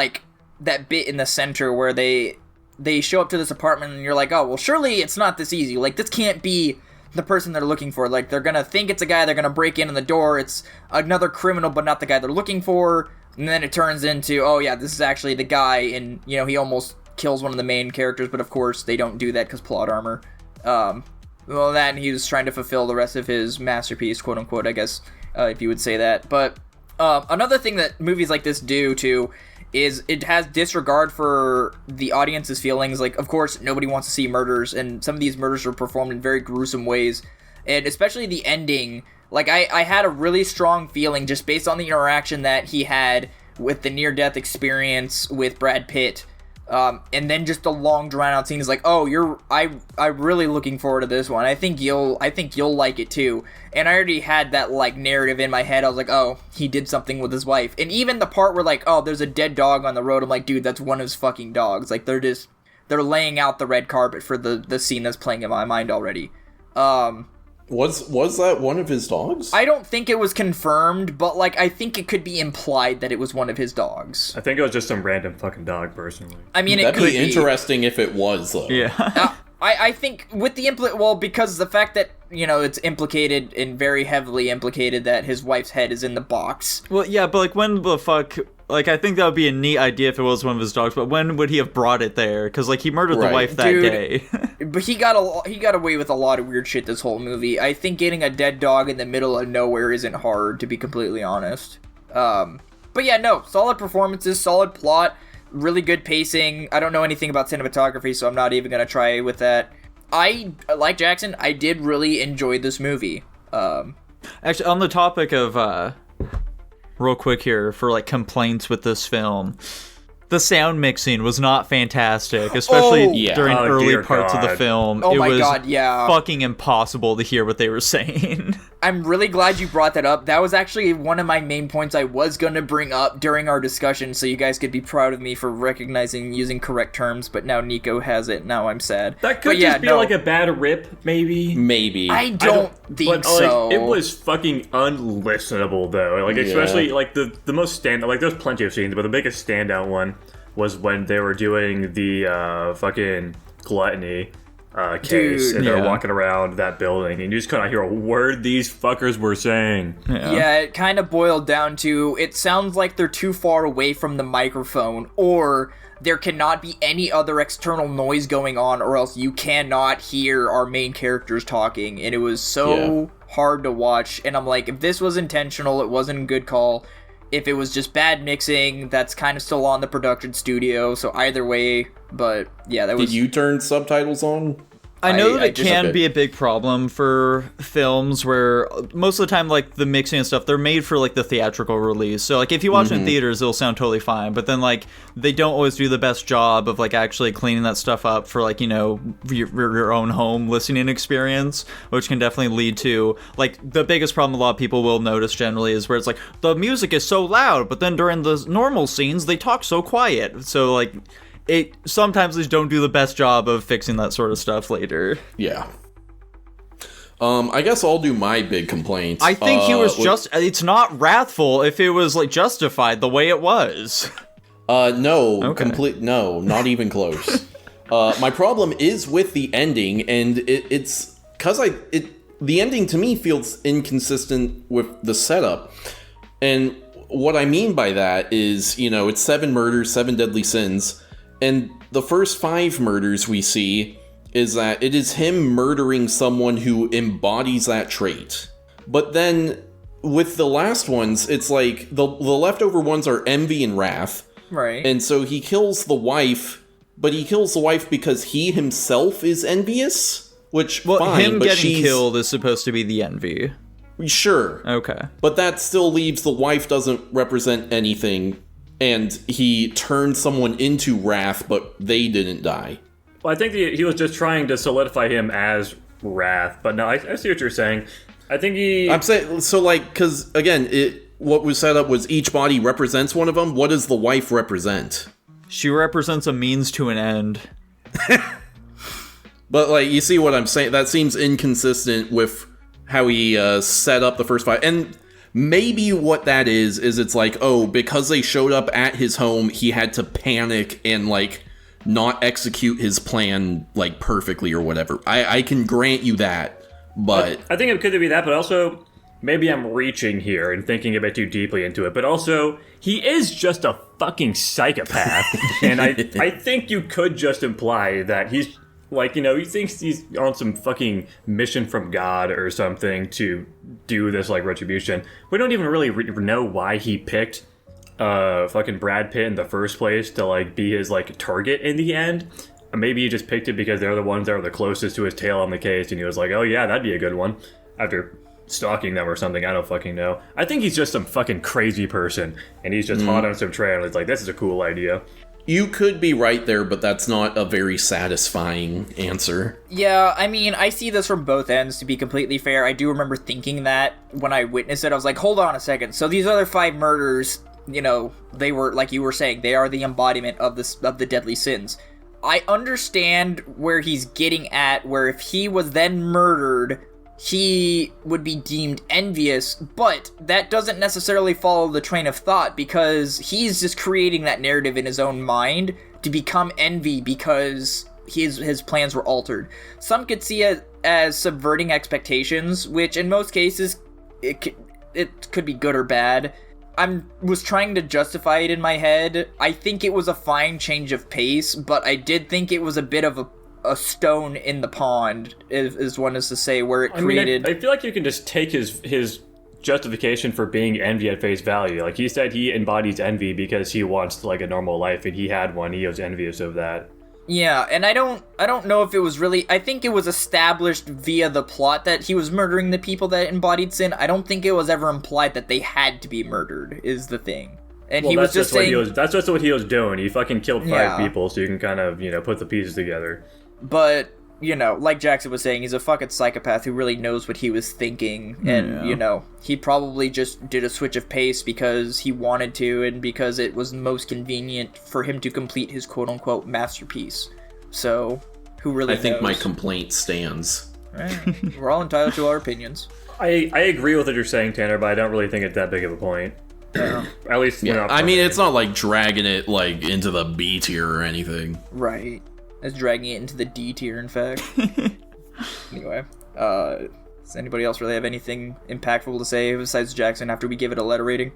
bit in the center where they show up to this apartment and you're like, oh, well, surely it's not this easy. Like, this can't be the person they're looking for. Like, they're gonna think it's a guy, they're gonna break in the door, it's another criminal but not the guy they're looking for, and then it turns into, oh yeah, this is actually the guy, and, you know, he almost kills one of the main characters, but of course they don't do that because plot armor. Well, that, and he was trying to fulfill the rest of his masterpiece, quote unquote, I guess, if you would say that. But another thing that movies like this do, too, is it has disregard for the audience's feelings. Like, of course, nobody wants to see murders, and some of these murders are performed in very gruesome ways, and especially the ending. Like, I had a really strong feeling just based on the interaction that he had with the near-death experience with Brad Pitt, and then just the long drawn-out scene is like, oh, I'm really looking forward to this one. I think you'll like it too. And I already had that, like, narrative in my head. I was like, oh, he did something with his wife. And even the part where, like, oh, there's a dead dog on the road, I'm like, dude, that's one of his fucking dogs. Like, they're laying out the red carpet for the scene that's playing in my mind already. Was that one of his dogs? I don't think it was confirmed, but, like, I think it could be implied that it was one of his dogs. I think it was just some random fucking dog, personally. I mean, That'd it could be interesting if it was, though. Yeah. I think with the because the fact that, you know, it's implicated and very heavily implicated that his wife's head is in the box. Well, yeah, but, like, when the fuck... Like, I think that would be a neat idea if it was one of his dogs, but when would he have brought it there? Because, like, he murdered the wife that day. But he got away with a lot of weird shit this whole movie. I think getting a dead dog in the middle of nowhere isn't hard, to be completely honest. But yeah, no, solid performances, solid plot, really good pacing. I don't know anything about cinematography, so I'm not even gonna try with that. Like Jackson, I did really enjoy this movie. Actually, on the topic of, real quick here, for, like, complaints with this film, the sound mixing was not fantastic, especially during early parts of the film. Oh it my was god, yeah. fucking impossible to hear what they were saying. I'm really glad you brought that up. That was actually one of my main points I was going to bring up during our discussion, so you guys could be proud of me for recognizing using correct terms, but now Nico has it. Now I'm sad. That could just be like a bad rip, maybe? Maybe. I don't think so. Like, it was fucking unlistenable, though. Like, especially, like, the most standout... Like, there's plenty of scenes, but the biggest standout one was when they were doing the fucking gluttony case, and they were walking around that building, and you just couldn't hear a word these fuckers were saying. Yeah, it kind of boiled down to, it sounds like they're too far away from the microphone, or there cannot be any other external noise going on, or else you cannot hear our main characters talking, and it was so hard to watch, and I'm like, if this was intentional, it wasn't a good call. If it was just bad mixing, that's kind of still on the production studio, so either way, but yeah, that was... Did you turn subtitles on? I know that it can be a big problem for films where most of the time, like, the mixing and stuff, they're made for, like, the theatrical release. So, like, if you watch it in theaters, it'll sound totally fine. But then, like, they don't always do the best job of, like, actually cleaning that stuff up for, like, you know, your own home listening experience, which can definitely lead to, like, the biggest problem a lot of people will notice generally is where it's like, the music is so loud, but then during the normal scenes, they talk so quiet. So, like... sometimes they don't do the best job of fixing that sort of stuff later. Yeah. I guess I'll do my big complaint. I think he was it's not wrathful if it was, like, justified the way it was. No. Okay. No, not even close. My problem is with the ending, and it's... Because the ending to me feels inconsistent with the setup. And what I mean by that is, you know, it's 7 murders, 7 deadly sins... And the first 5 murders we see, is that it is him murdering someone who embodies that trait. But then with the last ones, it's like the leftover ones are envy and wrath. Right. And so he kills the wife, but he kills the wife because he himself is envious, which fine, him but getting killed is supposed to be the envy. Sure. Okay. But that still leaves the wife doesn't represent anything, and he turned someone into wrath, but they didn't die. Well, I think he was just trying to solidify him as wrath, but no, I see what you're saying. I think I'm saying, so like, because again, what was set up was each body represents one of them. What does the wife represent? She represents a means to an end. But like, you see what I'm saying? That seems inconsistent with how he set up the first five. And maybe what that is it's like, oh, because they showed up at his home, he had to panic and like not execute his plan like perfectly or whatever. I can grant you that, but I think it could be that, but also maybe I'm reaching here and thinking a bit too deeply into it. But also, he is just a fucking psychopath, and I think you could just imply that he's like, he thinks he's on some fucking mission from God or something to do this like retribution. We don't even really know why he picked fucking Brad Pitt in the first place to like be his like target in the end. Maybe he just picked it because they're the ones that are the closest to his tail on the case, and he was like, oh yeah, that'd be a good one, after stalking them or something. I don't fucking know. I think he's just some fucking crazy person, and he's just hot on some trail, and it's like, this is a cool idea. you could be right there, but that's not a very satisfying answer. Yeah, I mean, I see this from both ends, to be completely fair. I do remember thinking that when I witnessed it. I was like, hold on a second. So these other 5 murders, you know, they were, like you were saying, they are the embodiment of the deadly sins. I understand where he's getting at, where if he was then murdered, he would be deemed envious, but that doesn't necessarily follow the train of thought, because he's just creating that narrative in his own mind to become envy because his plans were altered. Some could see it as subverting expectations, which in most cases, it could be good or bad. I was trying to justify it in my head. I think it was a fine change of pace, but I did think it was a bit of a stone in the pond, as one is to say, where it created... I feel like you can just take his justification for being envy at face value. Like, he said he embodies envy because he wants, like, a normal life, and he had one. He was envious of that. Yeah, and I don't know if it was really... I think it was established via the plot that he was murdering the people that embodied sin. I don't think it was ever implied that they had to be murdered, is the thing. And he was just saying... That's just what he was doing. He fucking killed 5 people, so you can kind of, put the pieces together. But, like Jackson was saying, he's a fucking psychopath who really knows what he was thinking. And, he probably just did a switch of pace because he wanted to and because it was most convenient for him to complete his quote-unquote masterpiece. So, who really knows? I think my complaint stands. Right. We're all entitled to our opinions. I agree with what you're saying, Tanner, but I don't really think it's that big of a point. At least, I mean, it's not like dragging it, like, into the B tier or anything. Right. It's dragging it into the D tier, in fact. Anyway, does anybody else really have anything impactful to say besides Jackson after we give it a letter rating?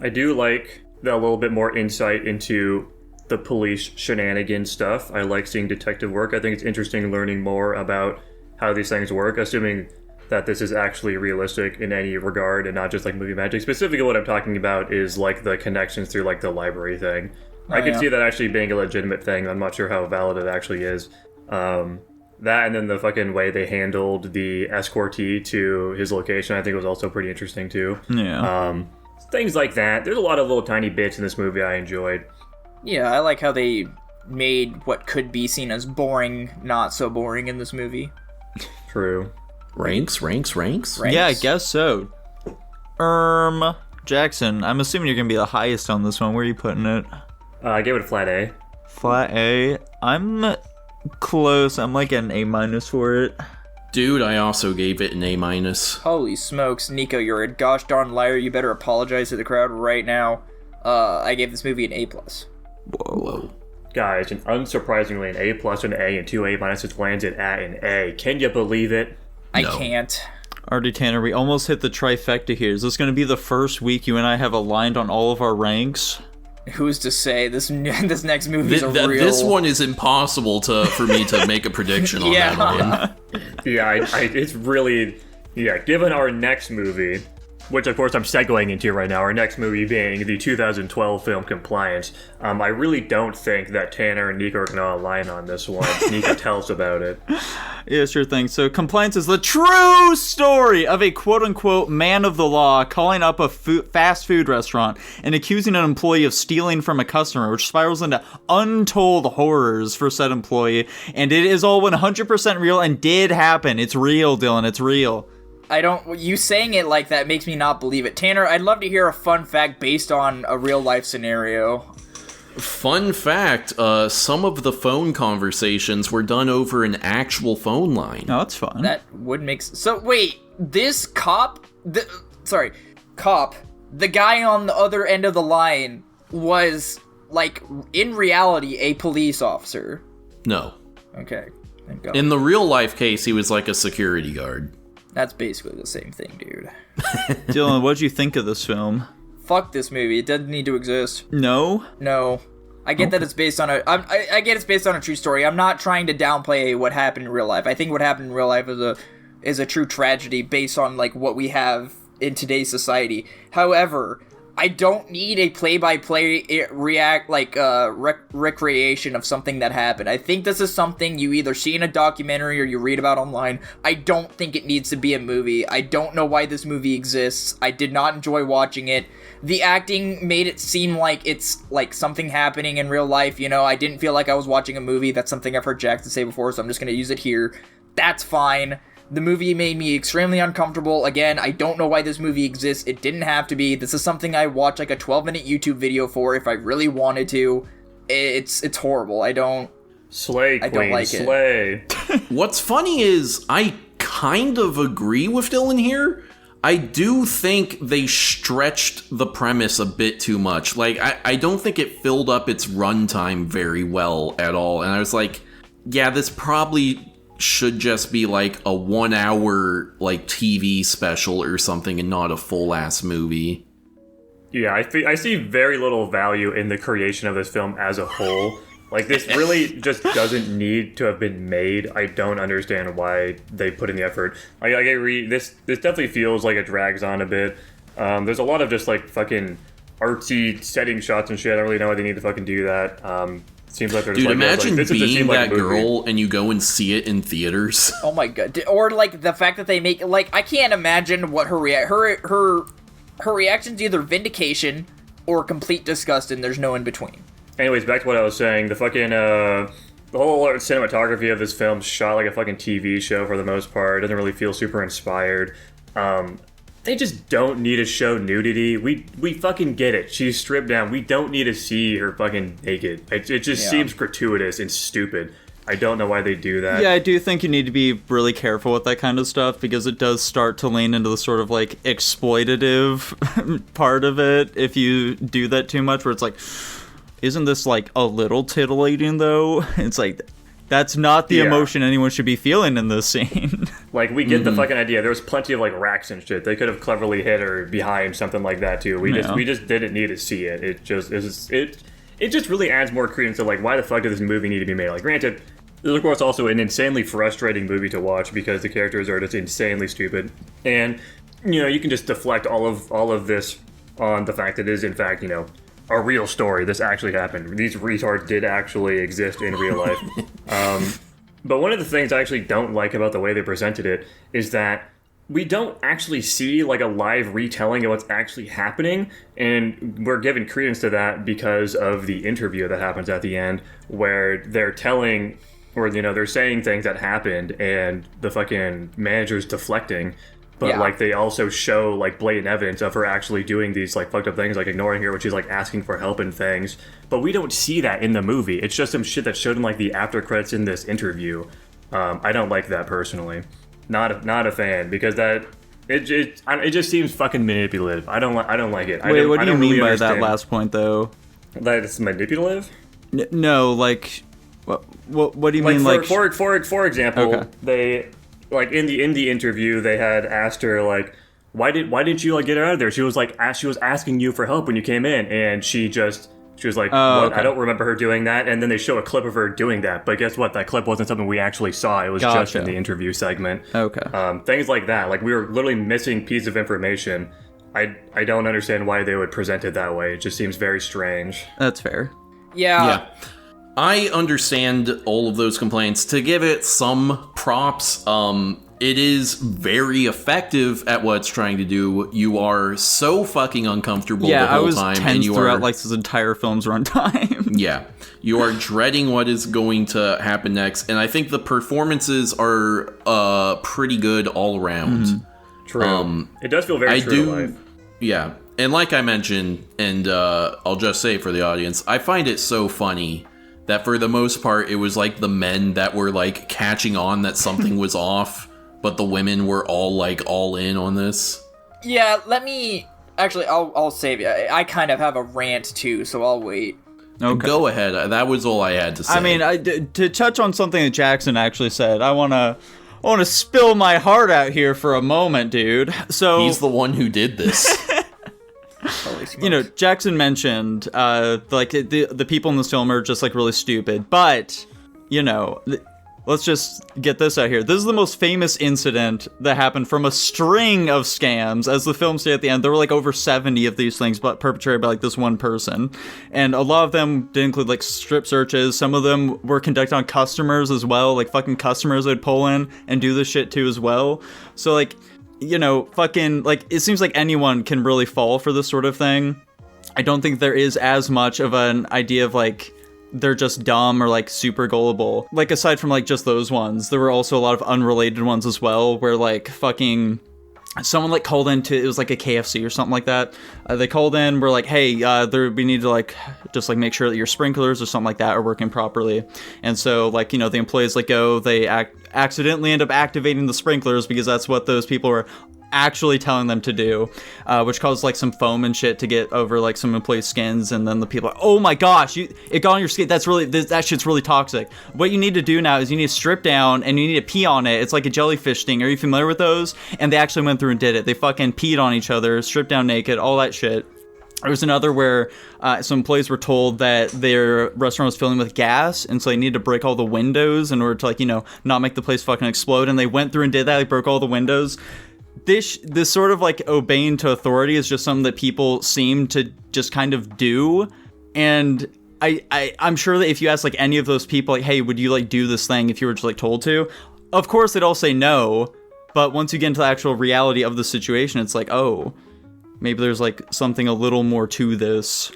I do like a little bit more insight into the police shenanigans stuff. I like seeing detective work. I think it's interesting learning more about how these things work, assuming that this is actually realistic in any regard and not just like movie magic. Specifically what I'm talking about is like the connections through like the library thing. I could see that actually being a legitimate thing. I'm not sure how valid it actually is. That and then the fucking way they handled the escortee to his location, I think was also pretty interesting too. Yeah. Things like that. There's a lot of little tiny bits in this movie I enjoyed. Yeah, I like how they made what could be seen as boring not so boring in this movie. True. Ranks? Yeah, I guess so. Jackson, I'm assuming you're gonna be the highest on this one. Where are you putting it? I gave it a flat A. Flat A. I'm close. I'm like an A- for it. Dude, I also gave it an A-. Holy smokes, Nico, you're a gosh darn liar. You better apologize to the crowd right now. I gave this movie an A+. Whoa. Guys, and unsurprisingly, an A+, an A, and 2 A- which lands it at an A. Can you believe it? I can't. Alrighty, Tanner, we almost hit the trifecta here. Is this going to be the first week you and I have aligned on all of our ranks? Who's to say this next movie's a real? This one is impossible for me to make a prediction on that one. Yeah, it's really, given our next movie, which of course I'm segueing into right now, our next movie being the 2012 film Compliance, I really don't think that Tanner and Nico are going to align on this one. Nico, tell us about it. Yeah, sure thing. So Compliance is the true story of a quote-unquote man of the law calling up a fast food restaurant and accusing an employee of stealing from a customer, which spirals into untold horrors for said employee. And it is all 100% real and did happen. It's real, Dylan. It's real. You saying it like that makes me not believe it. Tanner, I'd love to hear a fun fact based on a real life scenario. Fun fact, some of the phone conversations were done over an actual phone line. Oh, that's fun. That would make so wait, this cop, the guy on the other end of the line was, like, in reality, a police officer. No. Okay, thank God. In the real life case, he was like a security guard. That's basically the same thing, dude. Dylan, what'd you think of this film? Fuck this movie. It doesn't need to exist. No? No. I get that it's based on I get it's based on a true story. I'm not trying to downplay what happened in real life. I think what happened in real life is a true tragedy based on, like, what we have in today's society. However, I don't need a play-by-play recreation of something that happened. I think this is something you either see in a documentary or you read about online. I don't think it needs to be a movie. I don't know why this movie exists. I did not enjoy watching it. The acting made it seem like it's, like, something happening in real life, you know? I didn't feel like I was watching a movie. That's something I've heard Jackson say before, so I'm just gonna use it here. That's fine. The movie made me extremely uncomfortable. Again, I don't know why this movie exists. It didn't have to be. This is something I watch, like, a 12-minute YouTube video for if I really wanted to. It's horrible. I don't like it. What's funny is I kind of agree with Dylan here. I do think they stretched the premise a bit too much. Like, I don't think it filled up its runtime very well at all. And I was like, yeah, this probably should just be like a 1 hour like TV special or something and not a full ass movie. Yeah, I see very little value in the creation of this film as a whole. Like, this really just doesn't need to have been made. I don't understand why they put in the effort. Like, I agree, this definitely feels like it drags on a bit. There's a lot of just, like, fucking artsy setting shots and shit. I don't really know why they need to fucking do that. Seems like they're just, dude, like, imagine this being like that girl and you go and see it in theaters. Oh my god. Or, like, the fact that they make, like, I can't imagine what her reaction's either vindication or complete disgust, and there's no in between. Anyways, back to what I was saying. The fucking, the whole cinematography of this film's shot like a fucking TV show for the most part. It doesn't really feel super inspired. They just don't need to show nudity. We fucking get it. She's stripped down. We don't need to see her fucking naked. It just seems gratuitous and stupid. I don't know why they do that. Yeah, I do think you need to be really careful with that kind of stuff because it does start to lean into the sort of, like, exploitative part of it if you do that too much, where it's like, isn't this, like, a little titillating, though? It's like, that's not the emotion anyone should be feeling in this scene. Like, we get the fucking idea. There was plenty of, like, racks and shit. They could have cleverly hit her behind something like that, too. We just didn't need to see it. It just really adds more credence to, like, why the fuck did this movie need to be made? Like, granted, this is, of course, also an insanely frustrating movie to watch because the characters are just insanely stupid. And, you know, you can just deflect all of this on the fact that it is, in fact, you know, a real story. This actually happened. These retards did actually exist in real life. But one of the things I actually don't like about the way they presented it is that we don't actually see, like, a live retelling of what's actually happening, and we're given credence to that because of the interview that happens at the end, where they're telling, or, you know, they're saying things that happened, and the fucking manager's deflecting. But, like, they also show, like, blatant evidence of her actually doing these, like, fucked up things, like ignoring her when she's, like, asking for help and things. But we don't see that in the movie. It's just some shit that's showed in, like, the after credits in this interview. I don't like that, personally. Not a fan, because that... It just seems fucking manipulative. I don't like it. Wait, what do you mean by that last point, though? That it's manipulative? No, like... What do you mean, like... For example, they... Like, in the interview, they had asked her, like, why didn't you, like, get her out of there? She was, like, she was asking you for help when you came in, and she She was like, Oh, what? okay. I don't remember her doing that. And then they show a clip of her doing that. But guess what? That clip wasn't something we actually saw. It was just Gotcha. in the interview segment. Okay. Things like that. Like, we were literally missing pieces of information. I don't understand why they would present it that way. It just seems very strange. That's fair. Yeah. I understand all of those complaints. To give it some props, it is very effective at what it's trying to do. You are so fucking uncomfortable the I whole was time, tense and you throughout are like this entire film's runtime. yeah, you are dreading what is going to happen next. And I think the performances are pretty good all around. True. It does feel very true to life. Yeah, and like I mentioned, and I'll just say for the audience, I find it so funny that for the most part, it was like the men that were like catching on that something was off, but the women were all like all in on this. Yeah, let me... Actually, I'll save you. I kind of have a rant too, so I'll wait. Okay. Go ahead. That was all I had to say. I mean, to touch on something that Jackson actually said, I want to spill my heart out here for a moment, dude. So he's the one who did this. Holy smokes. you know, Jackson mentioned like the people in this film are just like really stupid, but you know, let's just get this out here. This is the most famous incident that happened from a string of scams. As the film said at the end, there were like over 70 of these things, but perpetrated by like this one person. And a lot of them did include like strip searches. Some of them were conducted on customers as well. Like fucking customers would pull in and do this shit too as well. So like, you know, fucking like it seems like anyone can really fall for this sort of thing. I don't think there is as much of an idea of like they're just dumb or like super gullible. Like aside from like just those ones, there were also a lot of unrelated ones as well, where like fucking someone like called into, it was like a KFC or something like that. They called in, were like, hey, we need to like just like make sure that your sprinklers or something like that are working properly. And so like, you know, the employees like go, they accidentally end up activating the sprinklers because that's what those people were actually telling them to do, which caused like some foam and shit to get over like some employees' skins, and then the people are like, oh my gosh, it got on your skin. That shit's really toxic. What you need to do now is you need to strip down and you need to pee on it. It's like a jellyfish thing. Are you familiar with those? And they actually went through and did it. They fucking peed on each other, stripped down naked, all that shit. There was another where some employees were told that their restaurant was filling with gas, and so they needed to break all the windows in order to, like, you know, not make the place fucking explode. And they went through and did that. They broke all the windows. This sort of like obeying to authority is just something that people seem to just kind of do. And I'm sure that if you ask like any of those people, like, hey, would you like do this thing if you were just like told to? Of course they'd all say no. But once you get into the actual reality of the situation, it's like, oh, maybe there's like something a little more to this.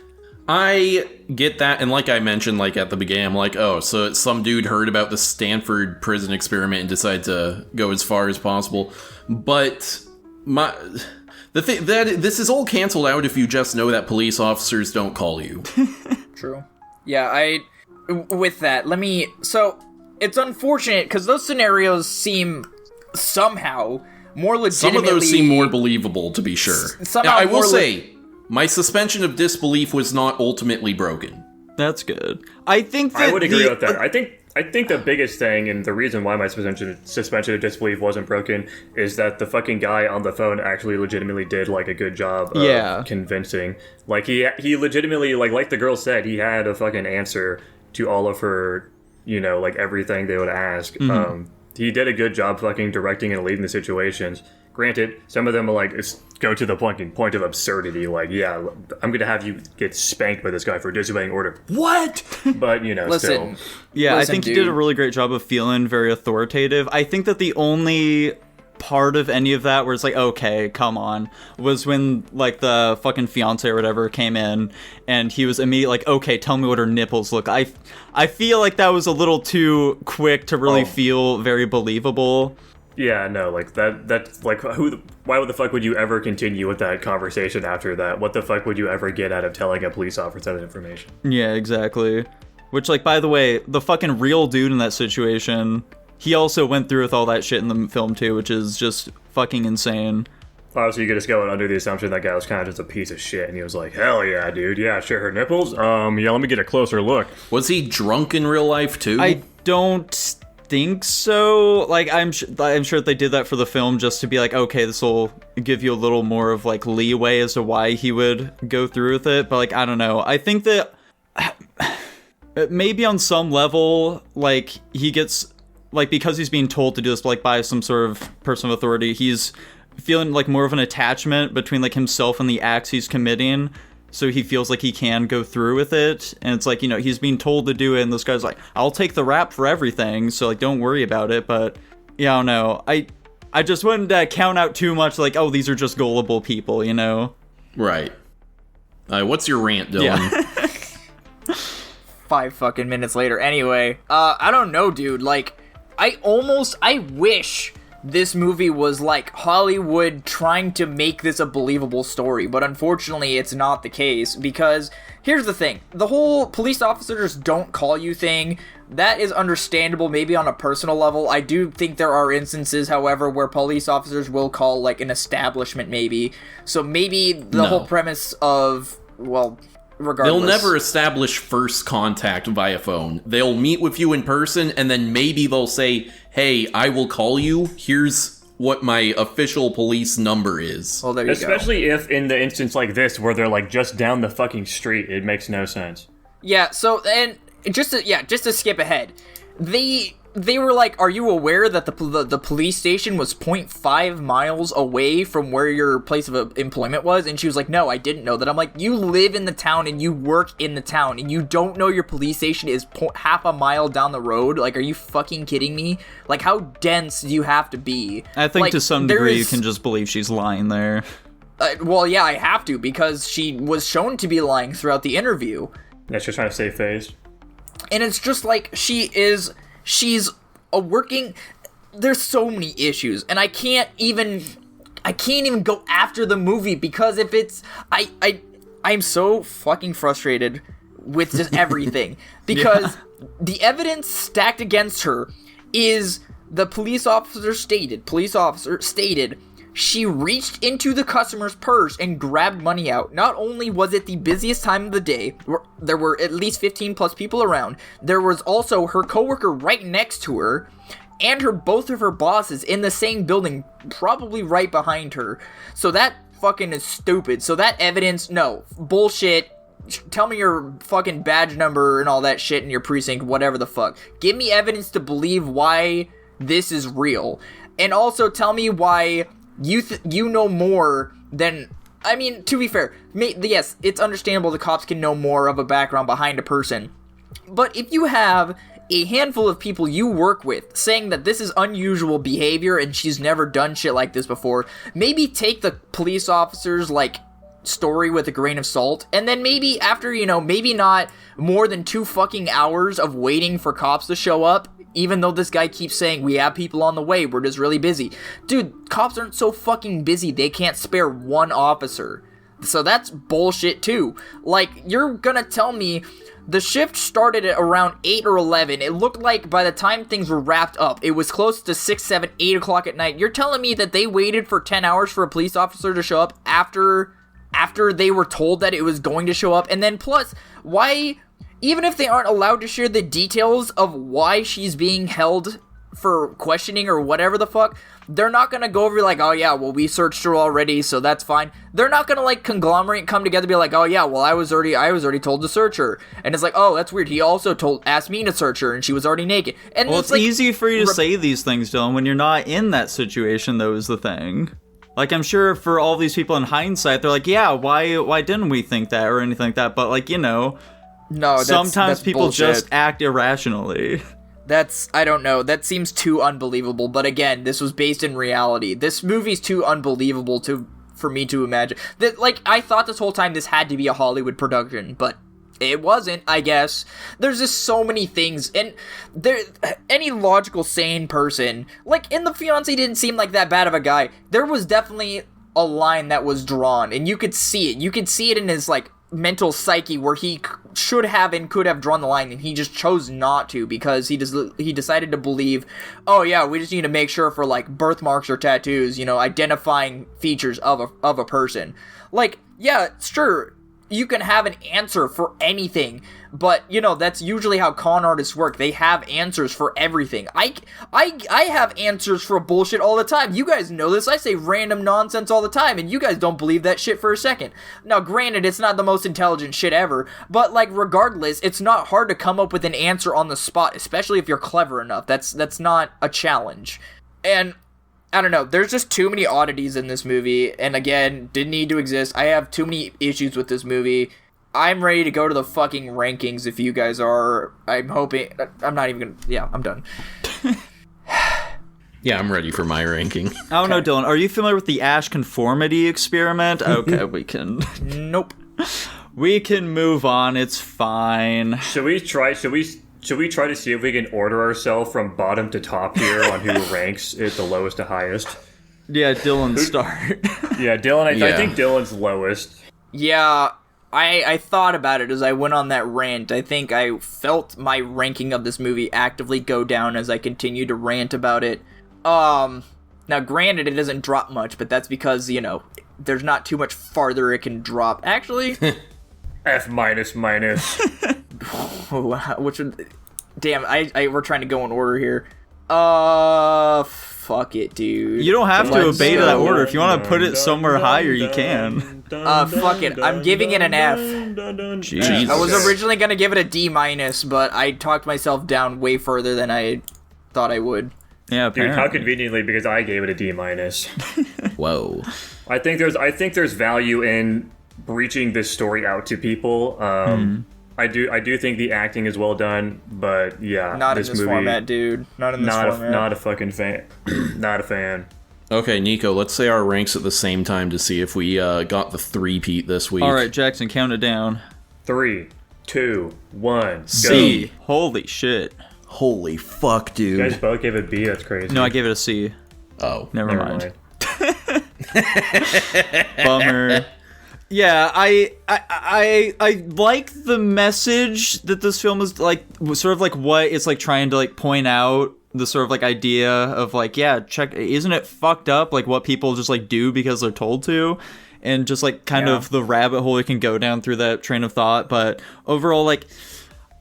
I get that, and like I mentioned, like at the beginning, I'm like, oh, so some dude heard about the Stanford prison experiment and decided to go as far as possible. But the thing that this is all canceled out if you just know that police officers don't call you. True. Yeah, with that, so it's unfortunate because those scenarios seem somehow more legitimately... Some of those seem more believable, to be sure. Now, I will say, my suspension of disbelief was not ultimately broken. That's good. I think that I would agree with that. I think the biggest thing, and the reason why my suspension of disbelief wasn't broken, is that the fucking guy on the phone actually legitimately did like a good job of convincing. Like he legitimately, like the girl said, he had a fucking answer to all of her, you know, like everything they would ask. Mm-hmm. He did a good job fucking directing and leading the situations. Granted, some of them are like go to the point of absurdity. Like, yeah, I'm gonna have you get spanked by this guy for disobeying order. What? But you know, Listen, still. Yeah, Listen, I think he did a really great job of feeling very authoritative. I think that the only part of any of that where it's like, okay, come on, was when like the fucking fiance or whatever came in and he was immediately like, okay, tell me what her nipples look. I feel like that was a little too quick to really feel very believable. Yeah, no, like that's like why the fuck would you ever continue with that conversation after that? What the fuck would you ever get out of telling a police officer that information? Yeah, exactly. Which, like, by the way, the fucking real dude in that situation, he also went through with all that shit in the film too, which is just fucking insane. Oh, so you could just go under the assumption that guy was kind of just a piece of shit, and he was like, hell yeah, dude, yeah, sure, her nipples? Yeah, let me get a closer look. Was he drunk in real life too? I don't think so. Like, I'm sure that they did that for the film just to be like, okay, this will give you a little more of like leeway as to why he would go through with it. But like, I don't know. I think that maybe on some level, like, he gets, like, because he's being told to do this, like, by some sort of person of authority, he's feeling, like, more of an attachment between, like, himself and the acts he's committing, so he feels like he can go through with it, and it's like, you know, he's being told to do it, and this guy's like, I'll take the rap for everything, so, like, don't worry about it, but, yeah, I don't know, I just wouldn't count out too much, like, oh, these are just gullible people, you know? Right. What's your rant, Dylan? Yeah. 5 fucking minutes later. Anyway, I don't know, dude. Like, I wish this movie was like Hollywood trying to make this a believable story, but unfortunately it's not the case, because here's the thing. The whole police officers don't call you thing, that is understandable maybe on a personal level. I do think there are instances, however, where police officers will call, like, an establishment maybe. So maybe the whole premise of, well, regardless. They'll never establish first contact via phone. They'll meet with you in person, and then maybe they'll say, hey, I will call you. Here's what my official police number is. Well, there you Especially if in the instance like this, where they're, like, just down the fucking street, it makes no sense. Yeah, so, and just to skip ahead, they were like, are you aware that the police station was 0.5 miles away from where your place of employment was? And she was like, no, I didn't know that. I'm like, you live in the town and you work in the town and you don't know your police station is half a mile down the road? Like, are you fucking kidding me? Like, how dense do you have to be? I think, like, to some degree you can just believe she's lying there. Well, yeah, I have to, because she was shown to be lying throughout the interview. Yeah, she's trying to save face. And it's just like, she's a working, there's so many issues, and I can't even go after the movie, because if it's, I'm so fucking frustrated with just everything, because the evidence stacked against her is the police officer stated she reached into the customer's purse and grabbed money out. Not only was it the busiest time of the day, there were at least 15 plus people around, there was also her coworker right next to her, and both of her bosses in the same building, probably right behind her. So that fucking is stupid. So that evidence, no, bullshit. Tell me your fucking badge number and all that shit in your precinct, whatever the fuck. Give me evidence to believe why this is real. And also tell me why you know more than, I mean, to be fair, yes, it's understandable the cops can know more of a background behind a person, but if you have a handful of people you work with saying that this is unusual behavior and she's never done shit like this before, maybe take the police officer's, like, story with a grain of salt, and then maybe after, you know, maybe not more than 2 fucking hours of waiting for cops to show up, even though this guy keeps saying, we have people on the way, we're just really busy. Dude, cops aren't so fucking busy, they can't spare 1 officer. So that's bullshit too. Like, you're gonna tell me the shift started at around 8 or 11. It looked like by the time things were wrapped up, it was close to 6, 7, 8 o'clock at night. You're telling me that they waited for 10 hours for a police officer to show up after they were told that it was going to show up? And then plus, why, even if they aren't allowed to share the details of why she's being held for questioning or whatever the fuck, they're not gonna go over like, oh yeah, well, we searched her already, so that's fine. They're not gonna, like, conglomerate, come together, be like, oh yeah, well, I was already told to search her, and it's like, oh, that's weird, he also asked me to search her, and she was already naked. And well, it's like, easy for you to say these things, Dylan, when you're not in that situation, though, is the thing. Like, I'm sure for all these people in hindsight, they're like, yeah, why didn't we think that or anything like that? But, like, you know, no, sometimes that's people bullshit. just act irrationally. I don't know, that seems too unbelievable, but again, this was based in reality. This movie's too unbelievable for me to imagine. That, like, I thought this whole time this had to be a Hollywood production, but it wasn't, I guess. There's just so many things, and any logical, sane person, like, in The Fiancé didn't seem like that bad of a guy. There was definitely a line that was drawn, and you could see it. You could see it in his, like, mental psyche where he should have and could have drawn the line, and he just chose not to because he decided to believe, oh yeah, we just need to make sure for, like, birthmarks or tattoos, you know, identifying features of a person. Like, yeah, sure, you can have an answer for anything, but that's usually how con artists work. They have answers for everything. I have answers for bullshit all the time. You guys know this. I say random nonsense all the time, and you guys don't believe that shit for a second. Now, granted, it's not the most intelligent shit ever, but regardless, it's not hard to come up with an answer on the spot, especially if you're clever enough. That's not a challenge. And I don't know, there's just too many oddities in this movie, and again, didn't need to exist. I have too many issues with this movie. I'm ready to go to the fucking rankings if you guys are. I'm hoping. I'm not even gonna. Yeah, I'm done. Yeah, I'm ready for my ranking. I don't know, Dylan. Are you familiar with the Ash conformity experiment? Okay, we can. Nope. We can move on. It's fine. Should we try to see if we can order ourselves from bottom to top here on who ranks it the lowest to highest? Yeah, Dylan, start. Yeah, Dylan. I Yeah. think Dylan's lowest. Yeah, I thought about it as I went on that rant. I think I felt my ranking of this movie actively go down as I continued to rant about it. Now granted, it doesn't drop much, but that's because, there's not too much farther it can drop. Actually, F minus. which would, damn, we're trying to go in order here. Fuck it, dude. You don't have to Let's obey go. that order. If you want to put it somewhere higher, you can. Fuck it. I'm giving it an F. Jesus. I was originally gonna give it a D-, but I talked myself down way further than I thought I would. Yeah, Dude, apparently. how conveniently, because I gave it a D-. Whoa. I think there's value in reaching this story out to people. I do think the acting is well done, but yeah, Not this in this movie, format, dude. Not in this format. not a fucking fan. Not a fan. Okay, Nico, let's say our ranks at the same time to see if we got the three-peat this week. All right, Jackson, count it down. 3, 2, 1, go. C. Holy shit. Holy fuck, You guys dude. both gave it B. That's crazy. No, I gave it a C. Oh. Never Never mind. mind. Bummer. Yeah, I like the message that this film is sort of what it's trying to point out, the sort of idea of isn't it fucked up what people just do because they're told to, and just kind of the rabbit hole it can go down through that train of thought. But overall,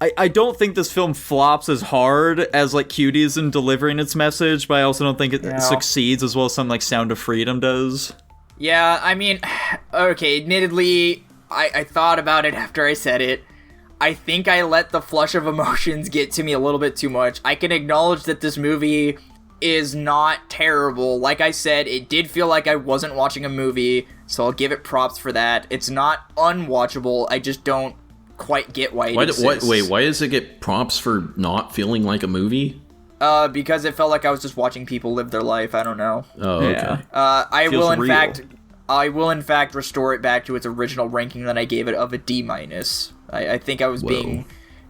I don't think this film flops as hard as Cuties in delivering its message, but I also don't think it succeeds as well as some Sound of Freedom does. Yeah, I mean, okay, admittedly, I thought about it after I said it. I think I let the flush of emotions get to me a little bit too much. I can acknowledge that this movie is not terrible. Like I said, it did feel like I wasn't watching a movie, so I'll give it props for that. It's not unwatchable, I just don't quite get why it exists. Wait, why does it get props for not feeling like a movie? Because it felt like I was just watching people live their life. I don't know. Oh, okay. Yeah. I Feels will in fact restore it back to its original ranking that I gave it of a D-. I think I was being.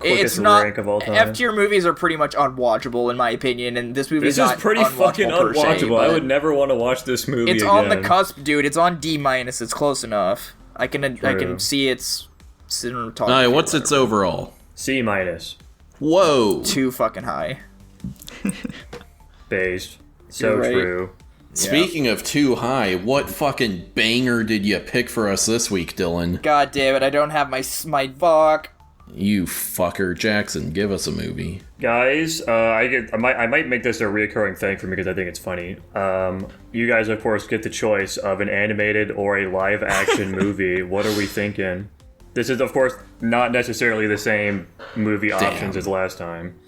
It's Quickest not. rank of all time. F-tier movies are pretty much unwatchable in my opinion, and this movie This is is not pretty fucking per se, unwatchable. I but would never want to watch this movie It's again. on the cusp, dude. It's on D-. It's close enough. I can see its cinematography. All right, what's its overall? C-. Whoa. Too fucking high. Based. So You're right. true. Speaking of too high, what fucking banger did you pick for us this week, Dylan? God damn it! I don't have my fuck. You fucker. Jackson, give us a movie. Guys, I might make this a reoccurring thing for me because I think it's funny. You guys, of course, get the choice of an animated or a live-action movie. What are we thinking? This is, of course, not necessarily the same movie options as last time.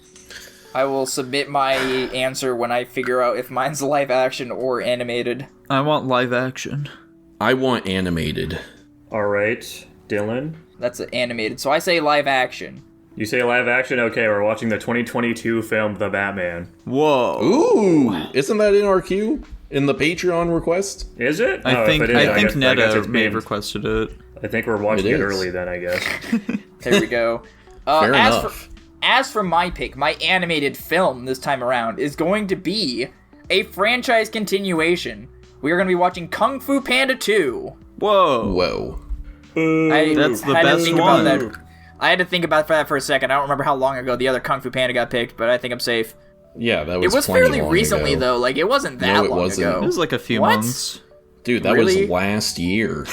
I will submit my answer when I figure out if mine's live action or animated. I want live action. I want animated. All right, Dylan. That's animated, so I say live action. You say live action? Okay, we're watching the 2022 film The Batman. Whoa. Ooh, isn't that in our queue? In the Patreon request? Is it? I Oh, think if it is, I think guess Netta it's may have being- requested it. I think we're watching It it is. early then, I guess. There we go. Fair as enough. As for my pick, my animated film this time around is going to be a franchise continuation. We are going to be watching Kung Fu Panda 2. Whoa. Whoa. I That's the had to best think one. about that. I had to think about that for a second. I don't remember how long ago the other Kung Fu Panda got picked, but I think I'm safe. Yeah, that was It was plenty fairly long recently, ago. though. Like, it wasn't that No, it long wasn't. ago. It was like a few What? months. Dude, that Really? was last year.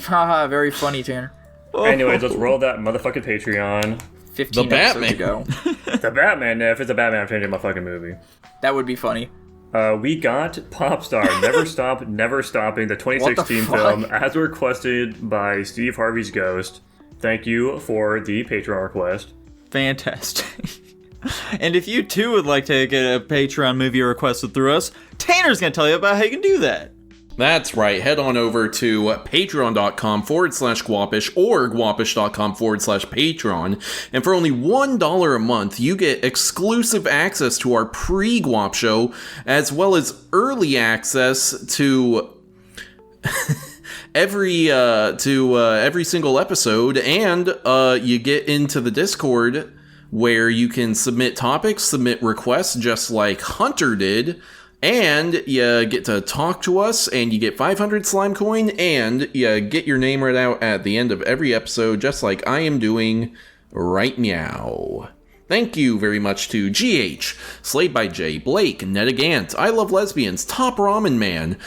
Haha, very funny, Tanner. Anyways, let's roll that motherfucking Patreon. 15 The episodes Batman. ago. The Batman, if it's a Batman, I'm changing my fucking movie. That would be funny. We got Popstar, Never Stop, Never Stopping, the 2016 fuck? film, as requested by Steve Harvey's Ghost. Thank you for the Patreon request. Fantastic. And if you too would like to get a Patreon movie requested through us, Tanner's going to tell you about how you can do that. That's right. Head on over to patreon.com/Guapish or guapish.com/Patreon. And for only $1 a month, you get exclusive access to our pre-Guap show, as well as early access to every single episode. And you get into the Discord where you can submit topics, submit requests, just like Hunter did. And you get to talk to us, and you get 500 slime coin, and you get your name read out at the end of every episode, just like I am doing right now. Thank you very much to GH, Slayed by J, Blake, Netagant, I Love Lesbians, Top Ramen Man,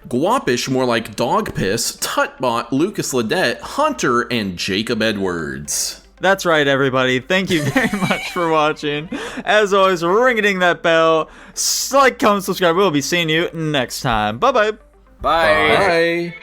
Guapish, more like Dog Piss, Tutbot, Lucas Ledette, Hunter, and Jacob Edwards. That's right, everybody. Thank you very much for watching. As always, ring-a-ding that bell. Like, comment, subscribe. We'll be seeing you next time. Bye-bye. Bye. Bye.